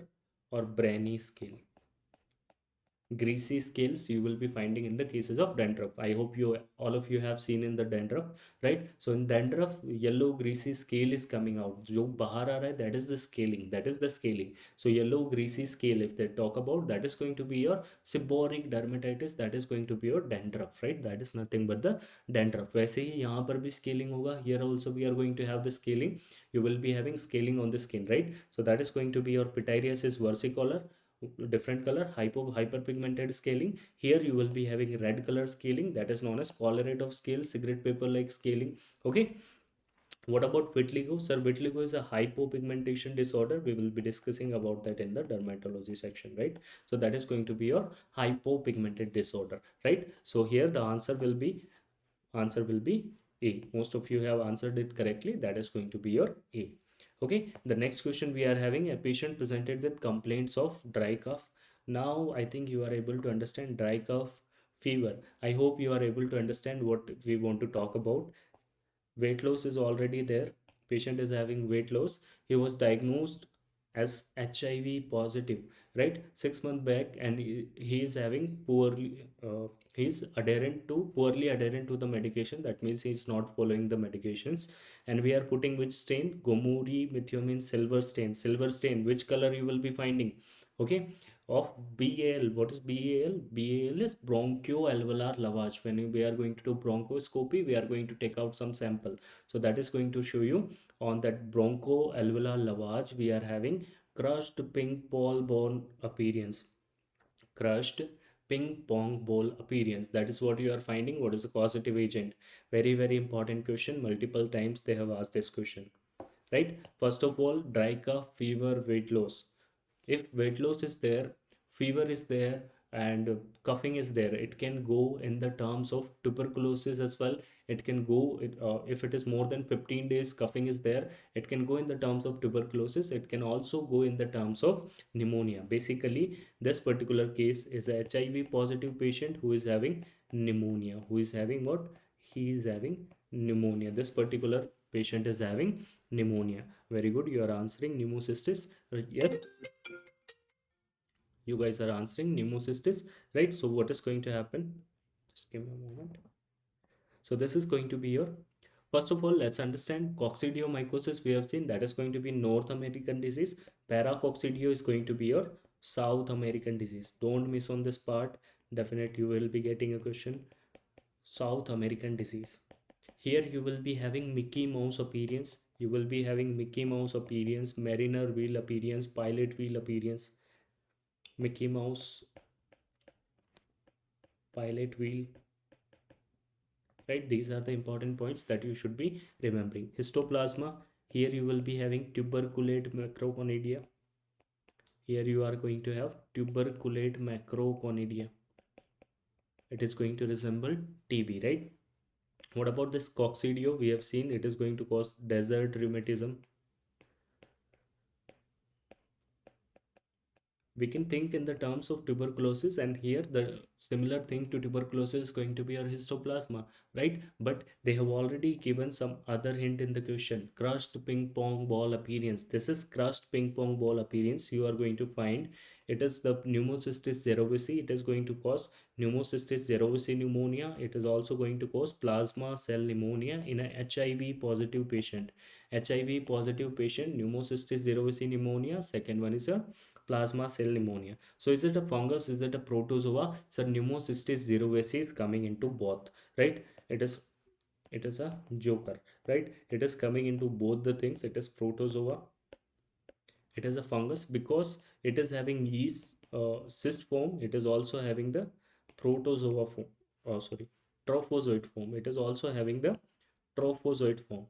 or branny scale. Greasy scales you will be finding in the cases of dandruff. I hope you all of you have seen in the dandruff, right? So in dandruff, yellow greasy scale is coming out. जो बाहर आ रहा है, that is the scaling. That is the scaling. So yellow greasy scale, if they talk about, that is going to be your seborrheic dermatitis. That is going to be your dandruff, right? That is nothing but the dandruff. वैसे ही यहाँ पर भी scaling होगा. Here also we are going to have the scaling. You will be having scaling on the skin, right? So that is going to be your pityriasis versicolor, different color, hyperpigmented scaling. Here you will be having red color scaling, that is known as colorate of scale, cigarette paper like scaling. Okay, what about vitiligo? Sir, vitiligo is a hypopigmentation disorder. We will be discussing about that in the dermatology section, right? So that is going to be your hypopigmented disorder, right? So here the answer will be A. Most of you have answered it correctly. That is going to be your A. Okay, the next question we are having: a patient presented with complaints of dry cough. Now I think you are able to understand dry cough, fever. I hope you are able to understand what we want to talk about. Weight loss is already there. Patient is having weight loss. He was diagnosed as HIV positive, right? 6 months back, and he is having he's adherent to poorly adherent to the medication. That means he's not following the medications. And we are putting which stain? Gomuri methionine silver stain. Silver stain, which color you will be finding? Okay, of BAL. What is BAL? BAL is bronchoalveolar lavage. When we are going to do bronchoscopy, we are going to take out some sample. So that is going to show you on that bronchoalveolar lavage, we are having crushed ping pong ball appearance. Crushed ping pong ball appearance. That is what you are finding. What is the causative agent? Very, very important question. Multiple times they have asked this question, right? First of all, dry cough, fever, weight loss. If weight loss is there, fever is there, and coughing is there, it can go in the terms of tuberculosis as well. It can go if it is more than 15 days coughing is there, it can go in the terms of tuberculosis. It can also go in the terms of pneumonia. Basically this particular case is a HIV positive patient who is having pneumonia. Who is having what? He is having pneumonia. This particular patient is having pneumonia. Very good, you are answering pneumocystis. Yes, you guys are answering pneumocystis, right? So what is going to happen? Just give me a moment. So this is going to be your, first of all, let's understand coccidiomycosis. We have seen that is going to be North American disease. Paracoccidio is going to be your South American disease. Don't miss on this part. Definitely you will be getting a question. South American disease. Here you will be having Mickey Mouse appearance. You will be having Mickey Mouse appearance, Mariner wheel appearance, pilot wheel appearance, Mickey Mouse, pilot wheel, right? These are the important points that you should be remembering. Histoplasma, here you will be having tuberculate macroconidia. Here you are going to have tuberculate macroconidia. It is going to resemble TB, right? What about this coccidio? We have seen it is going to cause desert rheumatism. We can think in the terms of tuberculosis, and here the similar thing to tuberculosis is going to be our histoplasma, right? But they have already given some other hint in the question. Crushed ping pong ball appearance. This is crushed ping pong ball appearance. You are going to find it is the pneumocystis cerevisiae. It is going to cause pneumocystis cerevisiae pneumonia. It is also going to cause plasma cell pneumonia in a HIV positive patient. HIV positive patient, pneumocystis cerevisiae pneumonia. Second one is a plasma cell pneumonia. So is it a fungus? Is it a protozoa? So pneumocystis cerevisiae is coming into both, right? It is a joker, right? It is coming into both the things. It is protozoa. It is a fungus because it is having yeast cyst form. It is also having the protozoa form. Oh, sorry. trophozoite form. It is also having the trophozoite form.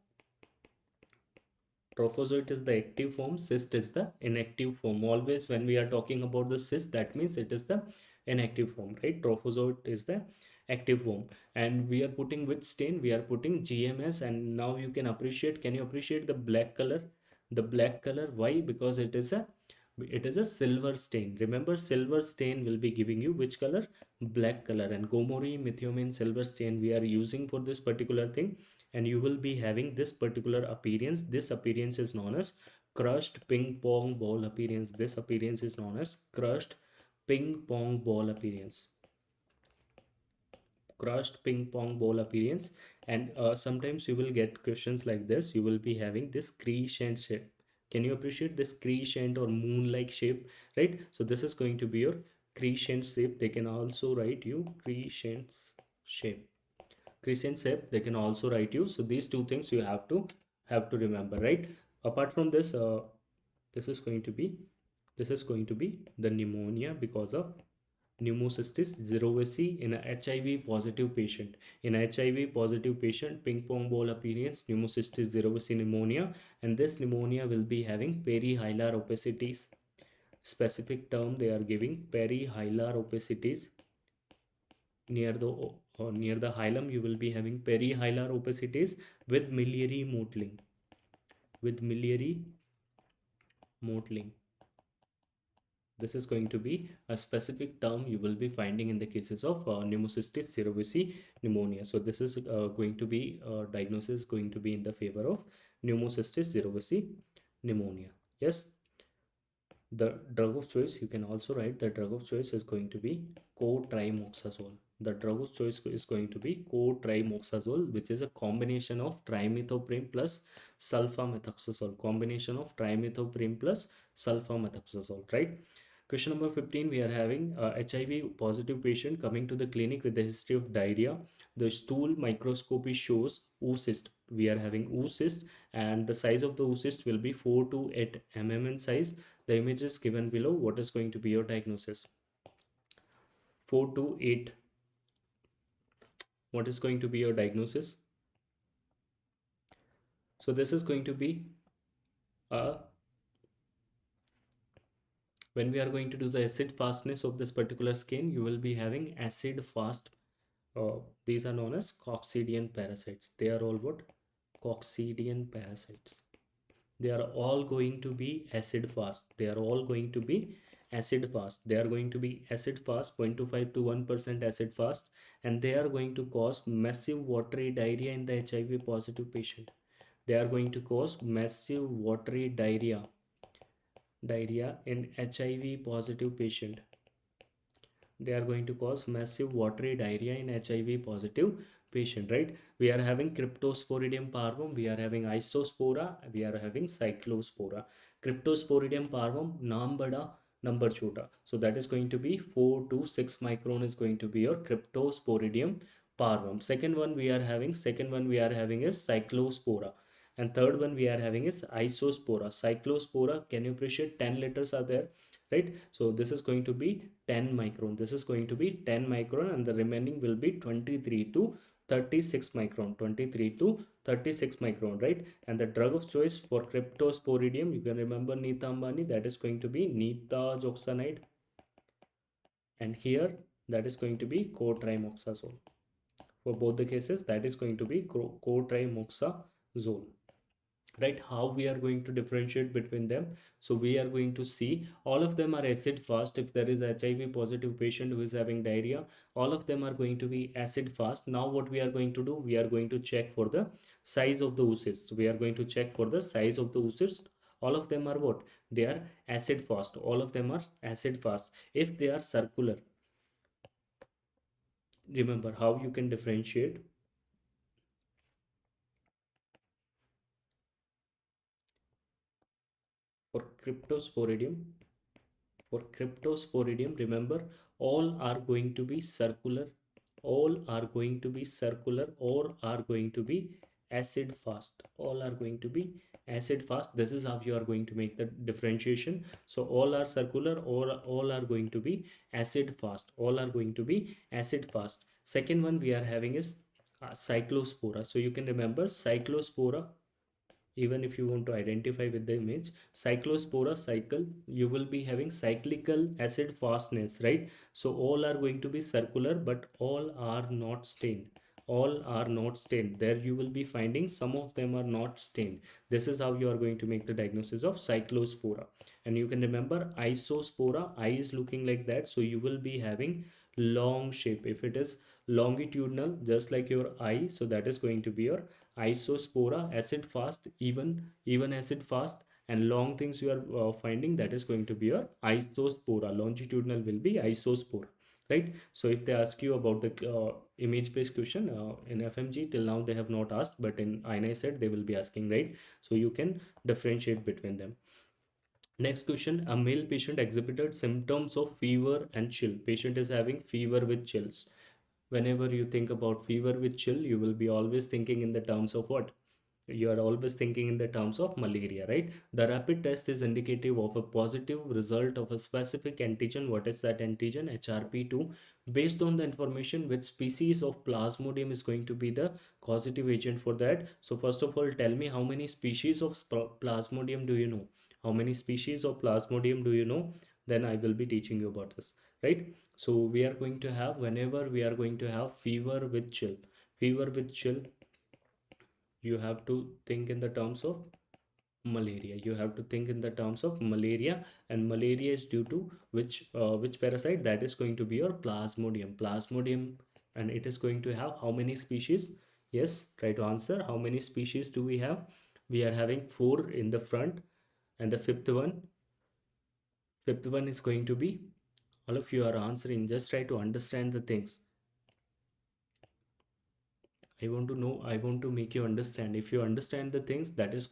Trophozoite is the active form, cyst is the inactive form. Always when we are talking about the cyst, that means it is the inactive form, right? Trophozoite is the active form. And we are putting which stain? We are putting GMS. And now you can appreciate, can you appreciate the black color? The black color, why? Because it is a silver stain. Remember, silver stain will be giving you which color? Black color. And gomori, methionine, silver stain we are using for this particular thing, and you will be having this particular appearance. This appearance is known as crushed ping pong ball appearance. This appearance is known as crushed ping pong ball appearance. Crushed ping pong ball appearance. And sometimes you will get questions like this. You will be having this crescent shape. Can you appreciate this crescent or moon like shape, right? So this is going to be your crescent shape. They can also write you crescent shape. Crescent shape they can also write you. So these two things you have to remember, right? Apart from this, this is going to be the pneumonia because of pneumocystis cerevisiae in a HIV positive patient. In a HIV positive patient, ping pong ball appearance, pneumocystis cerevisiae pneumonia, and this pneumonia will be having perihilar opacities. Specific term they are giving, perihilar opacities. Near the hilum you will be having perihilar opacities with miliary mottling. This is going to be a specific term you will be finding in the cases of pneumocystis cerevisiae pneumonia. So this is going to be diagnosis going to be in the favor of pneumocystis cerevisiae pneumonia. Yes. The drug of choice, you can also write the drug of choice is going to be cotrimoxazole. The drug of choice is going to be cotrimoxazole, which is a combination of trimethoprim plus sulfamethoxazole. Combination of trimethoprim plus sulfamethoxazole, right? Question number 15, we are having a HIV positive patient coming to the clinic with a history of diarrhea. The stool microscopy shows oocyst. We are having oocyst, and the size of the oocyst will be 4 to 8 mm in size. The image is given below. What is going to be your diagnosis? 4 to 8. What is going to be your diagnosis? So this is going to be when we are going to do the acid fastness of this particular skin, you will be having acid fast. These are known as coccidian parasites. They are all what? Coccidian parasites. They are all going to be acid fast. They are all going to be acid fast. They are going to be acid fast, 0.25 to 1% acid fast, and they are going to cause massive watery diarrhea in the HIV positive patient. They are going to cause massive watery diarrhea in HIV positive patient. They are going to cause massive watery diarrhea in HIV positive patient, right? We are having Cryptosporidium parvum, we are having Isospora, we are having Cyclospora. Cryptosporidium parvum, naam bada, number chota. So that is going to be 4 to 6 micron is going to be your Cryptosporidium parvum. Second one we are having is Cyclospora. And third one we are having is Isospora. Cyclospora, can you appreciate 10 letters are there, right? So this is going to be 10 micron. This is going to be 10 micron, and the remaining will be 23 to 36 micron. 23 to 36 micron, right? And the drug of choice for Cryptosporidium, you can remember Nita Ambani, that is going to be nitazoxanide. And here that is going to be cotrimoxazole. For both the cases, that is going to be cotrimoxazole, right? How we are going to differentiate between them? So we are going to see all of them are acid fast. If there is a HIV positive patient who is having diarrhea, all of them are going to be acid fast. Now what we are going to do, we are going to check for the size of the oocysts. We are going to check for the size of the oocysts. All of them are what? They are acid fast. All of them are acid fast. If they are circular, remember how you can differentiate. For cryptosporidium, remember, all are going to be circular, all are going to be circular, or are going to be acid fast. All are going to be acid fast. This is how you are going to make the differentiation. So all are circular, or all are going to be acid fast. All are going to be acid fast. Second one we are having is cyclospora. So you can remember cyclospora, even if you want to identify with the image. Cyclospora, cycle, you will be having cyclical acid fastness, right? So all are going to be circular, but all are not stained. All are not stained. There you will be finding some of them are not stained. This is how you are going to make the diagnosis of cyclospora. And you can remember isospora, eye is looking like that, so you will be having long shape. If it is longitudinal just like your eye, so that is going to be your isospora. Acid fast, even acid fast and long things you are finding, that is going to be your isospora. Longitudinal will be isospora, right? So if they ask you about the image based question in FMG, till now they have not asked, but in INI set they will be asking, right? So you can differentiate between them. Next question, a male patient exhibited symptoms of fever and chill. Patient is having fever with chills. Whenever you think about fever with chill, you will be always thinking in the terms of what? You are always thinking in the terms of malaria, right? The rapid test is indicative of a positive result of a specific antigen. What is that antigen? HRP2. Based on the information, which species of plasmodium is going to be the causative agent for that? So first of all, tell me how many species of plasmodium do you know? How many species of plasmodium do you know? Then I will be teaching you about this, right? So we are going to have, whenever we are going to have fever with chill, fever with chill, you have to think in the terms of malaria. You have to think in the terms of malaria, and malaria is due to which parasite? That is going to be your plasmodium. And it is going to have how many species? Yes, try to answer. How many species do we have? We are having four in the front, and the fifth one is going to be, all of you are answering, just try to understand the things. I want to know, I want to make you understand. If you understand the things, that is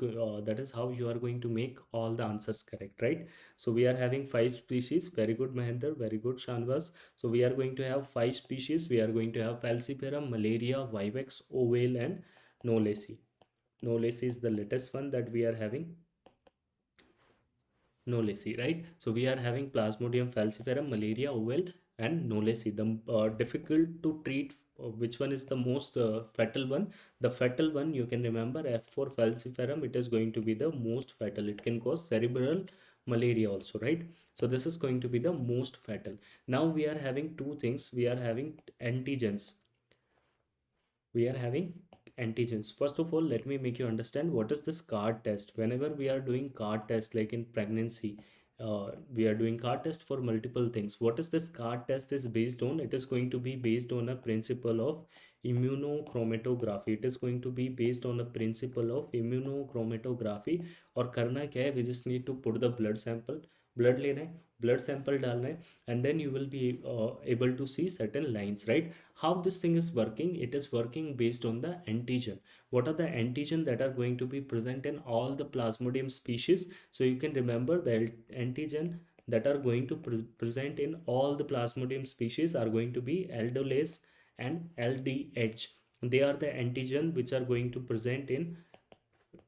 how you are going to make all the answers correct, right? So we are having five species. Very good, Mahendra. Very good, Shanvas. So we are going to have five species. We are going to have falciparum, malaria, vivax, ovale, and knowlesi. Knowlesi is the latest one that we are having. Knowlesi, right? So we are having Plasmodium falciparum, malaria, oval, and Knowlesi. The difficult to treat, which one is the most fatal one? The fatal one, you can remember F for falciparum, it is going to be the most fatal. It can cause cerebral malaria also, right? So this is going to be the most fatal. Now we are having two things. We are having antigens. We are having antigens. First of all, let me make you understand what is this card test. Whenever we are doing card test, like in pregnancy, we are doing card test for multiple things. What is this card test is based on? It is going to be based on a principle of immunochromatography. It is going to be based on a principle of immunochromatography. और करना क्या है? We just need to put the blood sample. Blood लेना है, blood sample डालना है, and then you will be able to see certain lines, right? How this thing is working? It is working based on the antigen. What are the antigen that are going to be present in all the plasmodium species? So you can remember the antigen that are going to present in all the plasmodium species are going to be aldolase and LDH. They are the antigen which are going to present in,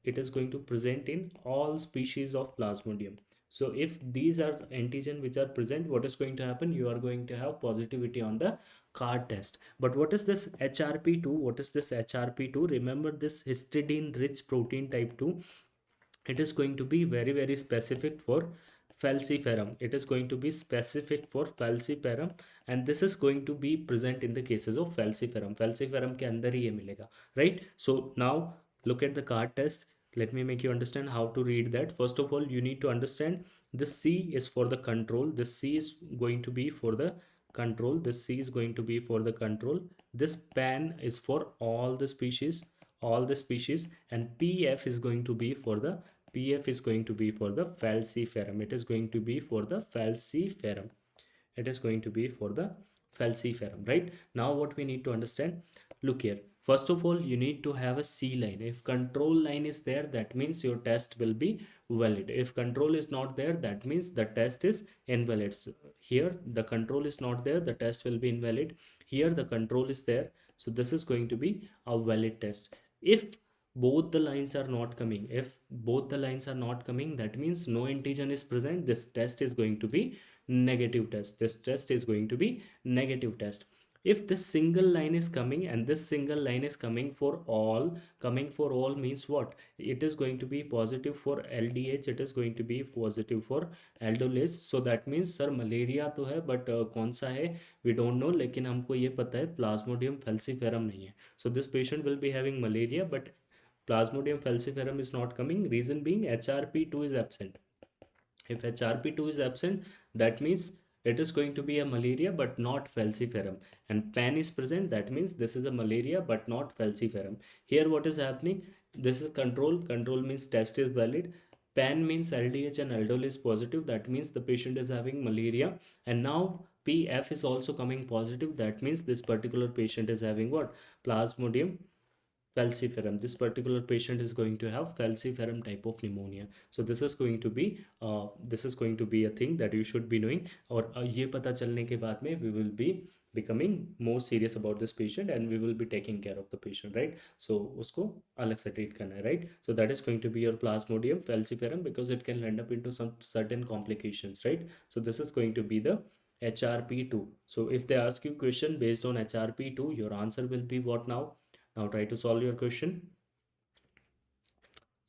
it is going to present in all species of plasmodium. So if these are antigen which are present, what is going to happen? You are going to have positivity on the card test. But what is this HRP2? What is this HRP2? Remember this histidine rich protein type 2. It is going to be very, very specific for falciparum. It is going to be specific for falciparum, and this is going to be present in the cases of falciparum. Falciparum के अंदर ही ये मिलेगा, right? So now look at the card test. Let me make you understand how to read that. First of all, you need to understand this C is for the control. This C is going to be for the control. This C is going to be for the control. This pan is for all the species, and PF is going to be for the falciparum. It is going to be for the falciparum. It is going to be for the falciparum, right? Now what we need to understand, look here. First of all, you need to have a C line. If control line is there, that means your test will be valid. If control is not there, that means the test is invalid. So here the control is not there, the test will be invalid. Here the control is there, so this is going to be a valid test. If both the lines are not coming, that means no antigen is present. This test is going to be negative test. This test is going to be negative test. If this single line is coming and this single line is coming for all means what? It is going to be positive for LDH, it is going to be positive for aldolase. So that means sir malaria तो है but कौन सा है we don't know, लेकिन हमको ये पता है प्लाज्मोडियम falciparum नहीं है. So this patient will be having malaria but Plasmodium falciparum is not coming. Reason being HRP2 is absent. If HRP2 is absent, that means it is going to be a malaria but not falciparum. And PAN is present, that means this is a malaria but not falciparum. Here what is happening? This is control. Control means test is valid. PAN means LDH and aldolase positive. That means the patient is having malaria. And now PF is also coming positive. That means this particular patient is having what? Plasmodium falciparum. This particular patient is going to have falciparum type of pneumonia. So this is going to be a thing that you should be knowing. और ये पता चलने के बाद में we will be becoming more serious about this patient and we will be taking care of the patient, right? So उसको अलग से treat करना है, right? So that is going to be your plasmodium falciparum because it can end up into some certain complications, right? So this is going to be the HRP2. So if they ask you question based on HRP2, your answer will be what now? Now try to solve your question.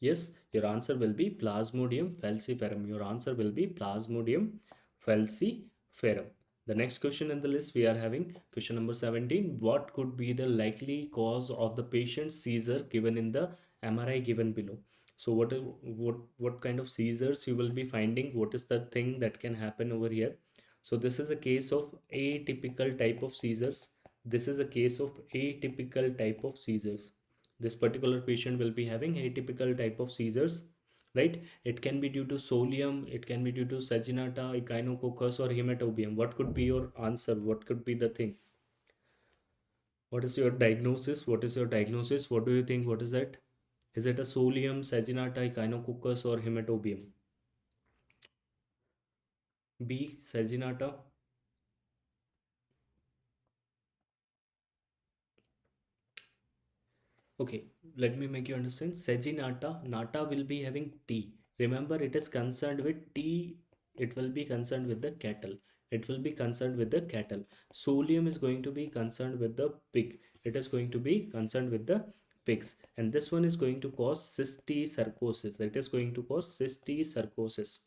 Yes, your answer will be Plasmodium falciparum. Your answer will be Plasmodium falciparum. The next question in the list we are having question number 17. What could be the likely cause of the patient's seizure given in the MRI given below? So what kind of seizures you will be finding? What is the thing that can happen over here? So this is a case of atypical type of seizures. This is a case of atypical type of seizures. This particular patient will be having atypical type of seizures, right? It can be due to solium, it can be due to saginata, echinococcus or hematobium. What could be your answer? What could be the thing? What is your diagnosis? What is your diagnosis? What do you think? What is that? Is it a solium, saginata, echinococcus or hematobium? B, saginata. Okay, let me make you understand. Saginata, nata will be having T. Remember, it is concerned with T. It will be concerned with the cattle. It will be concerned with the cattle. Solium is going to be concerned with the pig. It is going to be concerned with the pigs. And this one is going to cause cysticercosis. It is going to cause cysticercosis.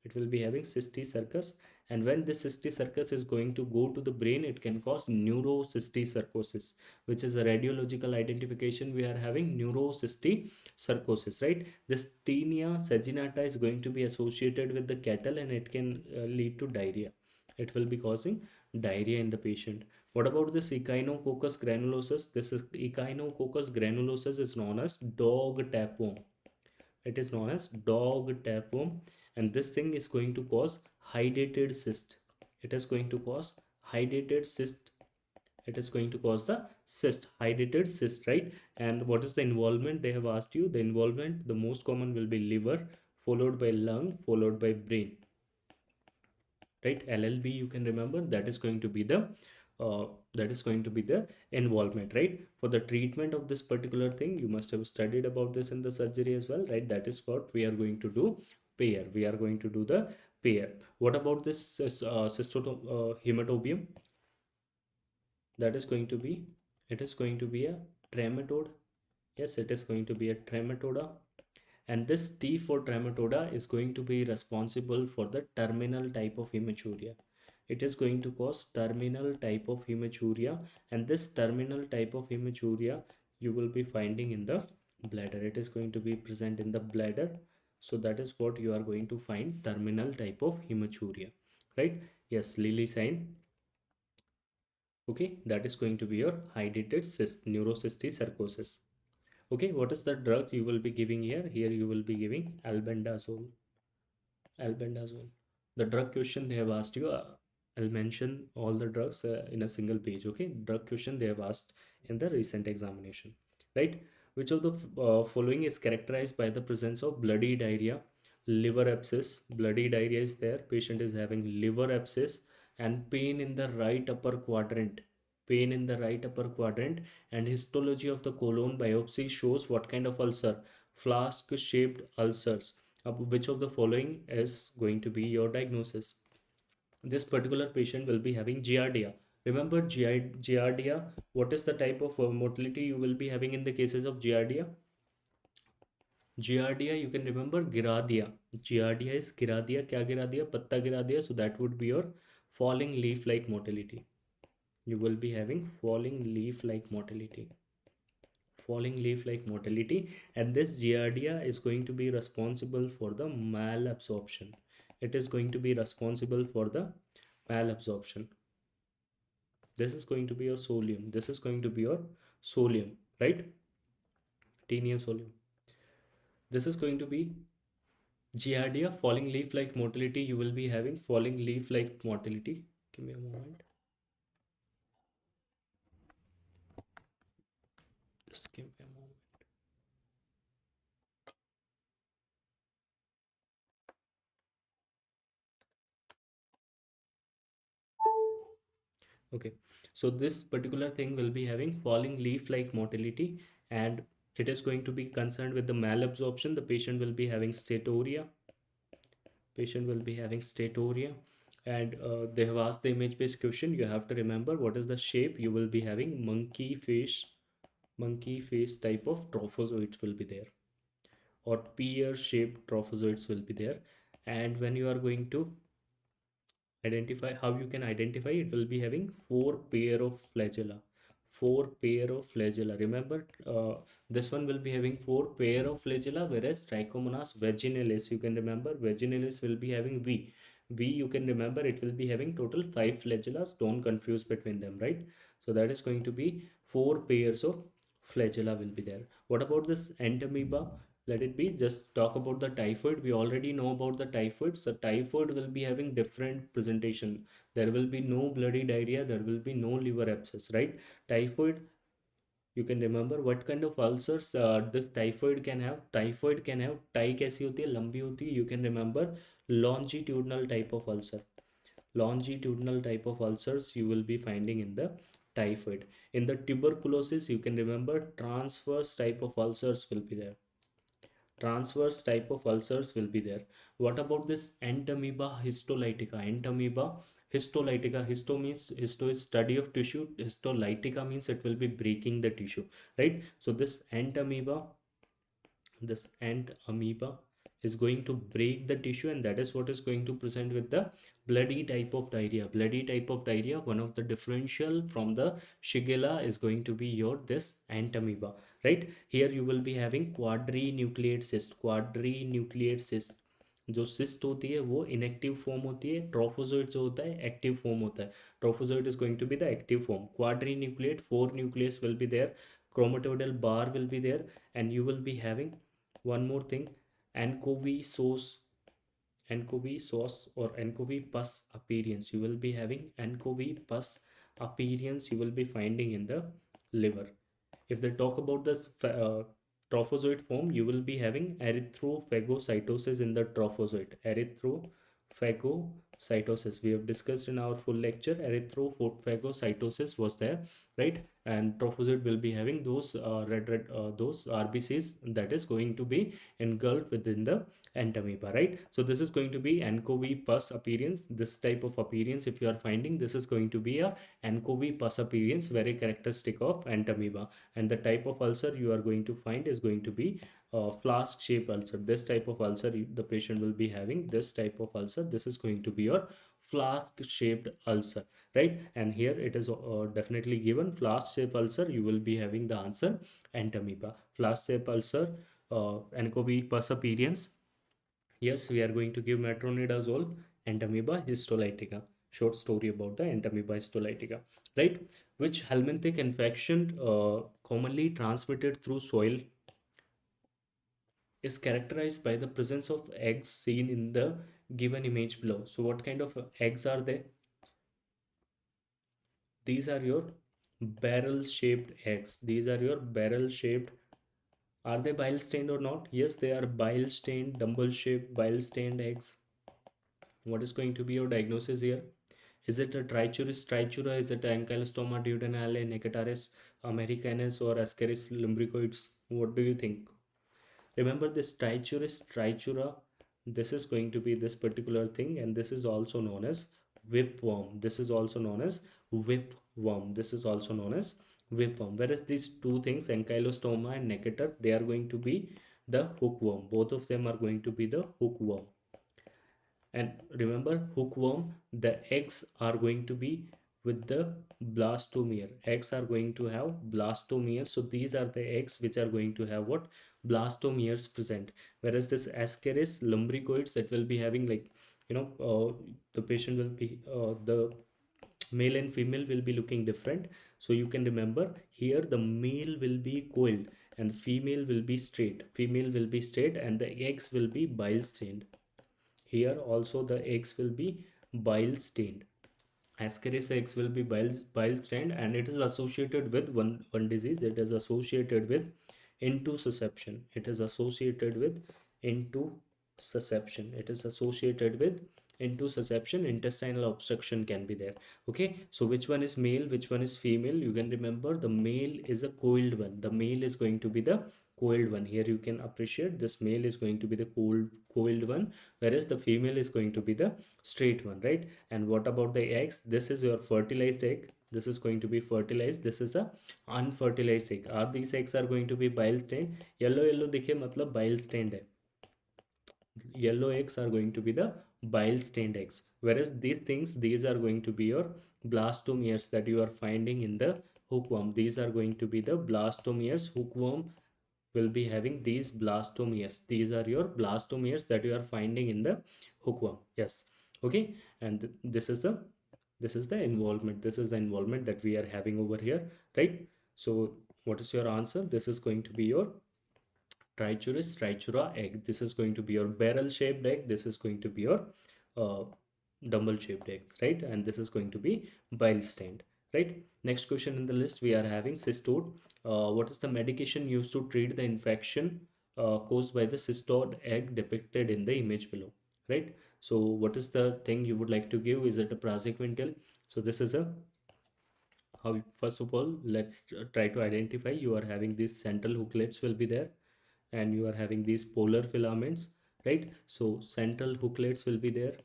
It will be having cysticercosis, and when this cysticercosis is going to go to the brain, it can cause neurocysticercosis, which is a radiological identification. We are having neurocysticercosis, right? This Taenia saginata is going to be associated with the cattle and it can lead to diarrhea. It will be causing diarrhea in the patient. What about this echinococcus granulosus? This is echinococcus granulosus is known as dog tapeworm. It is known as dog tapeworm, and this thing is going to cause hydrated cyst. It is going to cause hydrated cyst. It is going to cause the cyst, hydrated cyst, right? And what is the involvement? They have asked you the involvement. The most common will be liver, followed by lung, followed by brain, right? LLB, you can remember, that is going to be the involvement, right? For the treatment of this particular thing, you must have studied about this in the surgery as well, right? That is what we are going to do. Pair, we are going to do the pair. What about this hematobium? That is going to be, it is going to be a trematode. Yes, it is going to be a trematoda, and this T for trematoda is going to be responsible for the terminal type of hematuria. It is going to cause terminal type of hematuria, and this terminal type of hematuria you will be finding in the bladder. It is going to be present in the bladder. So that is what you are going to find, terminal type of hematuria, right? Yes, Lily sign. Okay, that is going to be your hydrated cyst, neurocysticercosis. Okay, what is the drug you will be giving here? Here you will be giving albendazole. Albendazole. The drug question they have asked you, I'll mention all the drugs in a single page. Okay, drug question they have asked in the recent examination, right? Which of the following is characterized by the presence of bloody diarrhea, liver abscess? Bloody diarrhea is there. Patient is having liver abscess and pain in the right upper quadrant. Pain in the right upper quadrant, and histology of the colon biopsy shows what kind of ulcer? Flask shaped ulcers. Which of the following is going to be your diagnosis? This particular patient will be having giardia. Remember Giardia? What is the type of mortality you will be having in the cases of Giardia? Giardia, you can remember Giradia. Giardia is Giradia. Kya Giradia? Patta Giradia. So that would be your falling leaf like mortality. You will be having falling leaf like mortality. Falling leaf like mortality, and this giardia is going to be responsible for the malabsorption. It is going to be responsible for the malabsorption. This is going to be your solium. This is going to be your solium, right? Tenium solium. This is going to be giardia, falling leaf like mortality. You will be having falling leaf like mortality. Give me a moment. Just give me a moment. Okay, so this particular thing will be having falling leaf like mortality, and it is going to be concerned with the malabsorption. The patient will be having statoria. Patient will be having statoria, and they have asked the image based question. You have to remember what is the shape. You will be having monkey face type of trophozoites will be there, or pear shaped trophozoites will be there. And when you are going to identify, how you can identify, it will be having four pair of flagella. Remember, this one will be having four pair of flagella, whereas trichomonas vaginalis, you can remember, vaginalis will be having v, you can remember, it will be having total 5 flagellas. Don't confuse between them, right? So that is going to be 4 pairs of flagella will be there. What about this entamoeba? Let it be. Just talk about the typhoid. We already know about the typhoid. So typhoid will be having different presentation. There will be no bloody diarrhea, there will be no liver abscess, right? Typhoid, you can remember what kind of ulcers this typhoid can have. Typhoid can have, tie कैसी होती है, लंबी होती है. You can remember longitudinal type of ulcer. Longitudinal type of ulcers you will be finding in the typhoid. In the tuberculosis, you can remember transverse type of ulcers will be there. Transverse type of ulcers will be there. What about this entamoeba histolytica? Entamoeba histolytica. Histo means, histo is study of tissue, histolytica means it will be breaking the tissue, right? So this ant amoeba is going to break the tissue, and that is what is going to present with the bloody type of diarrhea. Bloody type of diarrhea, one of the differential from the shigella is going to be your this ant amoeba, right? Here you will be having quadrinucleate cyst. Quadrinucleate cyst, जो cyst होती है वो inactive form होती है. Trophozoite जो होता है active form होता है. Trophozoite is going to be the active form. Quadrinucleate, 4 nucleus will be there. Chromatodal bar will be there, and you will be having one more thing, anchovy sauce. Anchovy sauce or anchovy pus appearance. You will be having anchovy pus appearance you will be finding in the liver. If they talk about this trophozoite form, you will be having erythrophagocytosis in the trophozoite. Erythrophagocytosis we have discussed in our full lecture. Erythrophagocytosis was there, right? And trophozoite will be having those red those RBCs that is going to be engulfed within the entamoeba, right? So this is going to be anchovy pus appearance. This type of appearance if you are finding, this is going to be a anchovy pus appearance, very characteristic of entamoeba. And the type of ulcer you are going to find is going to be flask shaped ulcer. This type of ulcer the patient will be having, this type of ulcer, this is going to be your flask shaped ulcer, right? And here it is definitely given flask shaped ulcer. You will be having the answer entamoeba. Flask shaped ulcer, anchovy pus appearance. Yes, we are going to give metronidazole. Entamoeba histolytica. Short story about the entamoeba histolytica, right? Which helminthic infection commonly transmitted through soil is characterized by the presence of eggs seen in the given image below. So what kind of eggs are they? These are your barrel shaped eggs. These are your barrel shaped. Are they bile stained or not? Yes, they are bile stained, dumbbell shaped bile stained eggs. What is going to be your diagnosis here? Is it a Trichuris trichura? Is it Ankylostoma duodenale, Nectaris americanus, or Ascaris lumbricoides? What do you think? Remember this Trichuris trichura. This is going to be this particular thing, and this is also known as whipworm. This is also known as whipworm. This is also known as whipworm. Whereas these two things, ankylostoma and necator, they are going to be the hookworm. Both of them are going to be the hookworm. And remember, hookworm, the eggs are going to be with the blastomere. Eggs are going to have blastomere. So these are the eggs which are going to have what? Blastomeres present. Whereas this ascaris lumbricoids, that will be having like, the patient will be the male and female will be looking different. So you can remember here, the male will be coiled and female will be straight. Female will be straight and the eggs will be bile stained. Here also the eggs will be bile stained. Ascaris eggs will be bile stained, and it is associated with one disease. It is associated with intussusception. It is associated with intussusception. It is associated with intussusception. Intestinal obstruction can be there. Okay, so which one is male, which one is female? You can remember the male is a coiled one. The male is going to be the coiled one. Here you can appreciate this male is going to be the coiled one, whereas the female is going to be the straight one, right? And what about the eggs? This is your fertilized egg. This is going to be fertilized. This is a unfertilized egg. Are these eggs are going to be bile stained? Yellow yellow दिखे मतलब bile stained है. Yellow eggs are going to be the bile stained eggs, whereas these are going to be your blastomeres that you are finding in the hookworm. These are going to be the blastomeres. Hookworm will be having these blastomeres. These are your blastomeres that you are finding in the hookworm. Yes. Okay. And this is the involvement. This is the involvement that we are having over here, right? So what is your answer? This is going to be your Trichuris trichura egg. This is going to be your barrel shaped egg. This is going to be your uh, dumbbell shaped eggs, right? And this is going to be bile stained, right? Next question in the list, we are having cystode. What is the medication used to treat the infection caused by the cystode egg depicted in the image below, right? So what is the thing you would like to give? Is it a praziquantel? So this is a how. First of all, let's try to identify. You are having these central hooklets will be there, and you are having these polar filaments, right? So central hooklets will be there,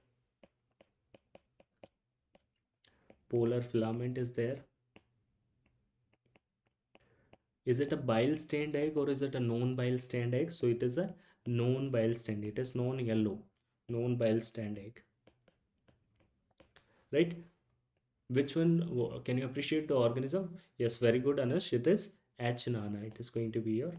polar filament is there. Is it a bile stained egg or is it a non bile stained egg? So it is a non bile stained. It is non yellow, non bile stained egg, right? Which one? Can you appreciate the organism? Yes, very good, Anush. It is H. nana. It is going to be your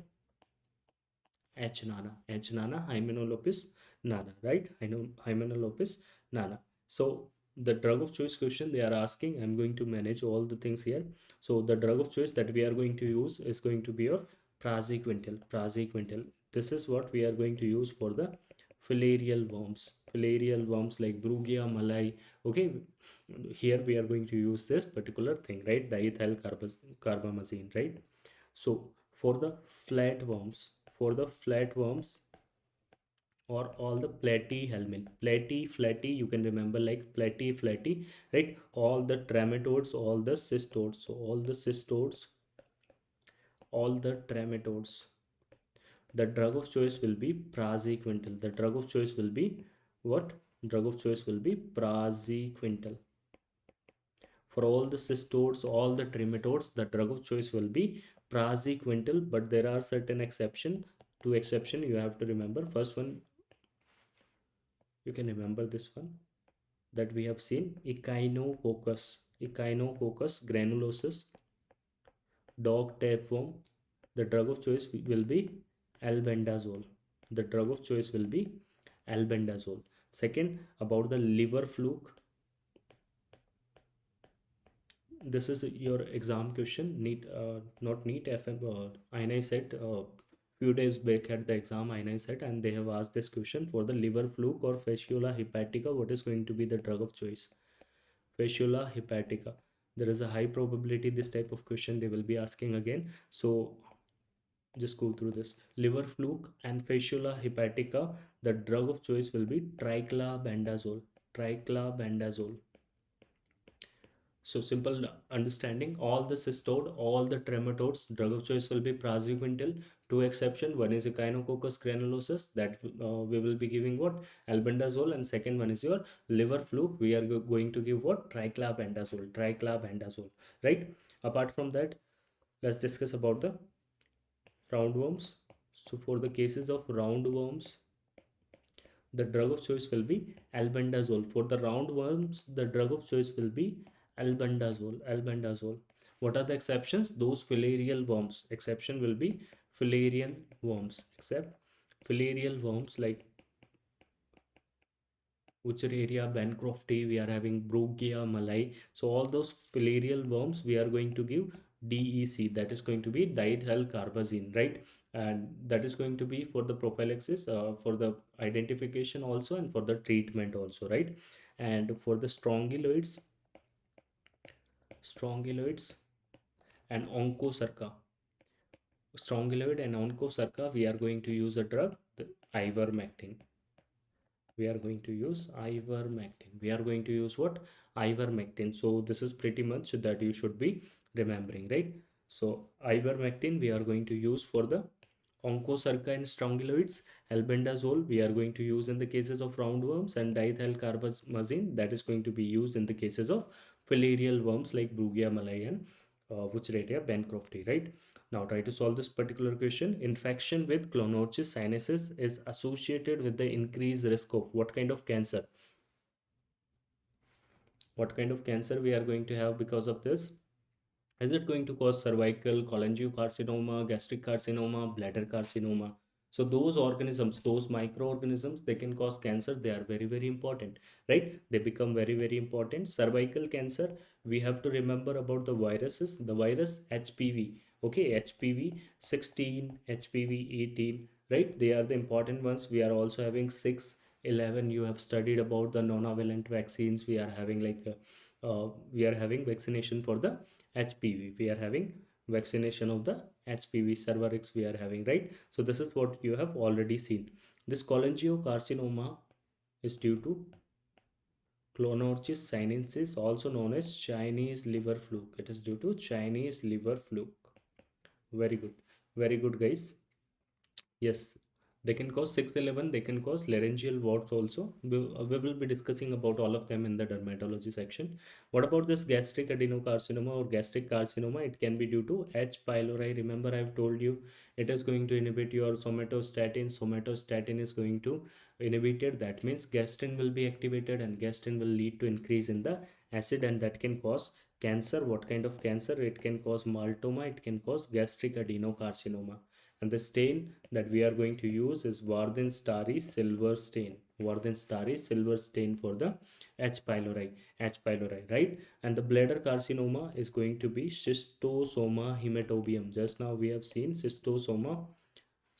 H. nana. H. nana, Hymenolopis nana, right? I know Hymenolopis nana. So the drug of choice question they are asking, I'm going to manage all the things here. So the drug of choice that we are going to use is going to be your praziquantel. Praziquantel. This is what we are going to use for the filarial worms. Filarial worms like Brugia malai. Okay, here we are going to use this particular thing, right? Diethyl carbamazine, right? So for the flatworms, or all the platyhelminth, flatty, you can remember like flatty, right? All the trematodes, all the cystodes, so all the trematodes. The drug of choice will be praziquantel. The drug of choice will be what? Drug of choice will be praziquantel. For all the cystodes, all the trematodes, the drug of choice will be praziquantel, but there are certain exception. Two exception you have to remember. First one, you can remember this one that we have seen, echinococcus granulosus, dog tapeworm. The drug of choice will be albendazole. The drug of choice will be albendazole. Second, about the liver fluke, this is your exam question. Neat, not neat FM. INI set few days back at the exam INI set, and they have asked this question for the liver fluke or fasciola hepatica. What is going to be the drug of choice? Fasciola hepatica. There is a high probability this type of question they will be asking again. So just go through this. Liver fluke and fasciola hepatica. The drug of choice will be triclabendazole. Triclabendazole. So simple understanding, all the cystode, all the trematodes, drug of choice will be praziquantel. Two exception, one is echinococcus granulosus, that we will be giving what? Albendazole, and second one is your liver fluke. We are going to give what? Triclabendazole, right? Apart from that, let's discuss about the roundworms. So for the cases of roundworms, the drug of choice will be albendazole. For the roundworms, the drug of choice will be albendazole. What are the exceptions? Those filarial worms. Exception will be filarial worms. Except filarial worms like Wuchereria, Bancrofti, we are having Brugia, Malai. So all those filarial worms, we are going to give DEC, that is going to be diethyl carbazine, right? And that is going to be for the prophylaxis, for the identification also, and for the treatment also, right? And for the strongyloids and onchocerca, strongyloid and onchocerca, we are going to use a drug, the ivermectin. We are going to use ivermectin. We are going to use what? Ivermectin. So this is pretty much that you should be remembering, right? So ivermectin we are going to use for the onchocerca and strongyloids. Albendazole we are going to use in the cases of roundworms, and diethylcarbamazine that is going to be used in the cases of filarial worms like Brugia malai and Wuchereria bancrofti, right? Now try to solve this particular question. Infection with clonosis sinuses is associated with the increased risk of what kind of cancer? What kind of cancer we are going to have because of this? Is it going to cause cervical, cholangiocarcinoma, gastric carcinoma, bladder carcinoma? So those organisms, those microorganisms, they can cause cancer. They are very, very important, right? They become very, very important. Cervical cancer, we have to remember about the viruses. The virus HPV, okay, HPV 16, HPV 18, right? They are the important ones. We are also having 6, 11. You have studied about the nonavalent vaccines. We are having like we are having vaccination for the HPV. We are having vaccination of the HPV cervix we are having, right? So this is what you have already seen. This cholangiocarcinoma is due to clonorchis sinensis, also known as Chinese liver fluke. It is due to Chinese liver fluke. Very good. Very good, guys. Yes, they can cause 611, they can cause laryngeal warts also. We will be discussing about all of them in the dermatology section. What about this gastric adenocarcinoma or gastric carcinoma? It can be due to H. pylori. Remember, I've told you it is going to inhibit your somatostatin. Somatostatin is going to inhibit it. That means gastrin will be activated, and gastrin will lead to increase in the acid, and that can cause cancer. What kind of cancer? It can cause maltoma, it can cause gastric adenocarcinoma. And the stain that we are going to use is Warden Starry Silver stain. Warden Starry Silver stain for the H. pylori. H. pylori, right? And the bladder carcinoma is going to be Schistosoma hematobium. Just now we have seen Schistosoma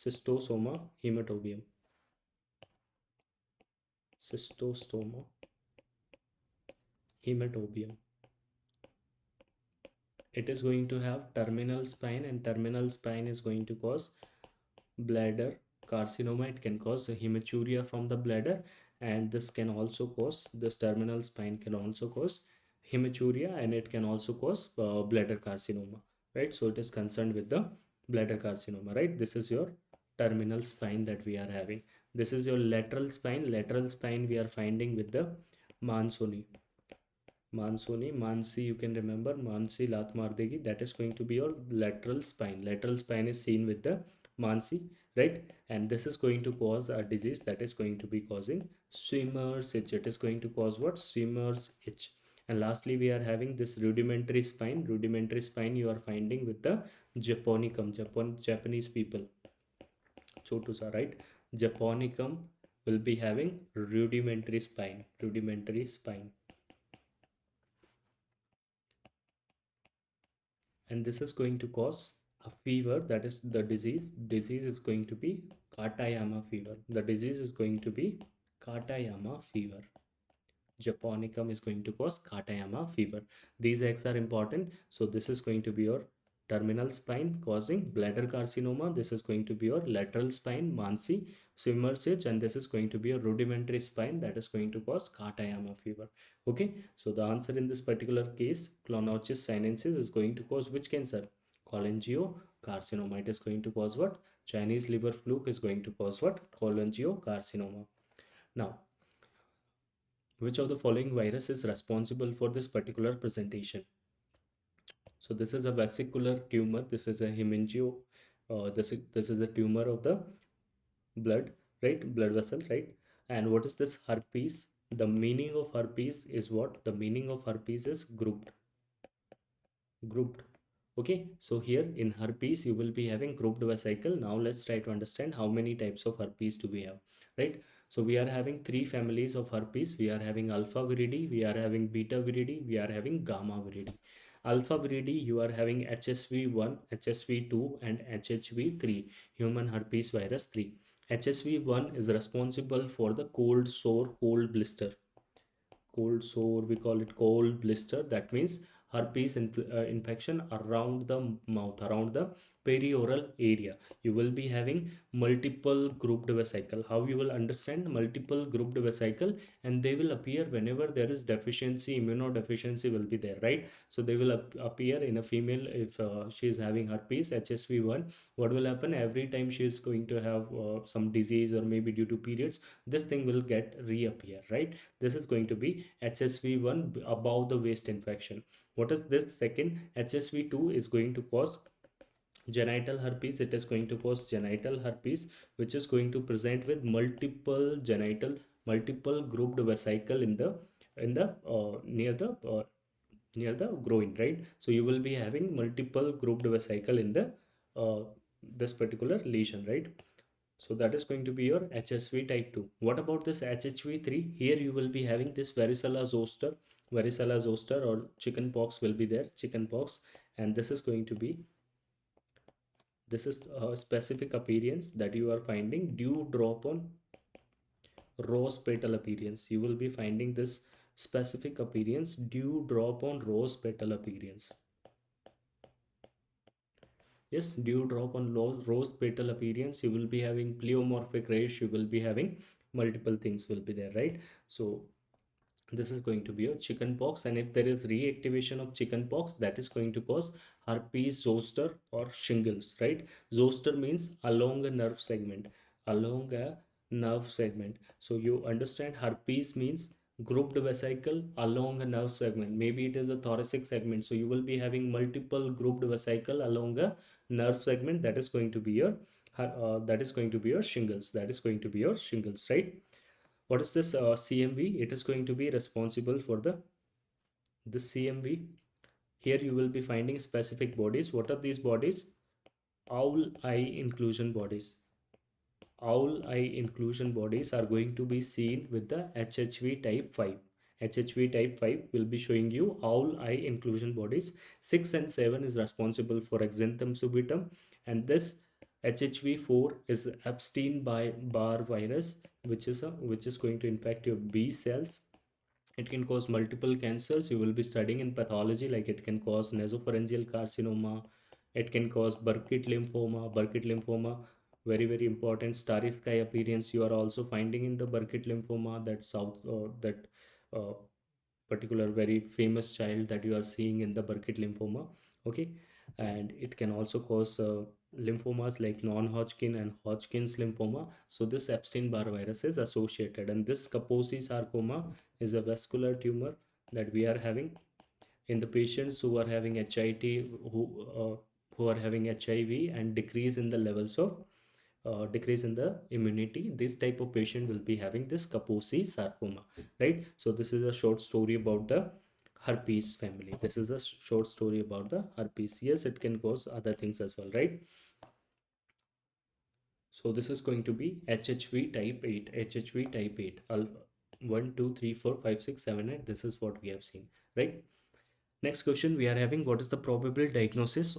hematobium. Schistosoma hematobium. It is going to have terminal spine, and terminal spine is going to cause bladder carcinoma. It can cause a hematuria from the bladder, and this can also cause, this terminal spine can also cause hematuria, and it can also cause bladder carcinoma, right? So it is concerned with the bladder carcinoma, right? This is your terminal spine that we are having. This is your lateral spine. Lateral spine we are finding with the Mansoni. Mansi, you can remember Mansi Lat Mar Degi. That is going to be your lateral spine. Lateral spine is seen with the Mansi, right? And this is going to cause a disease that is going to be causing swimmer's itch. It is going to cause what? Swimmer's itch. And lastly, we are having this rudimentary spine. Rudimentary spine you are finding with the Japonicum, Japanese people. Chotusa, right? Japonicum will be having rudimentary spine. Rudimentary spine. And this is going to cause a fever. That is the disease is going to be Katayama fever. The disease is going to be Katayama fever. Japonicum is going to cause Katayama fever. These eggs are important, so this is going to be your terminal spine causing bladder carcinoma. This is going to be your lateral spine, Mansi Swimmer's, and this is going to be a rudimentary spine that is going to cause Katayama fever. Okay, so the answer in this particular case, Clonochus sinensis, is going to cause which cancer? Cholangiocarcinoma. It is going to cause what? Chinese liver fluke is going to cause what? Cholangiocarcinoma. Now, which of the following virus is responsible for this particular presentation? So this is a vesicular tumor. This is a hemangio. This is a tumor of the blood, right? Blood vessel, right? And what is this herpes? The meaning of herpes is what? The meaning of herpes is grouped. Okay, so here in herpes you will be having grouped vesicle. Now let's try to understand how many types of herpes do we have, right? So we are having three families of herpes. We are having alpha viridi, we are having beta viridi, we are having gamma viridi. Alpha viridi, you are having HSV1, HSV2 and HHV3, human herpes virus 3. HSV1 is responsible for the cold sore, cold blister. Cold sore, we call it cold blister. That means herpes infection around the mouth, around the perioral area. You will be having multiple grouped vesicle. How you will understand multiple grouped vesicle? And they will appear whenever there is deficiency, immunodeficiency will be there, right? So they will appear in a female if she is having herpes HSV1. What will happen? Every time she is going to have some disease or maybe due to periods, this thing will get reappear, right? This is going to be HSV1 above the waist infection. What is this second? HSV2 is going to cause genital herpes. It is going to cause genital herpes, which is going to present with multiple grouped vesicle in the near the groin, right? So you will be having multiple grouped vesicle in the uh, this particular lesion, right? So that is going to be your HSV type 2. What about this HHV3? Here you will be having this varicella zoster or chicken pox will be there, chicken pox, and this is going to be, this is a specific appearance that you are finding, dew drop on rose petal appearance. You will be finding this specific appearance, dew drop on rose petal appearance. Yes, dew drop on rose petal appearance. You will be having pleomorphic rash. You will be having multiple things will be there, right? So this is going to be a chicken pox, and if there is reactivation of chicken pox, that is going to cause herpes zoster or shingles, right? Zoster means along a nerve segment, along a nerve segment. So you understand herpes means grouped vesicle along a nerve segment. Maybe it is a thoracic segment, so you will be having multiple grouped vesicle along a nerve segment. That is going to be your shingles. That is going to be your shingles, right? What is this CMV? It is going to be responsible for the CMV. Here you will be finding specific bodies. What are these bodies? Owl eye inclusion bodies. Owl eye inclusion bodies are going to be seen with the HHV type 5. HHV type 5 will be showing you owl eye inclusion bodies. 6 and 7 is responsible for exanthum subitum, and this HHV4 is Epstein-Barr virus, which is going to infect your B cells. It can cause multiple cancers. You will be studying in pathology, like it can cause nasopharyngeal carcinoma, it can cause Burkitt lymphoma, very very important. Starry sky appearance you are also finding in the Burkitt lymphoma, that uh, particular very famous child that you are seeing in the Burkitt lymphoma. Okay, and it can also cause lymphomas like non-Hodgkin and Hodgkin's lymphoma. So this Epstein-Barr virus is associated, and this Kaposi sarcoma is a vascular tumor that we are having in the patients who are having HIT, who are having HIV and decrease in the levels of decrease in the immunity. This type of patient will be having this Kaposi sarcoma, right? So this is a short story about the herpes family. This is a short story about the herpes. Yes, it can cause other things as well, right? So this is going to be HHV type 8, HHV type 8, 1, 2, 3, 4, 5, 6, 7, 8. This is what we have seen, right? Next question we are having, what is the probable diagnosis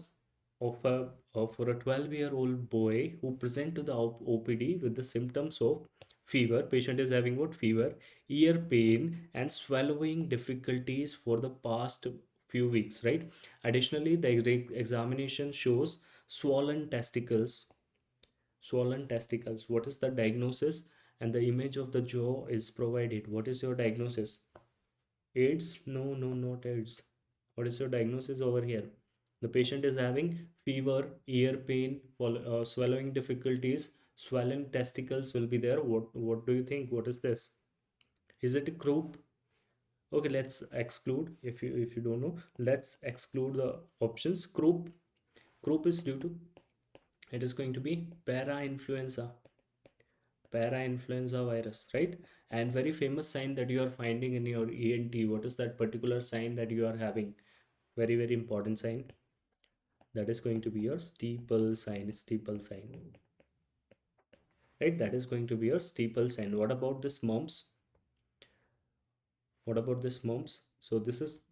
for a 12-year-old boy who present to the OPD with the symptoms of fever? Patient is having what? Fever, ear pain and swallowing difficulties for the past few weeks, right? Additionally, the examination shows swollen testicles. Swollen testicles. What is the diagnosis? And the image of the jaw is provided. What is your diagnosis? AIDS? No, no, not AIDS. What is your diagnosis over here? The patient is having fever, ear pain, swallowing difficulties, swollen testicles will be there. What do you think? What is this? Is it a croup? Okay, let's exclude. If you don't know, let's exclude the options. Croup is due to, it is going to be para-influenza virus, right? And very famous sign that you are finding in your ENT. What is that particular sign that you are having? Very, very important sign. That is going to be your steeple sign, right? That is going to be your steeple sign. What about this mumps? What about this mumps? So this is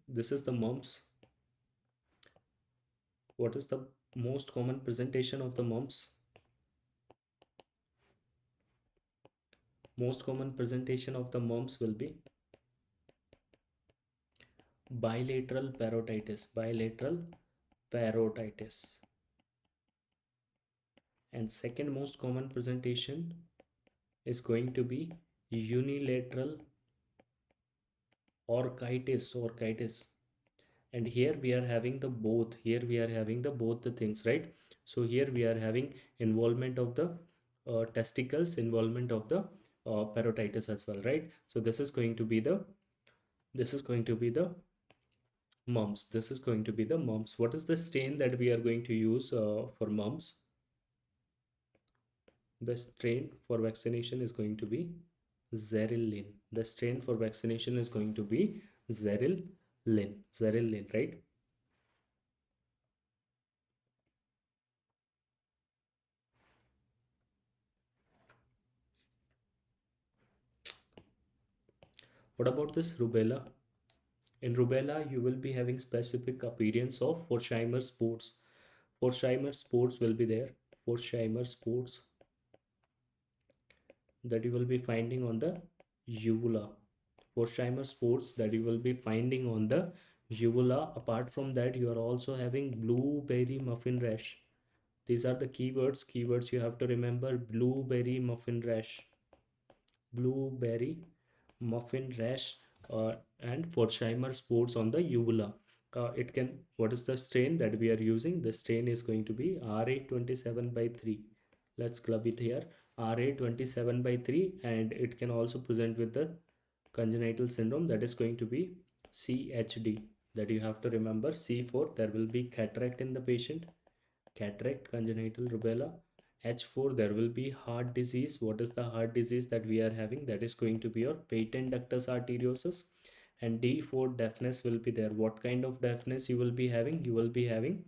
the mumps. What is the most common presentation of the mumps? Most common presentation of the mumps will be bilateral parotitis. And second most common presentation is going to be unilateral orchitis. And here we are having the both the things, right? So here we are having involvement of the testicles, involvement of the parotitis as well, right? So this is going to be the mumps. This is going to be the mumps. What is the strain that we are going to use for mumps? The strain for vaccination is going to be Zerilin. The strain for vaccination is going to be Zerilin, right? What about this rubella? In rubella, you will be having specific appearance of Forsheimer spots. Forsheimer spots will be there. Forsheimer spots that you will be finding on the uvula. Forsheimer spots that you will be finding on the uvula. Apart from that, you are also having blueberry muffin rash. These are the keywords you have to remember. Blueberry muffin rash. Blueberry muffin rash, and Forsheimer spots on the uvula. What is the strain that we are using? The strain is going to be R827 by 3. Let's club it here. R827 by 3, and it can also present with the congenital syndrome, that is going to be CHD. That you have to remember. C4, there will be cataract in the patient. Cataract, congenital rubella. H4, there will be heart disease. What is the heart disease that we are having? That is going to be your patent ductus arteriosus. And D4, deafness will be there. What kind of deafness you will be having? You will be having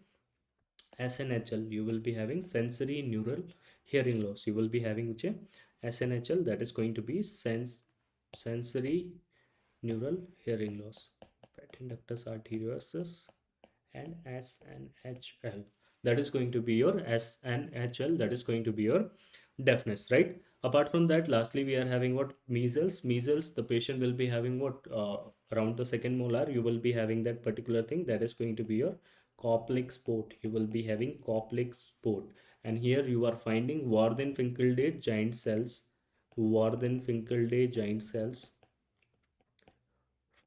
SNHL. You will be having sensory neural hearing loss. You will be having which SNHL, that is going to be sensory neural hearing loss. Patent ductus arteriosus and SNHL, that is going to be your SNHL, that is going to be your deafness, right? Apart from that, lastly we are having what? Measles. The patient will be having what? Around the second molar, you will be having that particular thing, that is going to be your Koplik spot. You will be having Koplik spot. And here you are finding Warthin-Finkelday giant cells. Warthin-Finkelday giant cells.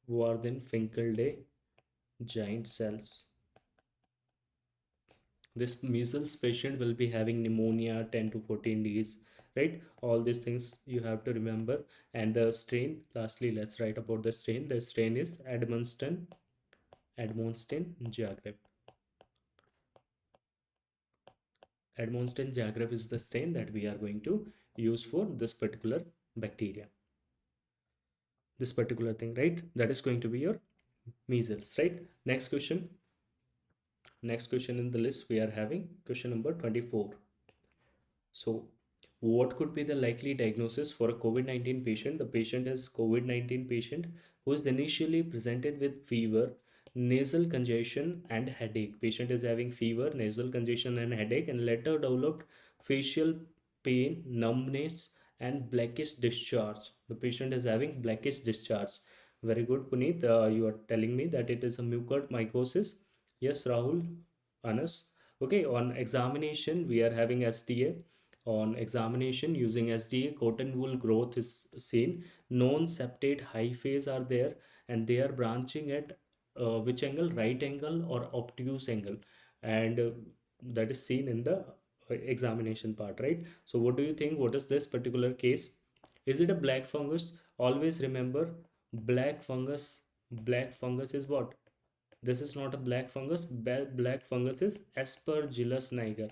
Warthin-Finkelday giant cells. This measles patient will be having pneumonia 10 to 14 days, right? All these things you have to remember. And the strain, lastly let's write about the strain. The strain is Edmonston Jagreb. Edmonston Jagreb is the strain that we are going to use for this particular bacteria, this particular thing, right? That is going to be your measles, right? Next question in the list, we are having question number 24. So what could be the likely diagnosis for a COVID-19 patient? The patient is COVID-19 patient who is initially presented with fever, nasal congestion and headache. Patient is having fever, nasal congestion and headache, and later developed facial pain, numbness and blackish discharge. The patient is having blackish discharge. Very good, Puneet. You are telling me that it is a mucormycosis. Yes, Rahul, Anas. Okay, on examination, we are having SDA. On examination, using SDA, cotton wool growth is seen. Known septate hyphae are there, and they are branching at which angle? Right angle or obtuse angle. And that is seen in the examination part, right? So, what do you think? What is this particular case? Is it a black fungus? Always remember, black fungus. Black fungus is what? This is not a black fungus. Black fungus is Aspergillus niger.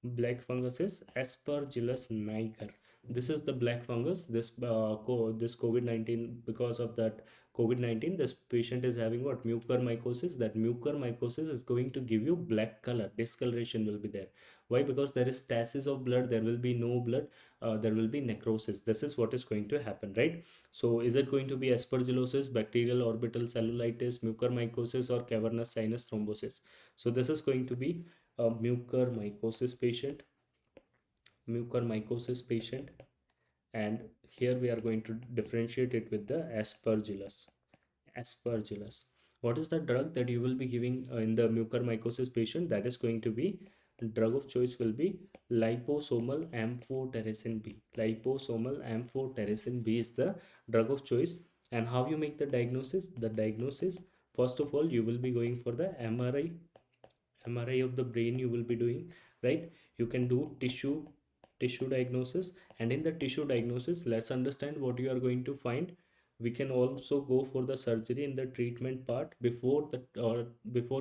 Black fungus is Aspergillus niger. This is the black fungus. This COVID-19, because of that COVID-19, this patient is having what? Mucormycosis. That mucormycosis is going to give you black color. Discoloration will be there. Why? Because there is stasis of blood. There will be no blood. There will be necrosis. This is what is going to happen, right? So, is it going to be aspergillosis, bacterial orbital cellulitis, mucormycosis, or cavernous sinus thrombosis? So, this is going to be a mucormycosis patient, and here we are going to differentiate it with the aspergillus. What is the drug that you will be giving in the mucormycosis patient? That is going to be, drug of choice will be liposomal amphotericin B. Liposomal amphotericin B is the drug of choice. And how you make the diagnosis? The diagnosis, first of all, you will be going for the MRI of the brain. You will be doing, right? You can do tissue diagnosis, and in the tissue diagnosis, let's understand what you are going to find. We can also go for the surgery in the treatment part. Before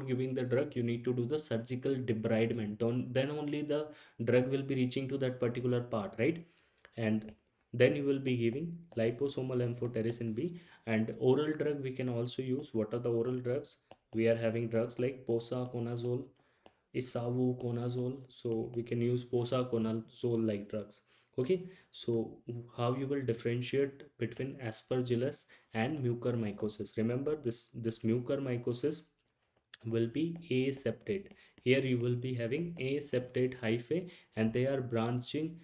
giving the drug, you need to do the surgical debridement. Then only the drug will be reaching to that particular part, right? And then you will be giving liposomal amphotericin B. And oral drug we can also use. What are the oral drugs? We are having drugs like posaconazole, isavuconazole. So we can use posaconazole like drugs. Okay, so how you will differentiate between aspergillus and mucormycosis? Remember, this mucormycosis will be aseptate. Here you will be having aseptate hyphae, and they are branching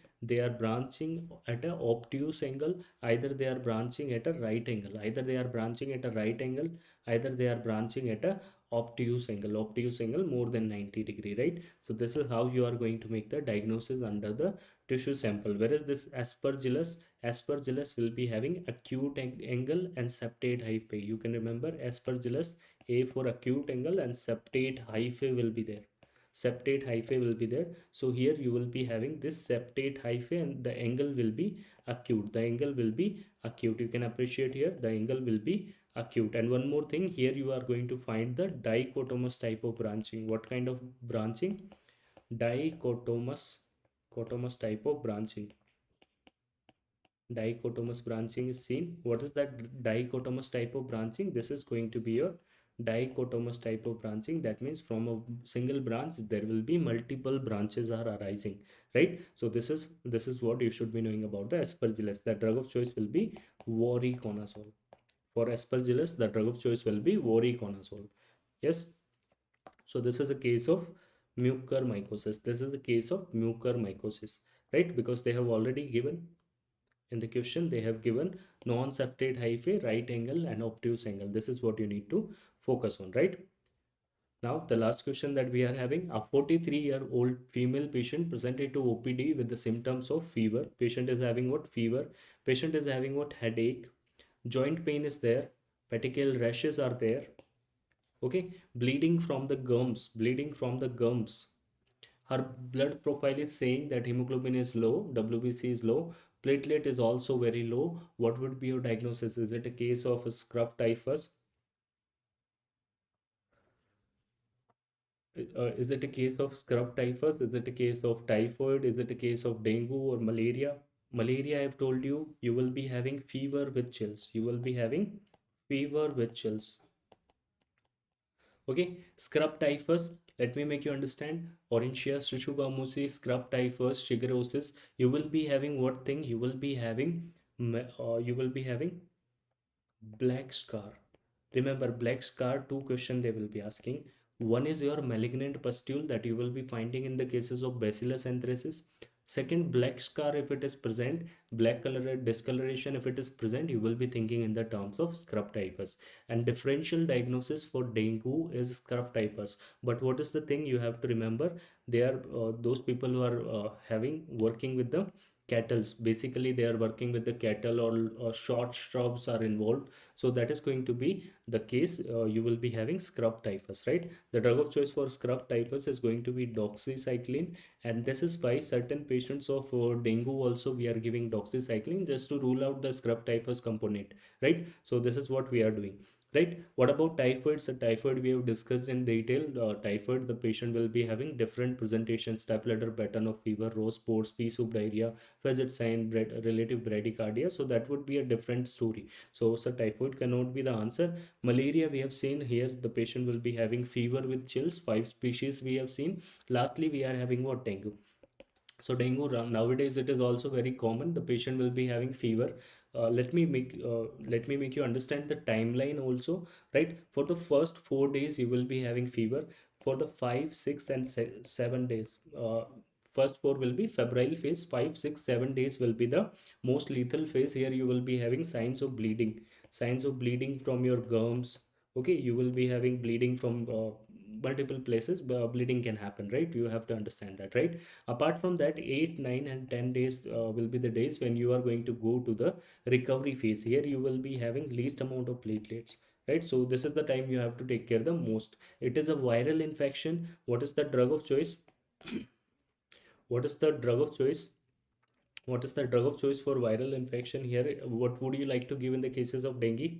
at a obtuse angle. Either they are branching at a right angle, either they are branching at a right angle, either they are branching at a obtuse angle more than 90-degree, right? So this is how you are going to make the diagnosis under the tissue sample. Whereas this aspergillus will be having acute angle and septate hyphae. You can remember aspergillus, A for acute angle, and septate hyphae will be there. Septate hyphae will be there. So here you will be having this septate hyphae, and the angle will be acute. The angle will be acute. You can appreciate here, the angle will be acute. And one more thing, here you are going to find the dichotomous type of branching. What kind of branching? Dichotomous type of branching. Dichotomous branching is seen. What is that dichotomous type of branching? This is going to be your dichotomous type of branching. That means from a single branch there will be multiple branches are arising, right? So this is what you should be knowing about the aspergillus. The drug of choice will be voriconazole. For aspergillus, the drug of choice will be voriconazole. Yes. So this is a case of mucormycosis. This is a case of mucormycosis, right? Because they have already given in the question, they have given non-septate hyphae, right angle, and obtuse angle. This is what you need to focus on, right? Now, the last question that we are having, a 43-year-old female patient presented to OPD with the symptoms of fever. Patient is having what? Fever. Patient is having what? Headache. Joint pain is there. Petechial rashes are there. Okay, bleeding from the gums. Bleeding from the gums. Her blood profile is saying that hemoglobin is low, WBC is low, platelet is also very low. What would be your diagnosis? Is it a case of scrub typhus? Is it a case of scrub typhus? Is it a case of typhoid? Is it a case of dengue or malaria? Malaria, I have told you, you will be having fever with chills. You will be having fever with chills. Okay, scrub typhus. Let me make you understand. Orantia, Shushugamusi, scrub typhus, shigerosis. You will be having what thing? You will be having black scar. Remember, black scar. Two questions they will be asking. One is your malignant pustule that you will be finding in the cases of bacillus anthracis. Second, black scar if it is present, black color discoloration if it is present, you will be thinking in the terms of scrub typhus. And differential diagnosis for dengue is scrub typhus. But what is the thing you have to remember? They are those people who are having working with the cattles. Basically, they are working with the cattle, or short shrubs are involved. So that is going to be the case. You will be having scrub typhus, right? The drug of choice for scrub typhus is going to be doxycycline, and this is why certain patients of dengue also we are giving doxycycline just to rule out the scrub typhus component, right? So this is what we are doing, right? What about typhoid? So typhoid we have discussed in detail. Typhoid, the patient will be having different presentations: stepladder pattern of fever, rose spots, pea soup diarrhea, fidget sign, relative bradycardia. So that would be a different story. So typhoid cannot be the answer. Malaria, we have seen here the patient will be having fever with chills. 5 species we have seen. Lastly, we are having what? Dengue. So dengue nowadays it is also very common. The patient will be having fever. Let me make you understand the timeline also, right? For the first 4 days you will be having fever. For the 5, 6, and 7 days, first four will be febrile phase. 5, 6, 7 days will be the most lethal phase. Here you will be having signs of bleeding from your gums. Okay, you will be having bleeding from multiple places. Bleeding can happen, right? You have to understand that, right? Apart from that, 8, 9, and 10 days will be the days when you are going to go to the recovery phase. Here you will be having least amount of platelets, right? So this is the time you have to take care the most. It is a viral infection. What is the drug of choice? What is the drug of choice? What is the drug of choice for viral infection here? What would you like to give in the cases of dengue?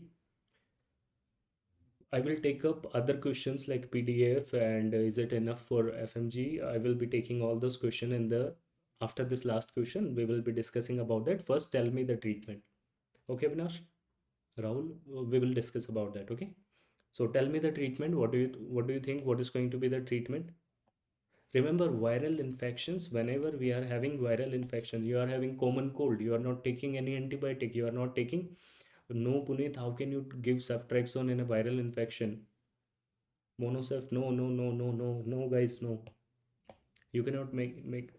I will take up other questions like PDF and is it enough for FMG? I will be taking all those questions in the after this last question. We will be discussing about that. First, tell me the treatment. Okay, Avinash? Rahul, we will discuss about that. Okay. So tell me the treatment. What do you think? What is going to be the treatment? Remember, viral infections. Whenever we are having viral infection, you are having common cold. You are not taking any antibiotic. You are not taking. No, Puneet. How can you give ceftriaxone in a viral infection? Monosef, no, no, no, no, no, no, guys, no. You cannot make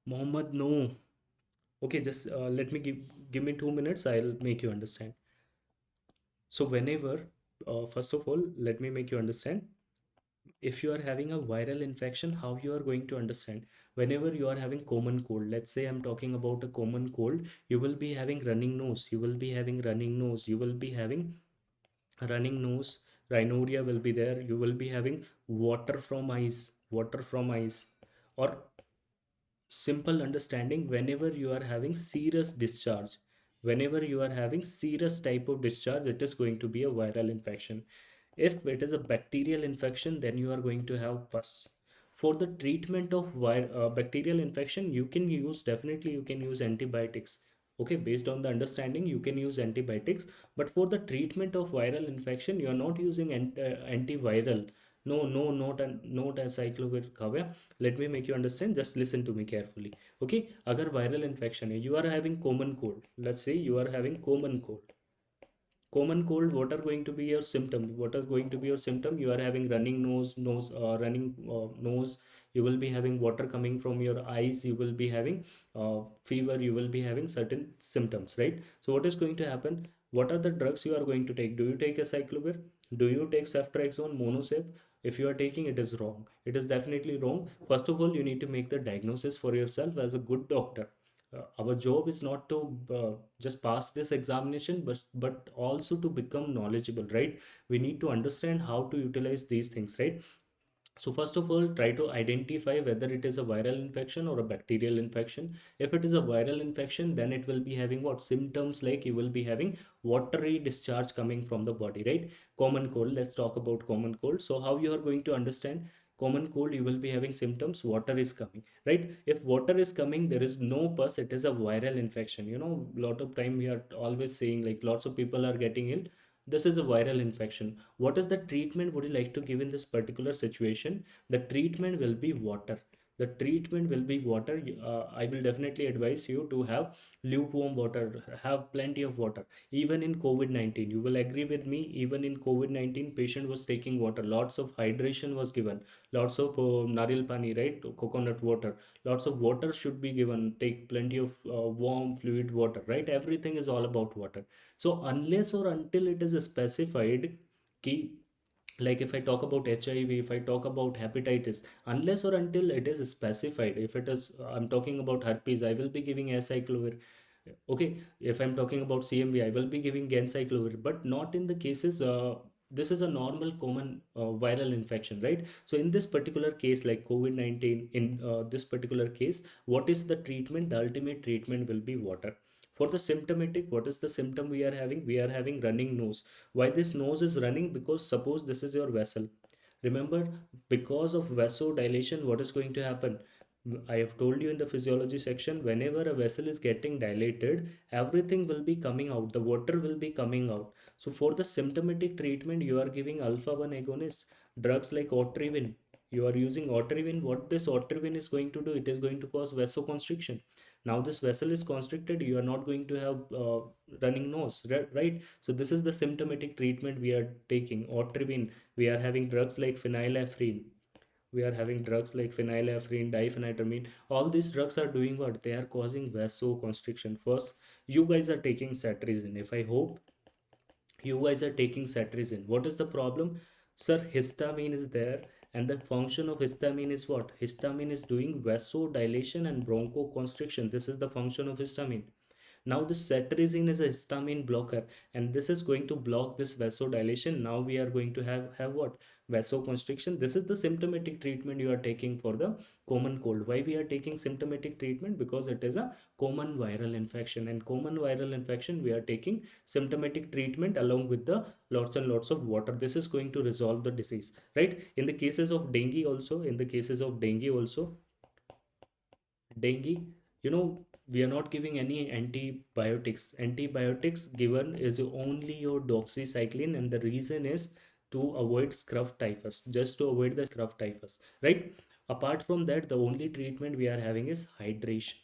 Mohammed, no. Okay, just let me give me 2 minutes. I'll make you understand. So whenever, first of all, let me make you understand. If you are having a viral infection, how you are going to understand? Whenever you are having common cold, let's say I'm talking about a common cold, you will be having running nose. You will be having running nose. You will be having running nose. Rhinorrhea will be there. You will be having water from eyes, or simple understanding, whenever you are having serous discharge, whenever you are having serious type of discharge, it is going to be a viral infection. If it is a bacterial infection, then you are going to have pus. For the treatment of bacterial infection, you can use, definitely you can use antibiotics. Okay, based on the understanding, you can use antibiotics. But for the treatment of viral infection, you are not using antiviral. No, no, not a cyclovir kavya. Let me make you understand. Just listen to me carefully. Okay, agar viral infection hai, you are having common cold. Let's say you are having common cold. Common cold, what are going to be your symptom? What are going to be your symptom? You are having running running nose. You will be having water coming from your eyes. You will be having fever. You will be having certain symptoms, right? So what is going to happen? What are the drugs you are going to take? Do you take a cyclovir? Do you take ceftriaxone, monosep? If you are taking, it is wrong. It is definitely wrong. First of all, you need to make the diagnosis for yourself as a good doctor. Our job is not to just pass this examination, but also to become knowledgeable, right? We need to understand how to utilize these things, right? So first of all, try to identify whether it is a viral infection or a bacterial infection. If it is a viral infection, then it will be having what symptoms, like you will be having watery discharge coming from the body, right? Common cold, let's talk about common cold. So how you are going to understand common cold? You will be having symptoms, water is coming, right? If water is coming, there is no pus, it is a viral infection. You know, lot of time we are always saying like lots of people are getting ill. This is a viral infection. What is the treatment would you like to give in this particular situation? The treatment will be water. The treatment will be water. I will definitely advise you to have lukewarm water, have plenty of water. Even in COVID-19, you will agree with me, even in COVID-19 patient was taking water, lots of hydration was given, lots of naril pani, right, coconut water, lots of water should be given. Take plenty of warm fluid water, right? Everything is all about water. So unless or until it is specified, key, like if I talk about HIV, if I talk about hepatitis, unless or until it is specified, if it is I'm talking about herpes, I will be giving acyclovir. Okay, if I'm talking about CMV, I will be giving ganciclovir, but not in the cases, this is a normal common viral infection, right? So in this particular case, like COVID-19, in this particular case, what is the treatment? The ultimate treatment will be water. For the symptomatic, what is the symptom we are having? We are having running nose. Why this nose is running? Because suppose this is your vessel. Remember, because of vasodilation, what is going to happen? I have told you in the physiology section, whenever a vessel is getting dilated, everything will be coming out, the water will be coming out. So for the symptomatic treatment, you are giving alpha 1 agonist, drugs like otrivin. You are using otrivin. What this otrivin is going to do? It is going to cause vasoconstriction. Now this vessel is constricted, you are not going to have running nose, right? So this is the symptomatic treatment we are taking, otrivin. We are having drugs like phenylephrine, we are having drugs like phenylephrine, diphenhydramine. All these drugs are doing what? They are causing vasoconstriction. First, you guys are taking cetirizine. If I hope you guys are taking cetirizine, what is the problem? Sir, histamine is there, and the function of histamine is what? Histamine is doing vasodilation and bronchoconstriction. This is the function of histamine. Now this cetirizine is a histamine blocker, and this is going to block this vasodilation. Now we are going to have what? Vasoconstriction. This is the symptomatic treatment you are taking for the common cold. Why we are taking symptomatic treatment? Because it is a common viral infection, and common viral infection we are taking symptomatic treatment along with the lots and lots of water. This is going to resolve the disease, right? In the cases of dengue also, in the cases of dengue also, dengue, you know, we are not giving any antibiotics. Antibiotics given is only your doxycycline, and the reason is to avoid scrub typhus, just to avoid the scrub typhus, right? Apart from that, the only treatment we are having is hydration.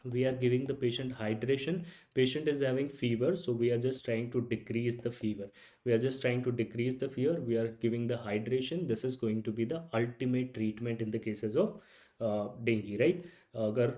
We are giving the patient hydration. Patient is having fever, so we are just trying to decrease the fever. We are just trying to decrease the fever. We are giving the hydration. This is going to be the ultimate treatment in the cases of dengue, right? Agar,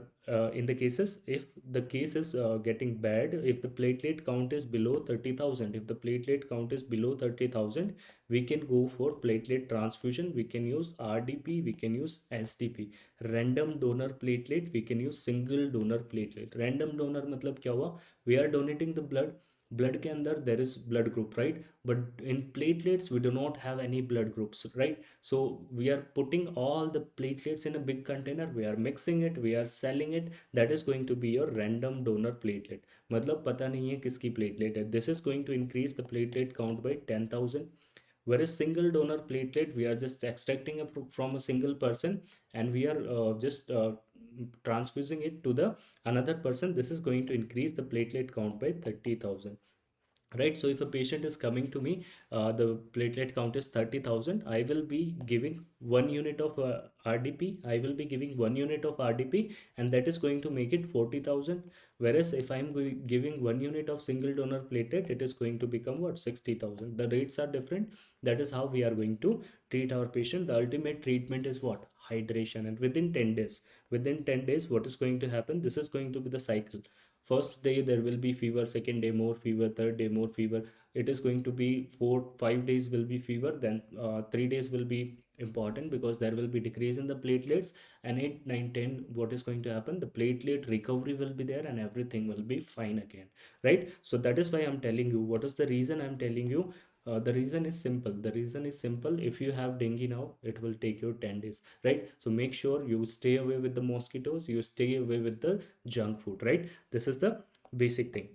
in the cases, if the case is getting bad, if the platelet count is below 30,000, if the platelet count is below 30,000, we can go for platelet transfusion. We can use RDP, we can use SDP, random donor platelet, we can use single donor platelet. Random donor मतलब क्या हुआ? We are donating the blood. Blood के अंदर there is blood group, right? But in platelets we do not have any blood groups, right? So we are putting all the platelets in a big container, we are mixing it, we are selling it. That is going to be your random donor platelet. मतलब पता नहीं है किसकी platelet है. This is going to increase the platelet count by 10,000. Whereas single donor platelet, we are just extracting it from a single person, and we are just transfusing it to the another person. This is going to increase the platelet count by 30,000, right? So if a patient is coming to me, the platelet count is 30,000, I will be giving 1 unit of RDP. I will be giving 1 unit of RDP, and that is going to make it 40,000. Whereas if I'm giving 1 unit of single donor platelet, it is going to become what? 60,000. The rates are different. That is how we are going to treat our patient. The ultimate treatment is what? Hydration. And within 10 days, within 10 days, what is going to happen? This is going to be the cycle. First day there will be fever, second day more fever, third day more fever. It is going to be 4 5 days will be fever, then 3 days will be important because there will be decrease in the platelets, and 8 9 10, what is going to happen? The platelet recovery will be there and everything will be fine again, right? So that is why I'm telling you. What is the reason I'm telling you? The reason is simple. The reason is simple. If you have dengue now, it will take you 10 days, right? So make sure you stay away with the mosquitoes, you stay away with the junk food, right? This is the basic thing,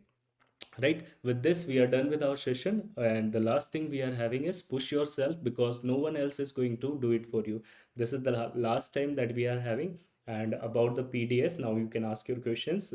right? With this we are done with our session, and the last thing we are having is push yourself, because no one else is going to do it for you. This is the last time that we are having. And about the PDF, now you can ask your questions.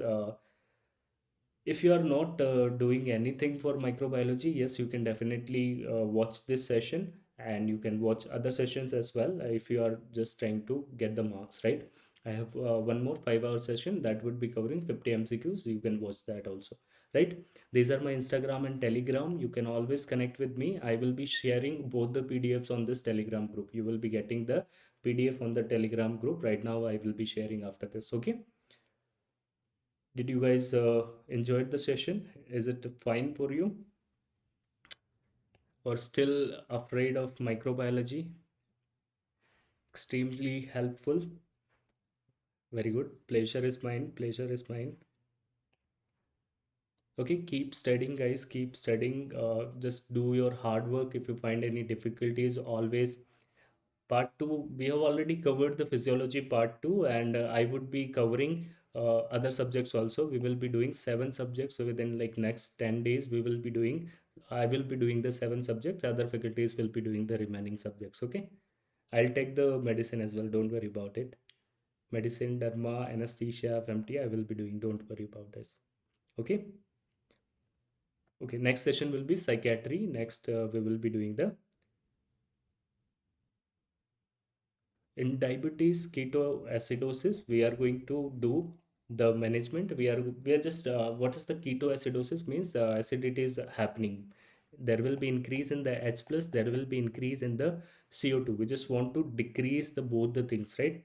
If you are not doing anything for microbiology, yes, you can definitely watch this session, and you can watch other sessions as well if you are just trying to get the marks, right? I have one more 5 hour session that would be covering 50 MCQs. You can watch that also, right? These are my Instagram and Telegram. You can always connect with me. I will be sharing both the PDFs on this Telegram group. You will be getting the PDF on the Telegram group right now. I will be sharing after this. Okay. Did you guys enjoyed the session? Is it fine for you, or still afraid of microbiology? Extremely helpful. Very good. Pleasure is mine. Pleasure is mine. Okay, keep studying, guys. Keep studying. Just do your hard work. If you find any difficulties, always. Part two, we have already covered the physiology part two, and I would be covering other subjects also. We will be doing 7 subjects. So within like next 10 days, we will be doing, I will be doing the 7 subjects. Other faculties will be doing the remaining subjects. Okay. I'll take the medicine as well. Don't worry about it. Medicine, derma, anesthesia, FMT, I will be doing. Don't worry about this. Okay. Okay. Next session will be psychiatry. Next, we will be doing the in diabetes ketoacidosis. We are going to do the management. We are just what is the ketoacidosis means? Acidity is happening. There will be increase in the H plus. There will be increase in the CO2. We just want to decrease the both the things, right?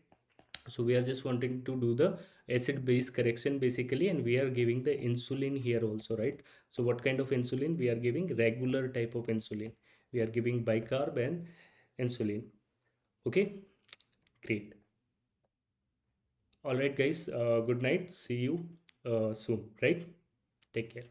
So we are just wanting to do the acid base correction basically, and we are giving the insulin here also, right? So what kind of insulin we are giving? Regular type of insulin. We are giving bicarb and insulin. Okay, great. All right, guys. Good night. See you soon, right? Take care.